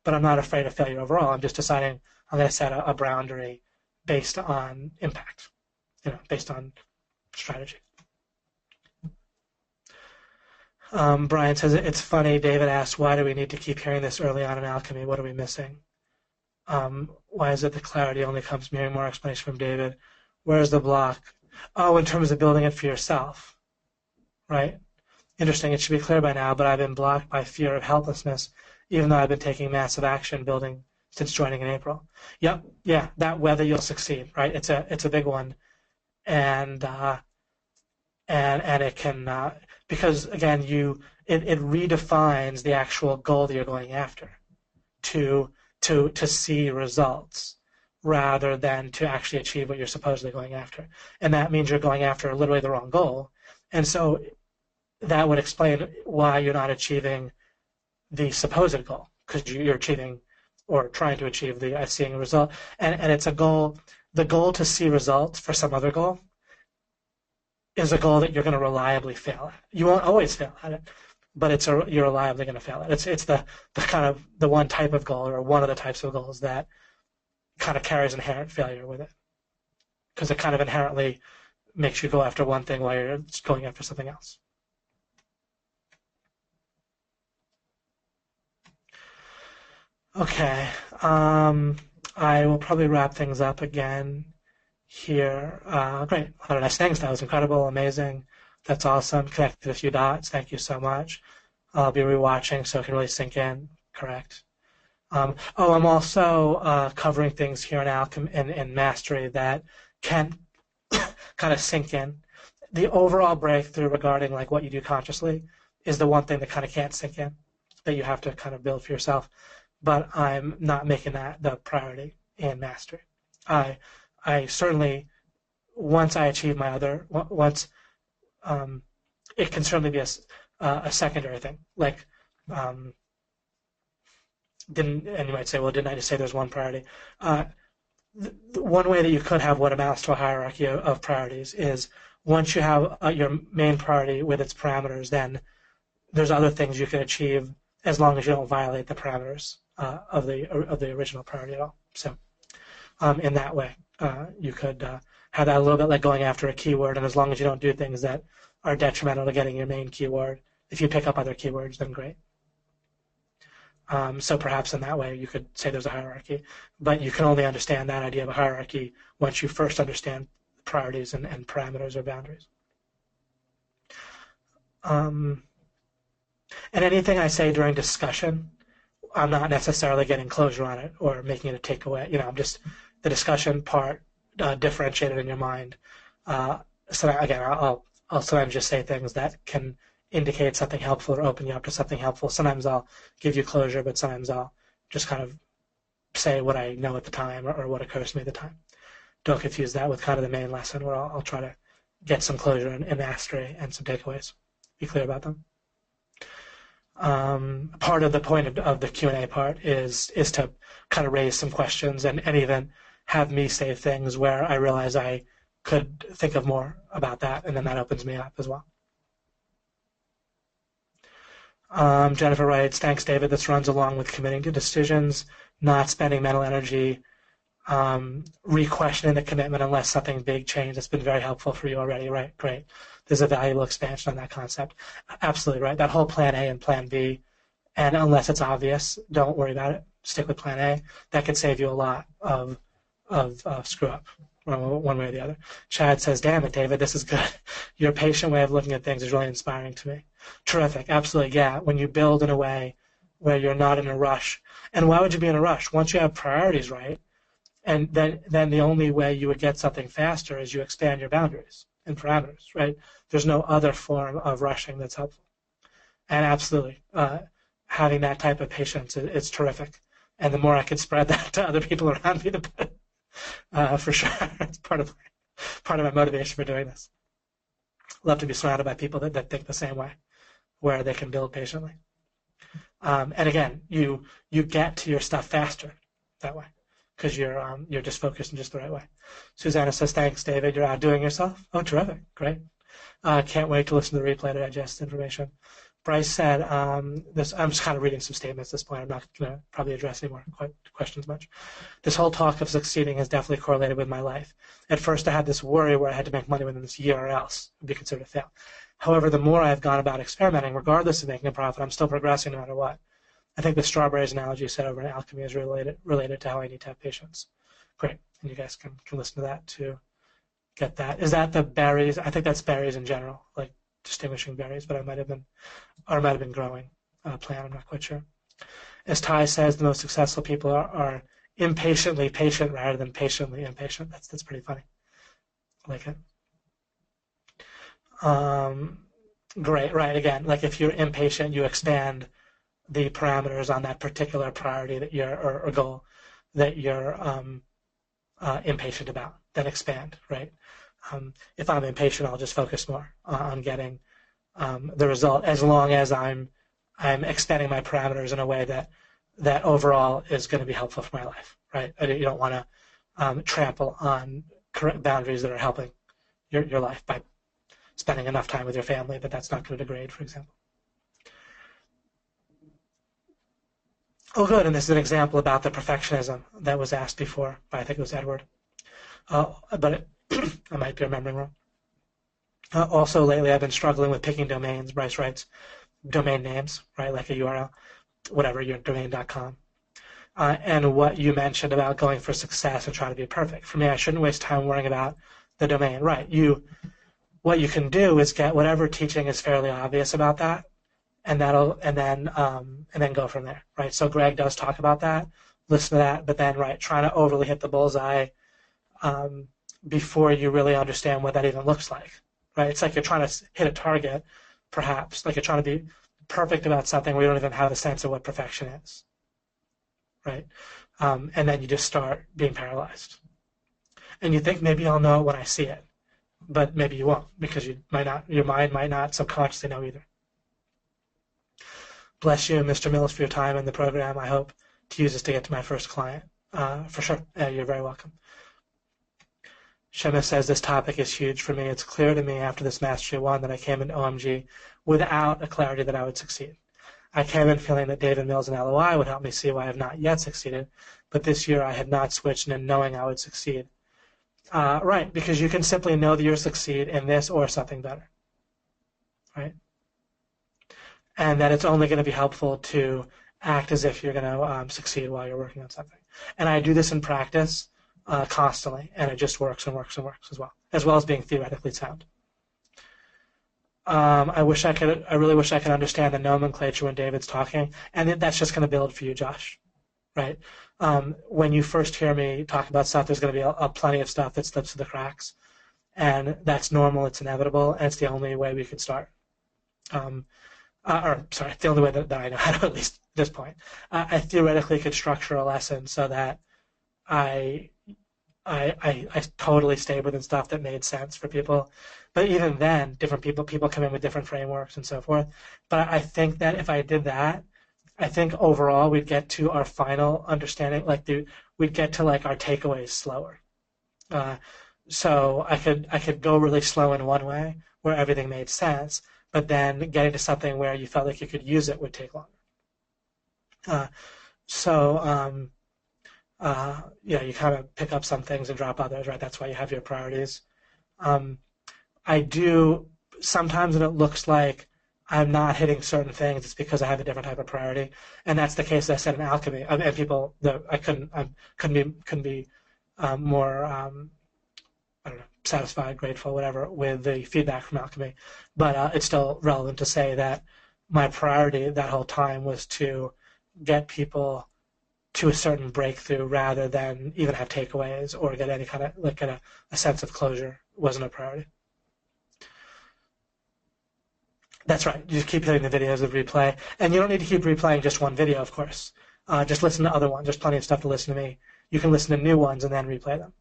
But I'm not afraid of failure overall. I'm just deciding I'm going to set a boundary based on impact, based on strategy. Brian says, it's funny. David asked, why do we need to keep hearing this early on in alchemy? What are we missing? Why is it the clarity only comes from hearing more explanation from David? Where's the block? Oh, in terms of building it for yourself, right? Interesting. It should be clear by now, but I've been blocked by fear of helplessness, even though I've been taking massive action building since joining in April. Yep, yeah, that whether you'll succeed, right? It's a big one, and it can because again it redefines the actual goal that you're going after to see results rather than to actually achieve what you're supposedly going after, and that means you're going after literally the wrong goal, and so that would explain why you're not achieving the supposed goal, because you're achieving or trying to achieve the seeing a result, and it's a goal. The goal to see results for some other goal is a goal that you're going to reliably fail at. You won't always fail at it, but you're reliably going to fail at it. It's the kind of the one type of goal, or one of the types of goals that kind of carries inherent failure with it, because it kind of inherently makes you go after one thing while you're going after something else. Okay, I will probably wrap things up again here. Great, a lot of nice things. That was incredible, amazing. That's awesome. Connected a few dots. Thank you so much. I'll be rewatching so it can really sink in. Correct. I'm also covering things here in Mastery that can kind of sink in. The overall breakthrough regarding like what you do consciously is the one thing that kind of can't sink in, that you have to kind of build for yourself. But I'm not making that the priority in Mastery. I certainly, once I achieve my other, once it can certainly be a secondary thing. Like, and you might say, well, didn't I just say there's one priority? One way that you could have what amounts to a hierarchy of priorities is once you have your main priority with its parameters, then there's other things you can achieve as long as you don't violate the parameters of the original priority at all. So in that way, you could have that a little bit like going after a keyword, and as long as you don't do things that are detrimental to getting your main keyword, if you pick up other keywords, then great. So perhaps in that way you could say there's a hierarchy, but you can only understand that idea of a hierarchy once you first understand priorities and parameters or boundaries. And anything I say during discussion, I'm not necessarily getting closure on it or making it a takeaway. I'm just the discussion part differentiated in your mind. So again, I'll sometimes just say things that can indicate something helpful or open you up to something helpful. Sometimes I'll give you closure, but sometimes I'll just kind of say what I know at the time or what occurs to me at the time. Don't confuse that with kind of the main lesson where I'll try to get some closure and mastery and some takeaways. Be clear about them. Part of the point of the Q&A part is to kind of raise some questions and even have me say things where I realize I could think of more about that, and then that opens me up as well. Jennifer writes, thanks, David. This runs along with committing to decisions, not spending mental energy, re-questioning the commitment unless something big changed. It's been very helpful for you already, right? Great. There's a valuable expansion on that concept. Absolutely right. That whole plan A and plan B, and unless it's obvious, don't worry about it. Stick with plan A. That could save you a lot of screw up, one way or the other. Chad says, damn it, David, this is good. Your patient way of looking at things is really inspiring to me. Terrific. Absolutely, yeah. When you build in a way where you're not in a rush. And why would you be in a rush? Once you have priorities right, and then the only way you would get something faster is you expand your boundaries and parameters, right? There's no other form of rushing that's helpful. And absolutely, having that type of patience is terrific. And the more I can spread that to other people around me, the better. For sure. It's part of my motivation for doing this. Love to be surrounded by people that think the same way, where they can build patiently. And again, you get to your stuff faster that way because you're just focused in just the right way. Susanna says, thanks, David. You're outdoing yourself. Oh, terrific. Great. Can't wait to listen to the replay to digest information. Bryce said, I'm just kind of reading some statements at this point. I'm not going to probably address any more questions much. This whole talk of succeeding is definitely correlated with my life. At first, I had this worry where I had to make money within this year or else it would be considered a fail. However, the more I've gone about experimenting, regardless of making a profit, I'm still progressing no matter what. I think the strawberries analogy you said over in alchemy is related to how I need to have patience. Great. And you guys can listen to that to get that. Is that the berries? I think that's berries in general, like distinguishing berries, but it might have been growing plant. I'm not quite sure. As Ty says, the most successful people are impatiently patient rather than patiently impatient. That's pretty funny. I like it. Great, right. Again, like if you're impatient, you expand the parameters on that particular priority that or goal that you're impatient about. Then expand, right? If I'm impatient, I'll just focus more on getting the result, as long as I'm expanding my parameters in a way that overall is going to be helpful for my life, right? You don't want to trample on correct boundaries that are helping your life by spending enough time with your family that's not going to degrade, for example. Oh, good, and this is an example about the perfectionism that was asked before by, I think it was Edward. But I might be remembering wrong. Also, lately I've been struggling with picking domains. Bryce writes, domain names, right, like a URL, whatever, your domain.com. And what you mentioned about going for success and trying to be perfect. For me, I shouldn't waste time worrying about the domain. Right, what you can do is get whatever teaching is fairly obvious about that, and then go from there, right? So Greg does talk about that, listen to that, but then trying to overly hit the bullseye before you really understand what that even looks like, right? It's like you're trying to hit a target, perhaps, like you're trying to be perfect about something where you don't even have a sense of what perfection is, right? And then you just start being paralyzed. And you think maybe I'll know it when I see it, but maybe you won't, because your mind might not subconsciously know either. Bless you, Mr. Mills, for your time in the program. I hope to use this to get to my first client. For sure. You're very welcome. Shema says, this topic is huge for me. It's clear to me after this Mastery 1 that I came into OMG without a clarity that I would succeed. I came in feeling that David Mills and LOI would help me see why I have not yet succeeded, but this year I had not switched in knowing I would succeed. Right, because you can simply know that you'll succeed in this or something better, right? And that it's only going to be helpful to act as if you're going to succeed while you're working on something. And I do this in practice constantly, and it just works and works and works as well as being theoretically sound. I really wish I could understand the nomenclature when David's talking, and that's just going to build for you, Josh, right? When you first hear me talk about stuff, there's going to be plenty of stuff that slips through the cracks, and that's normal, it's inevitable, and it's the only way we could start. The only way that I know how to, at least at this point. I theoretically could structure a lesson so that I totally stayed within stuff that made sense for people. But even then, different people come in with different frameworks and so forth. But I think that if I did that, I think overall we'd get to our final understanding, we'd get to our takeaways slower. So I could go really slow in one way where everything made sense, but then getting to something where you felt like you could use it would take longer. You kind of pick up some things and drop others, right? That's why you have your priorities. I do sometimes when it looks like I'm not hitting certain things, it's because I have a different type of priority, and that's the case, as I said, in alchemy. And people, I couldn't be more satisfied, grateful, whatever, with the feedback from alchemy. But it's still relevant to say that my priority that whole time was to get people to a certain breakthrough rather than even have takeaways or get any kind of get a sense of closure. Wasn't a priority. That's right. You just keep hitting the videos of replay, and you don't need to keep replaying just one video, of course. Just listen to other ones. There's plenty of stuff to listen to me. You can listen to new ones and then replay them.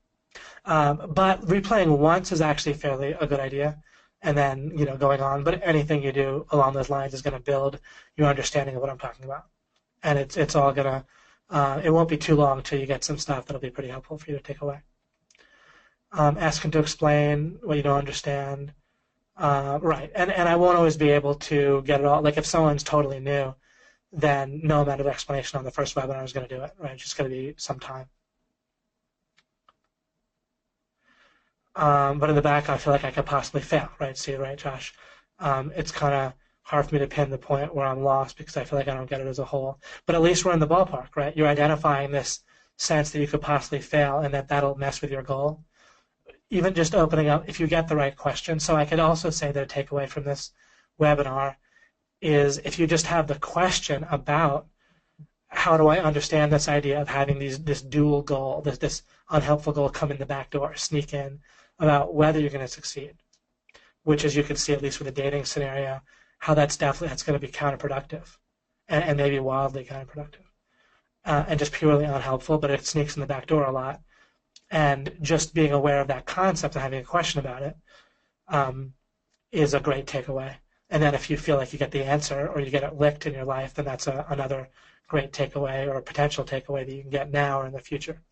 But replaying once is actually fairly a good idea, and then going on. But anything you do along those lines is going to build your understanding of what I'm talking about, and it's all gonna. It won't be too long till you get some stuff that'll be pretty helpful for you to take away. Asking to explain what you don't understand. Right, and I won't always be able to get it all. Like if someone's totally new, then no amount of explanation on the first webinar is going to do it. Right, it's just going to be some time. But in the back, I feel like I could possibly fail. Right, see, right, Josh? It's kind of hard for me to pin the point where I'm lost because I feel like I don't get it as a whole. But at least we're in the ballpark, right? You're identifying this sense that you could possibly fail and that'll mess with your goal. Even just opening up, if you get the right question. So I could also say that a takeaway from this webinar is if you just have the question about how do I understand this idea of having this dual goal, this unhelpful goal come in the back door, sneak in, about whether you're going to succeed, which as you can see, at least with the dating scenario, how that's going to be counterproductive and maybe wildly counterproductive and just purely unhelpful, but it sneaks in the back door a lot. And just being aware of that concept and having a question about it is a great takeaway. And then if you feel like you get the answer or you get it licked in your life, then that's another great takeaway or a potential takeaway that you can get now or in the future.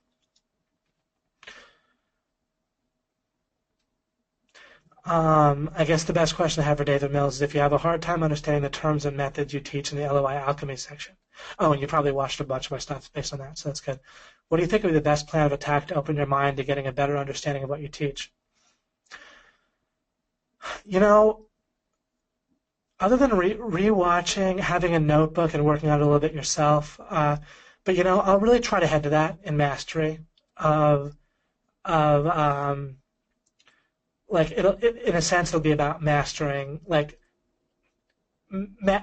I guess the best question I have for David Mills is if you have a hard time understanding the terms and methods you teach in the LOI alchemy section. Oh, and you probably watched a bunch of my stuff based on that, so that's good. What do you think would be the best plan of attack to open your mind to getting a better understanding of what you teach? Other than rewatching, having a notebook and working on it a little bit yourself, but I'll really try to head to that in mastery of like in a sense, it'll be about mastering, like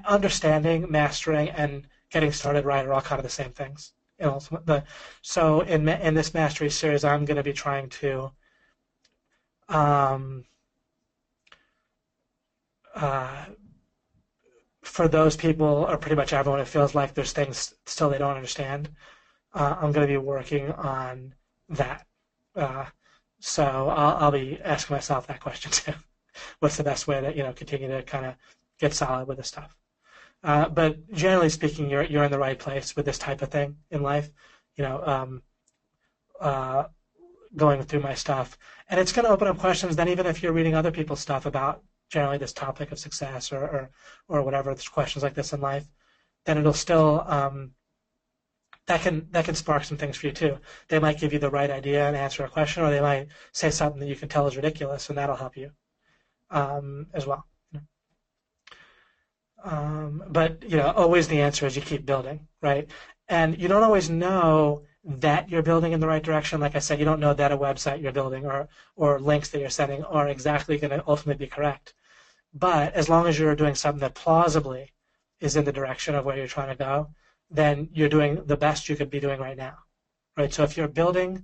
understanding, mastering, and getting started right are all kind of the same things. So in this mastery series, I'm going to be trying to um, uh, for those people, or pretty much everyone, it feels like there's things still they don't understand. I'm going to be working on that. Uh, so I'll be asking myself that question too. What's the best way to continue to kind of get solid with this stuff? But generally speaking, you're in the right place with this type of thing in life. You know, uh, going through my stuff, and it's going to open up questions. Then even if you're reading other people's stuff about generally this topic of success or whatever, there's questions like this in life, then it'll still that can spark some things for you too. They might give you the right idea and answer a question, or they might say something that you can tell is ridiculous, and that'll help you as well. But always the answer is you keep building, right? And you don't always know that you're building in the right direction. Like I said, you don't know that a website you're building or links that you're sending are exactly going to ultimately be correct. But as long as you're doing something that plausibly is in the direction of where you're trying to go, then you're doing the best you could be doing right now, right? So if you're building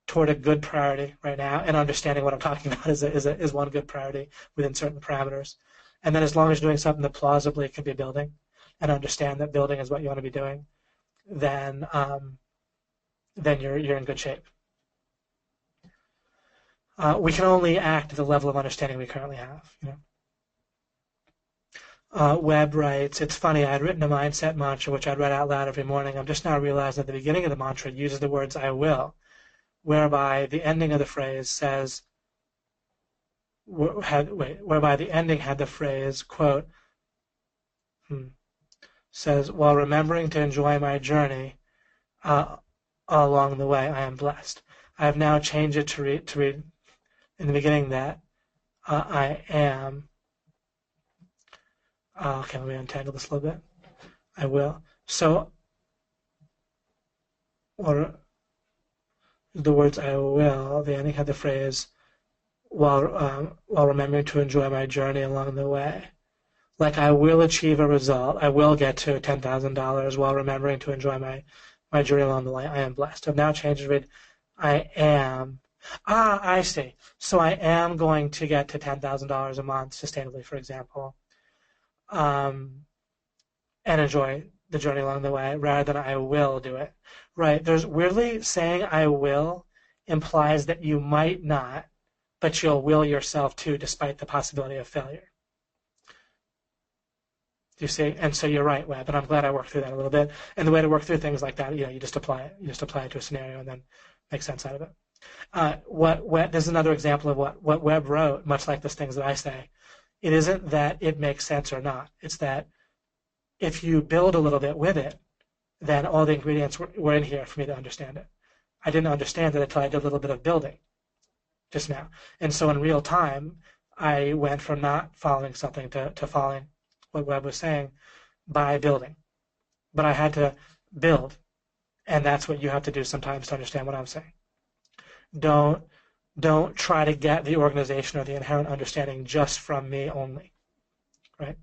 toward a good priority right now, and understanding what I'm talking about is one good priority within certain parameters, and then as long as you're doing something that plausibly can be building, and understand that building is what you want to be doing, then you're in good shape. We can only act at the level of understanding we currently have. Webb writes, it's funny, I had written a mindset mantra which I'd read out loud every morning. I'm just now realizing at the beginning of the mantra it uses the words I will, whereby the ending of the phrase says, whereby the ending had the phrase, quote, says, while remembering to enjoy my journey along the way, I am blessed. I have now changed it to read in the beginning that I am. Okay, let me untangle this a little bit. I will. So, or the words I will, the ending had the phrase, while remembering to enjoy my journey along the way. Like I will achieve a result. I will get to $10,000 while remembering to enjoy my journey along the way. I am blessed. I've now changed it to read, I am. I see. So I am going to get to $10,000 a month sustainably, for example, and enjoy the journey along the way rather than I will do it. Right. There's weirdly saying I will implies that you might not, but you'll will yourself to despite the possibility of failure. Do you see? And so you're right, Webb, and I'm glad I worked through that a little bit. And the way to work through things like that, you just apply it. You just apply it to a scenario and then make sense out of it. There's another example of what Webb wrote, much like those things that I say. It isn't that it makes sense or not. It's that if you build a little bit with it, then all the ingredients were in here for me to understand it. I didn't understand it until I did a little bit of building just now. And so in real time, I went from not following something to following what Webb was saying by building. But I had to build, and that's what you have to do sometimes to understand what I'm saying. Don't try to get the organization or the inherent understanding just from me only, right?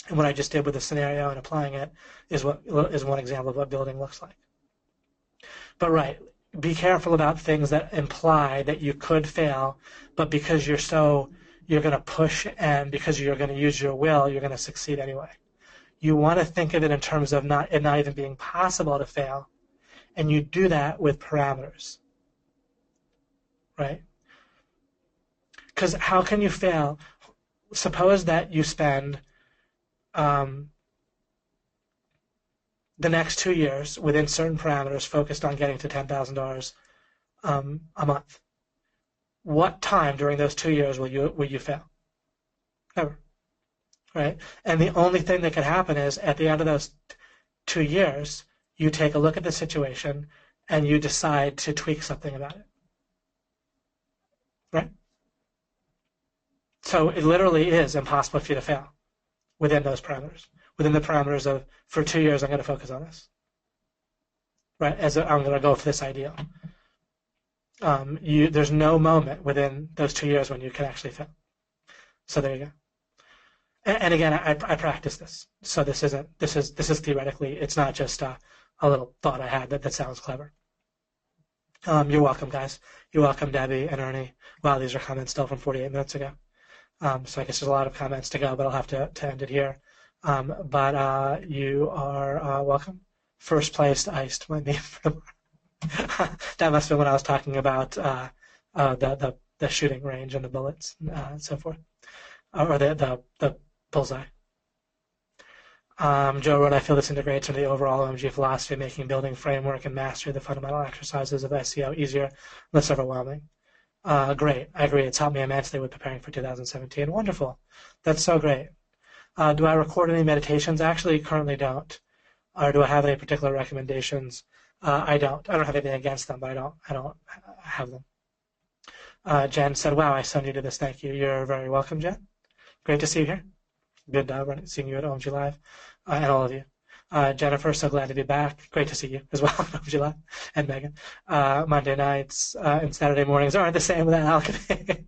And what I just did with the scenario and applying it is one example of what building looks like. But right, be careful about things that imply that you could fail, but because you're going to push and because you're going to use your will, you're going to succeed anyway. You want to think of it in terms of it not even being possible to fail, and you do that with parameters, right? Because how can you fail? Suppose that you spend the next 2 years within certain parameters focused on getting to $10,000 a month. What time during those 2 years will you fail? Never, right? And the only thing that could happen is at the end of those 2 years, you take a look at the situation and you decide to tweak something about it, right? So it literally is impossible for you to fail within those parameters, within the parameters of, for 2 years, I'm going to focus on this, right? I'm going to go for this ideal. There's no moment within those 2 years when you can actually fail. So there you go. And again, I practice this. So this is theoretically, it's not just a little thought I had that sounds clever. You're welcome, guys. You're welcome, Debbie and Ernie. Wow, these are comments still from 48 minutes ago. So I guess there's a lot of comments to go, but I'll have to end it here. But you are welcome. First place iced my name for tomorrow. That must have been when I was talking about the shooting range and the bullets and so forth, or the bullseye. Joe wrote, I feel this integrates into the overall OMG philosophy, making building framework and mastery the fundamental exercises of SEO easier, less overwhelming. Great. I agree. It's helped me immensely with preparing for 2017. Wonderful. That's so great. Do I record any meditations? I actually currently don't. Or do I have any particular recommendations? I don't. I don't have anything against them, but I don't have them. Jen said, wow, I so new to this. Thank you. You're very welcome, Jen. Great to see you here. Good seeing you at OMG Live, and all of you. Jennifer, so glad to be back. Great to see you as well at OMG Live, and Megan. Monday nights and Saturday mornings aren't the same without alchemy.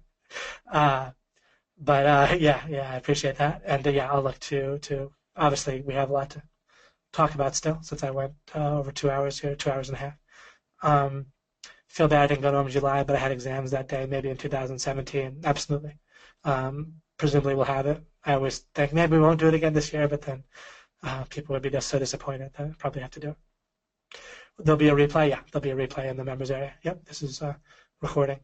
But yeah, I appreciate that. And yeah, I'll look to obviously we have a lot to talk about still since I went over 2 hours here, 2 hours and a half. Feel bad I didn't go to OMG Live, but I had exams that day, maybe in 2017. Absolutely. Presumably we'll have it. I always think maybe we won't do it again this year, but then people would be just so disappointed that I probably have to do it. There'll be a replay. Yeah, there'll be a replay in the members area. Yep, this is recording.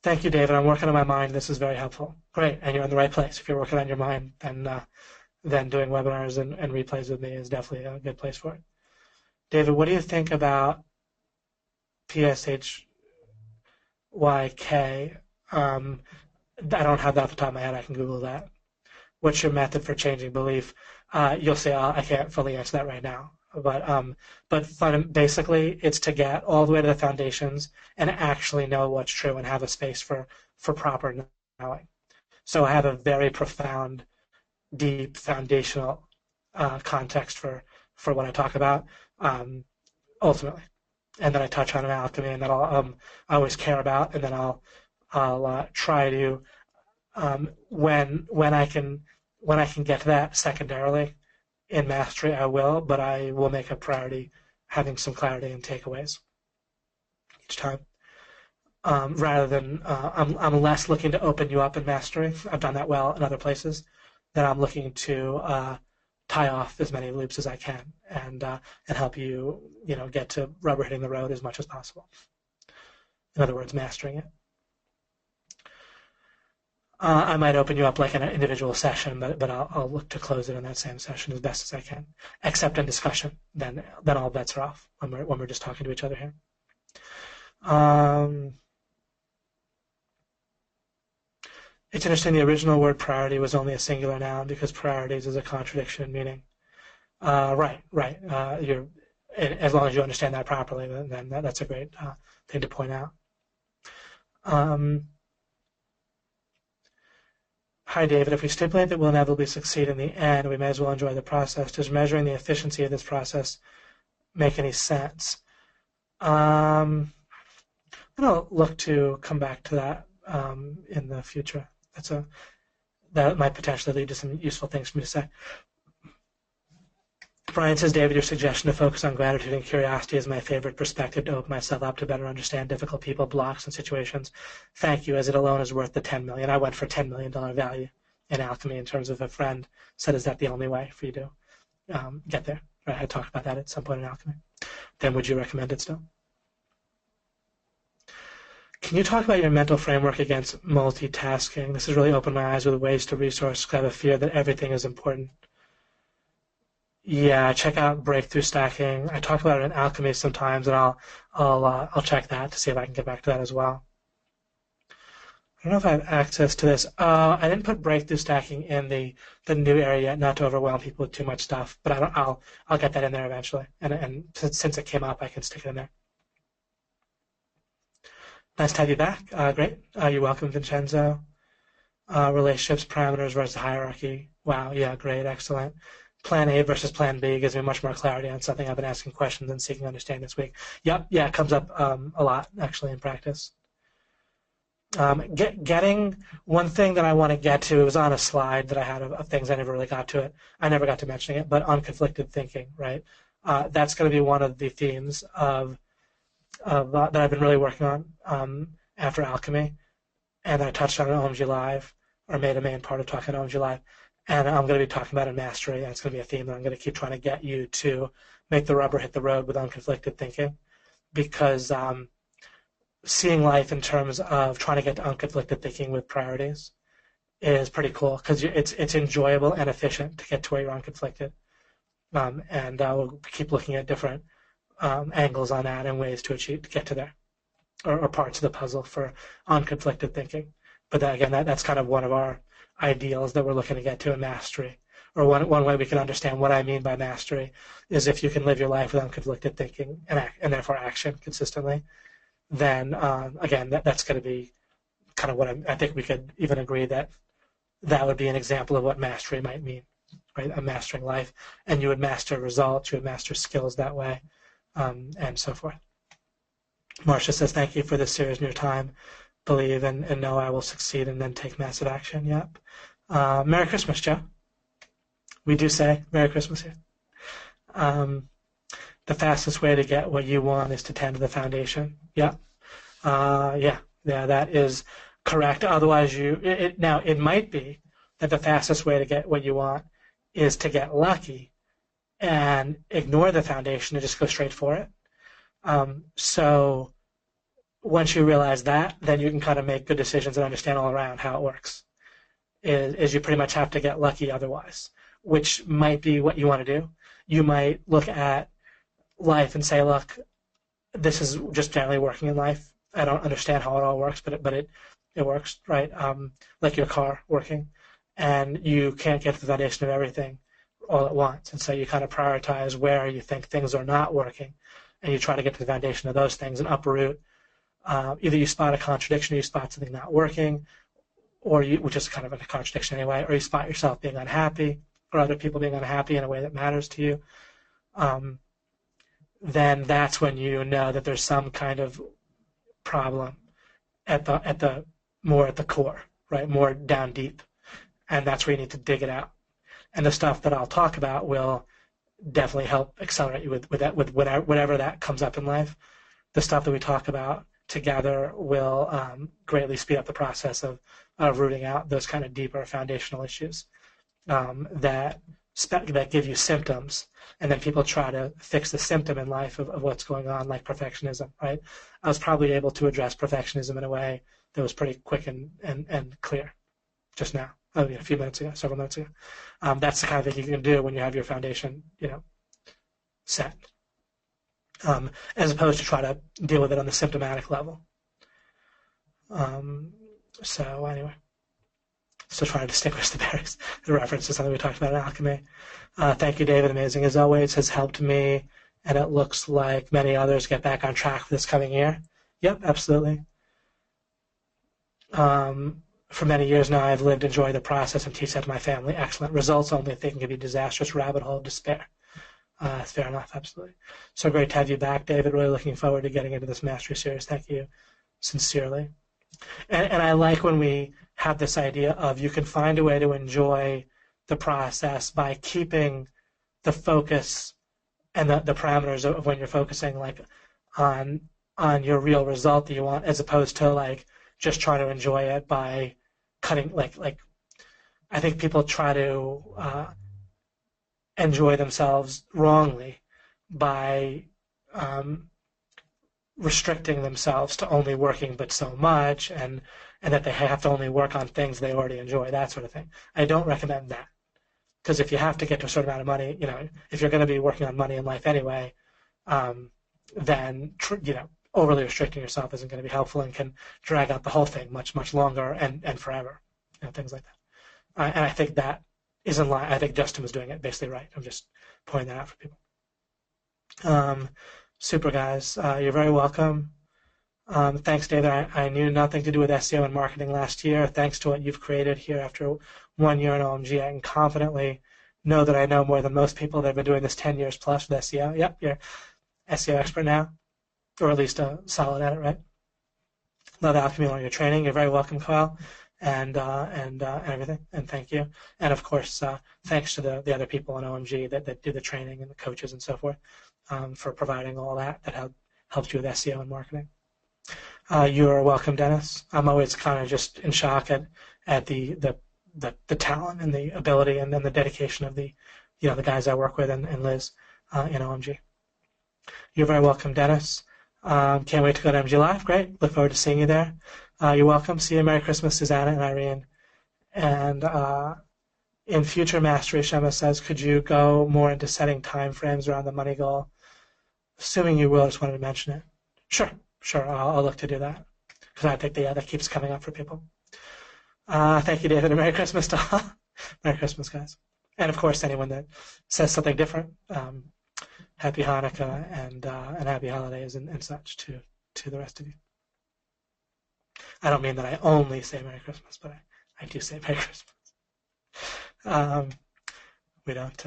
Thank you, David. I'm working on my mind. This is very helpful. Great, and you're in the right place. If you're working on your mind, then doing webinars and replays with me is definitely a good place for it. David, what do you think about PSHYK? I don't have that off the top of my head. I can Google that. What's your method for changing belief? You'll say, I can't fully answer that right now. But basically, it's to get all the way to the foundations and actually know what's true and have a space for proper knowing. So I have a very profound, deep, foundational context for what I talk about, ultimately. And then I touch on an alchemy, and then I always care about, and then I'll try to when I can get to that secondarily in mastery, I will, but I will make a priority having some clarity and takeaways each time. Rather than I'm less looking to open you up in mastery. I've done that well in other places. Then I'm looking to tie off as many loops as I can and help you get to rubber hitting the road as much as possible. In other words, mastering it. I might open you up like in an individual session, but I'll look to close it in that same session as best as I can, except in discussion. Then all bets are off when we're just talking to each other here. It's interesting. The original word priority was only a singular noun because priorities is a contradiction in meaning. Right. As long as you understand that properly, then that's a great thing to point out. Hi, David. If we stipulate that we'll inevitably succeed in the end, we may as well enjoy the process. Does measuring the efficiency of this process make any sense? I'm going to look to come back to that in the future. That might potentially lead to some useful things for me to say. Brian says, David, your suggestion to focus on gratitude and curiosity is my favorite perspective to open myself up to better understand difficult people, blocks, and situations. Thank you, as it alone is worth the $10 million. I went for $10 million value in alchemy in terms of a friend said, is that the only way for you to get there? Right, I talked about that at some point in alchemy. Then would you recommend it still? Can you talk about your mental framework against multitasking? This has really opened my eyes with ways to resource because I have a fear that everything is important. Yeah, check out breakthrough stacking. I talk about it in alchemy sometimes, and I'll check that to see if I can get back to that as well. I don't know if I have access to this. I didn't put breakthrough stacking in the new area yet, not to overwhelm people with too much stuff. But I'll get that in there eventually. And since it came up, I can stick it in there. Nice to have you back. Great. You're welcome, Vincenzo. Relationships, parameters versus hierarchy. Wow. Yeah. Great. Excellent. plan A versus plan B gives me much more clarity on something I've been asking questions and seeking understanding this week. Yep, yeah, it comes up a lot, actually, in practice. Getting one thing that I want to get to, it was on a slide that I had of things I never really got to it. I never got to mentioning it, but on conflicted thinking, right? That's going to be one of the themes of that I've been really working on after Alchemy, and I touched on it in OMG Live, or made a main part of talking on OMG Live, and I'm going to be talking about in Mastery, and it's going to be a theme that I'm going to keep trying to get you to make the rubber hit the road with unconflicted thinking, because seeing life in terms of trying to get to unconflicted thinking with priorities is pretty cool, because it's enjoyable and efficient to get to where you're unconflicted. And we'll keep looking at different angles on that and ways to get to there, or parts of the puzzle for unconflicted thinking. But that's kind of one of our ideals that we're looking to get to in Mastery. Or one way we can understand what I mean by mastery is if you can live your life with unconflicted thinking and therefore action consistently, then that's going to be kind of what I think we could even agree that would be an example of what mastery might mean, right? A mastering life, and you would master results, you would master skills that way, and so forth. Marcia says, thank you for this series and your time. Believe and know I will succeed and then take massive action. Yep. Merry Christmas, Joe. We do say Merry Christmas here. The fastest way to get what you want is to tend to the foundation. Yeah. That is correct. Otherwise, it might be that the fastest way to get what you want is to get lucky and ignore the foundation and just go straight for it. So once you realize that, then you can kind of make good decisions and understand all around how it works. Is you pretty much have to get lucky otherwise, which might be what you want to do. You might look at life and say, look, this is just generally working in life. I don't understand how it all works, but it works, right? Like your car working, and you can't get to the foundation of everything all at once. And so you kind of prioritize where you think things are not working, and you try to get to the foundation of those things and uproot. Either you spot a contradiction or you spot something not working, which is kind of a contradiction anyway, or you spot yourself being unhappy or other people being unhappy in a way that matters to you. Then that's when you know that there's some kind of problem at the core, right? More down deep, and that's where you need to dig it out. And the stuff that I'll talk about will definitely help accelerate you with whatever that comes up in life. The stuff that we talk about together will greatly speed up the process of rooting out those kind of deeper foundational issues that give you symptoms, and then people try to fix the symptom in life of what's going on, like perfectionism, right? I was probably able to address perfectionism in a way that was pretty quick and clear just now, several minutes ago. That's the kind of thing you can do when you have your foundation, set, as opposed to try to deal with it on the symptomatic level. So anyway. Still trying to distinguish the reference to something we talked about in Alchemy. Thank you, David. Amazing as always. Has helped me, and it looks like many others get back on track for this coming year. Yep, absolutely. For many years now, I've lived, enjoy the process, and teach that to my family. Excellent. Results only thinking can be disastrous rabbit hole of despair. Fair enough, absolutely. So great to have you back, David. Really looking forward to getting into this Mastery series. Thank you sincerely. And I like when we have this idea of you can find a way to enjoy the process by keeping the focus and the parameters of when you're focusing like on your real result that you want, as opposed to like just trying to enjoy it by cutting like I think people try to enjoy themselves wrongly by restricting themselves to only working but so much, and that they have to only work on things they already enjoy, that sort of thing. I don't recommend that, because if you have to get to a certain amount of money, if you're going to be working on money in life anyway, then overly restricting yourself isn't going to be helpful and can drag out the whole thing much, much longer and forever, things like that. And I think that is in line. I think Justin was doing it basically right. I'm just pointing that out for people. Super, guys. You're very welcome. Thanks, David. I knew nothing to do with SEO and marketing last year. Thanks to what you've created here after 1 year in OMG, I can confidently know that I know more than most people. They've been doing this 10 years plus with SEO. Yep, you're SEO expert now, or at least solid at it, right? Love Alchemy on your training. You're very welcome, Kyle, and everything. And thank you. And of course, thanks to the other people in OMG that do the training and the coaches and so forth for providing all that helps you with SEO and marketing. You're welcome, Dennis. I'm always kind of just in shock at the talent and the ability and then the dedication of the guys I work with and Liz in OMG. You're very welcome, Dennis. Can't wait to go to MG Live. Great. Look forward to seeing you there. You're welcome. See you. Merry Christmas, Susanna and Irene. And in future mastery, Shema says, could you go more into setting time frames around the money goal? Assuming you will, I just wanted to mention it. Sure. I'll look to do that because I think that keeps coming up for people. Thank you, David, and Merry Christmas to all. Merry Christmas, guys. And of course, anyone that says something different, Happy Hanukkah and Happy Holidays and such to the rest of you. I don't mean that I only say Merry Christmas, but I do say Merry Christmas. We don't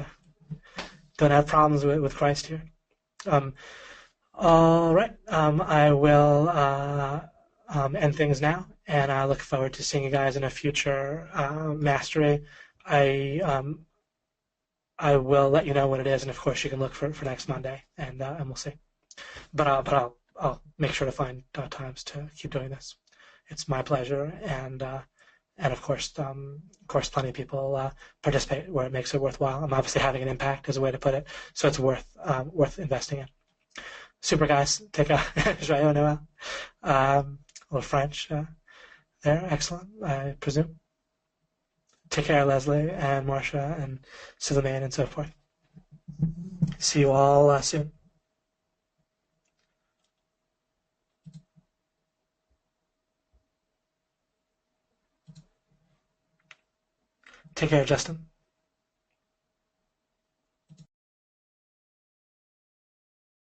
have problems with Christ here. All right. I will end things now, and I look forward to seeing you guys in a future mastery. I will let you know when it is, and of course you can look for next Monday, and we'll see. But I'll make sure to find times to keep doing this. It's my pleasure, and of course plenty of people participate where it makes it worthwhile. I'm obviously having an impact, is a way to put it, so it's worth investing in. Super, guys. Take care. Joyeux Noel. A little French there. Excellent, I presume. Take care, Leslie and Marcia and Suleiman and so forth. See you all soon. Take care, Justin.